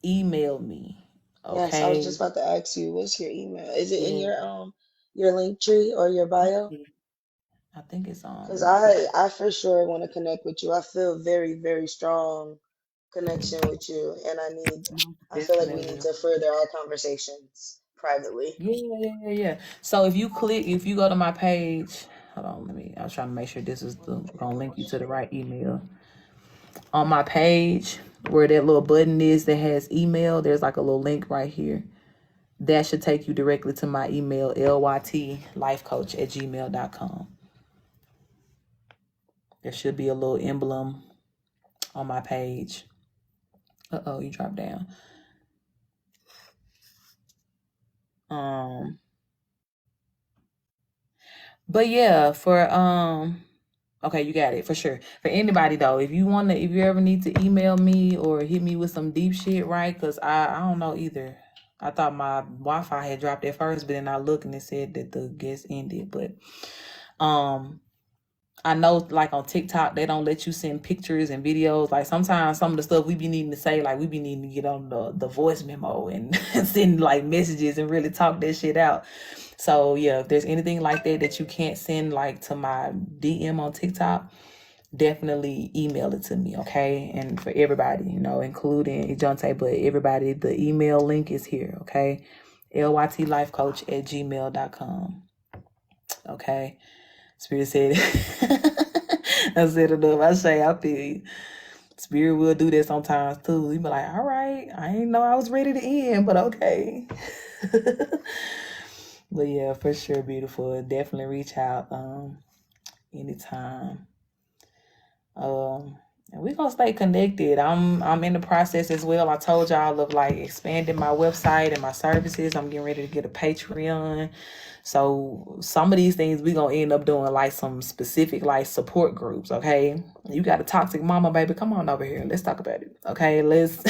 email me. Yes, I was Okay. just about to ask you, what's your email? Is it in Yeah. your link tree or your bio? I think it's Because on. I for sure want to connect with you. I feel very, very strong connection with you, and I feel like we need Definitely. to further our conversations privately. Yeah. So if you go to my page, hold on, I was trying to make sure this is gonna link you to the right email. On my page, where that little button is that has email, there's like a little link right here. That should take you directly to my email, lytlifecoach@gmail.com. There should be a little emblem on my page. You dropped down. Um, but yeah, okay, you got it for sure. For anybody though, if you ever need to email me or hit me with some deep shit, right? Cause I don't know either. I thought my Wi-Fi had dropped at first, but then I looked and it said that the guest ended. But um, I know like on TikTok they don't let you send pictures and videos. Like sometimes some of the stuff we be needing to say, like we be needing to get on the voice memo and send like messages and really talk that shit out. So yeah, if there's anything like that you can't send like to my DM on TikTok, definitely email it to me, okay? And for everybody, including Ejante, but everybody, the email link is here, okay? lytlifecoach@gmail.com. Okay. Spirit said I said enough. I feel you. Spirit will do that sometimes too. He be like, all right, I ain't know I was ready to end, but okay. But yeah, for sure, beautiful. Definitely reach out anytime. And we're gonna stay connected. I'm in the process as well. I told y'all of like expanding my website and my services. I'm getting ready to get a Patreon. So some of these things we gonna end up doing like some specific like support groups. Okay, you got a toxic mama, baby. Come on over here. Let's talk about it. Okay, let's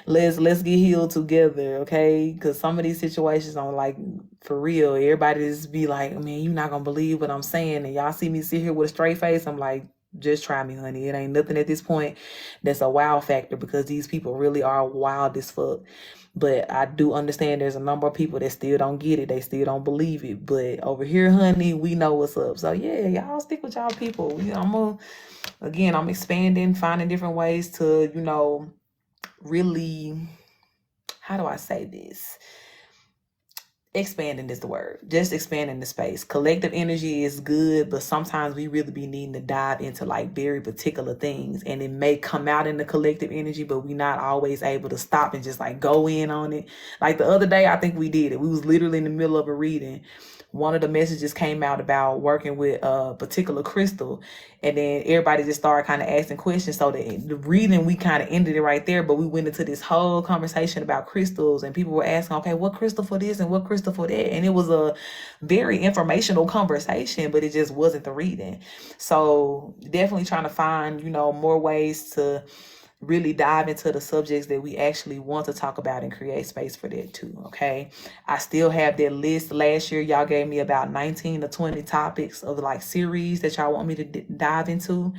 let's get healed together. Okay, because some of these situations I'm like for real. Everybody just be like, man, you're not gonna believe what I'm saying, and y'all see me sit here with a straight face. I'm like, just try me, honey. It ain't nothing at this point that's a wow factor because these people really are wild as fuck. But I do understand there's a number of people that still don't get it. They still don't believe it. But over here, honey, we know what's up. So yeah, y'all stick with y'all people. I'm expanding, finding different ways to, really, how do I say this? expanding is the word. Just expanding the space. Collective energy is good, but sometimes we really be needing to dive into like very particular things, and it may come out in the collective energy, but we not always able to stop and just like go in on it. Like the other day, I think we did it. We was literally in the middle of a reading. One of the messages came out about working with a particular crystal, and then everybody just started kind of asking questions. So the reading, we kind of ended it right there, but we went into this whole conversation about crystals, and people were asking, okay, what crystal for this and what crystal for that? And it was a very informational conversation, but it just wasn't the reading. So definitely trying to find, more ways to really dive into the subjects that we actually want to talk about and create space for that too. Okay. I still have that list. Last year, y'all gave me about 19 to 20 topics of like series that y'all want me to dive into.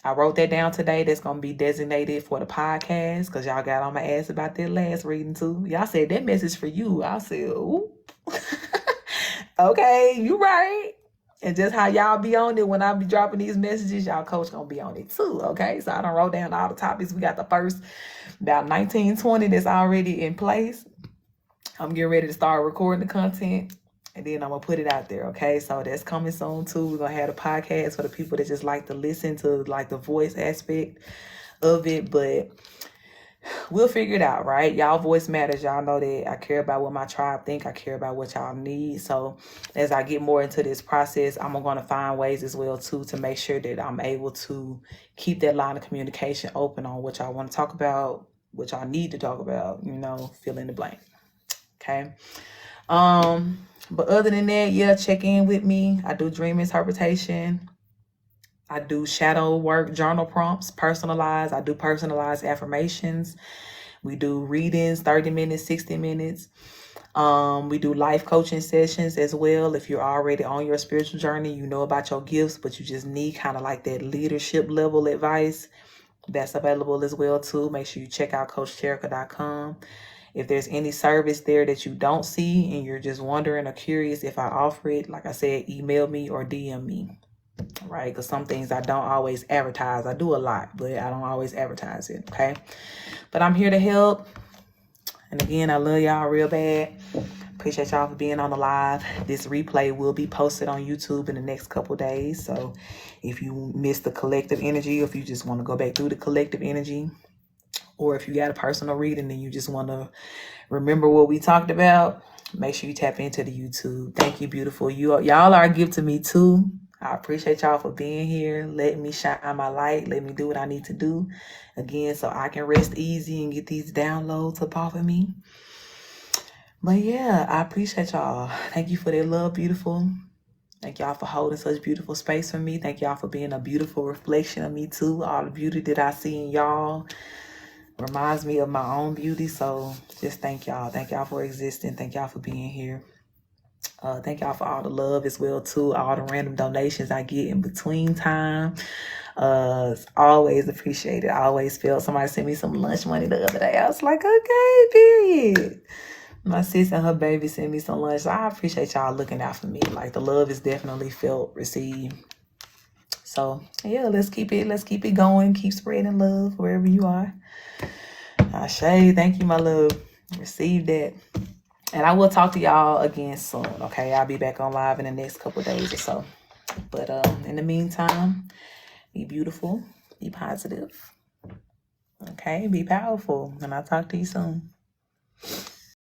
I wrote that down today. That's going to be designated for the podcast because y'all got on my ass about that last reading too. Y'all said that message for you. I said, ooh. Okay, you right. And just how y'all be on it when I be dropping these messages, y'all coach gonna be on it too, okay? So I done wrote down all the topics. We got the first about 19, 20 that's already in place. I'm getting ready to start recording the content, and then I'm gonna put it out there, okay? So that's coming soon too. We're gonna have a podcast for the people that just like to listen to like the voice aspect of it, but we'll figure it out, right? Y'all voice matters. Y'all know that I care about what my tribe think. I care about what y'all need. So as I get more into this process, I'm going to find ways as well too to make sure that I'm able to keep that line of communication open on what y'all want to talk about, what y'all need to talk about, fill in the blank. Okay. But other than that, yeah, check in with me. I do dream interpretation. I do shadow work, journal prompts, personalized. I do personalized affirmations. We do readings, 30 minutes, 60 minutes. We do life coaching sessions as well. If you're already on your spiritual journey, you know about your gifts, but you just need kind of like that leadership level advice. That's available as well too. Make sure you check out CoachTerica.com. If there's any service there that you don't see and you're just wondering or curious if I offer it, like I said, email me or DM me. Right, because some things I don't always advertise. I do a lot, but I don't always advertise it. Okay, but I'm here to help. And again, I love y'all real bad. Appreciate y'all for being on the live. This replay will be posted on YouTube in the next couple days. So if you missed the collective energy, or if you just want to go back through the collective energy, or if you got a personal reading and you just want to remember what we talked about, make sure you tap into the YouTube. Thank you, beautiful. Y'all are a gift to me too. I appreciate y'all for being here, letting me shine my light, let me do what I need to do, again, so I can rest easy and get these downloads up off of me. But yeah, I appreciate y'all. Thank you for that love, beautiful. Thank y'all for holding such beautiful space for me. Thank y'all for being a beautiful reflection of me too. All the beauty that I see in y'all reminds me of my own beauty. So just thank y'all. Thank y'all for existing. Thank y'all for being here. Thank y'all for all the love as well too, all the random donations I get in between time. It's always appreciated. I always feel somebody sent me some lunch money the other day. I was like, okay, period. My sis and her baby sent me some lunch. So I appreciate y'all looking out for me. Like the love is definitely felt, received. So yeah, let's keep it going. Keep spreading love wherever you are. Ashe, thank you, my love. Receive that. And I will talk to y'all again soon, okay? I'll be back on live in the next couple of days or so. But in the meantime, be beautiful, be positive, okay? Be powerful, and I'll talk to you soon.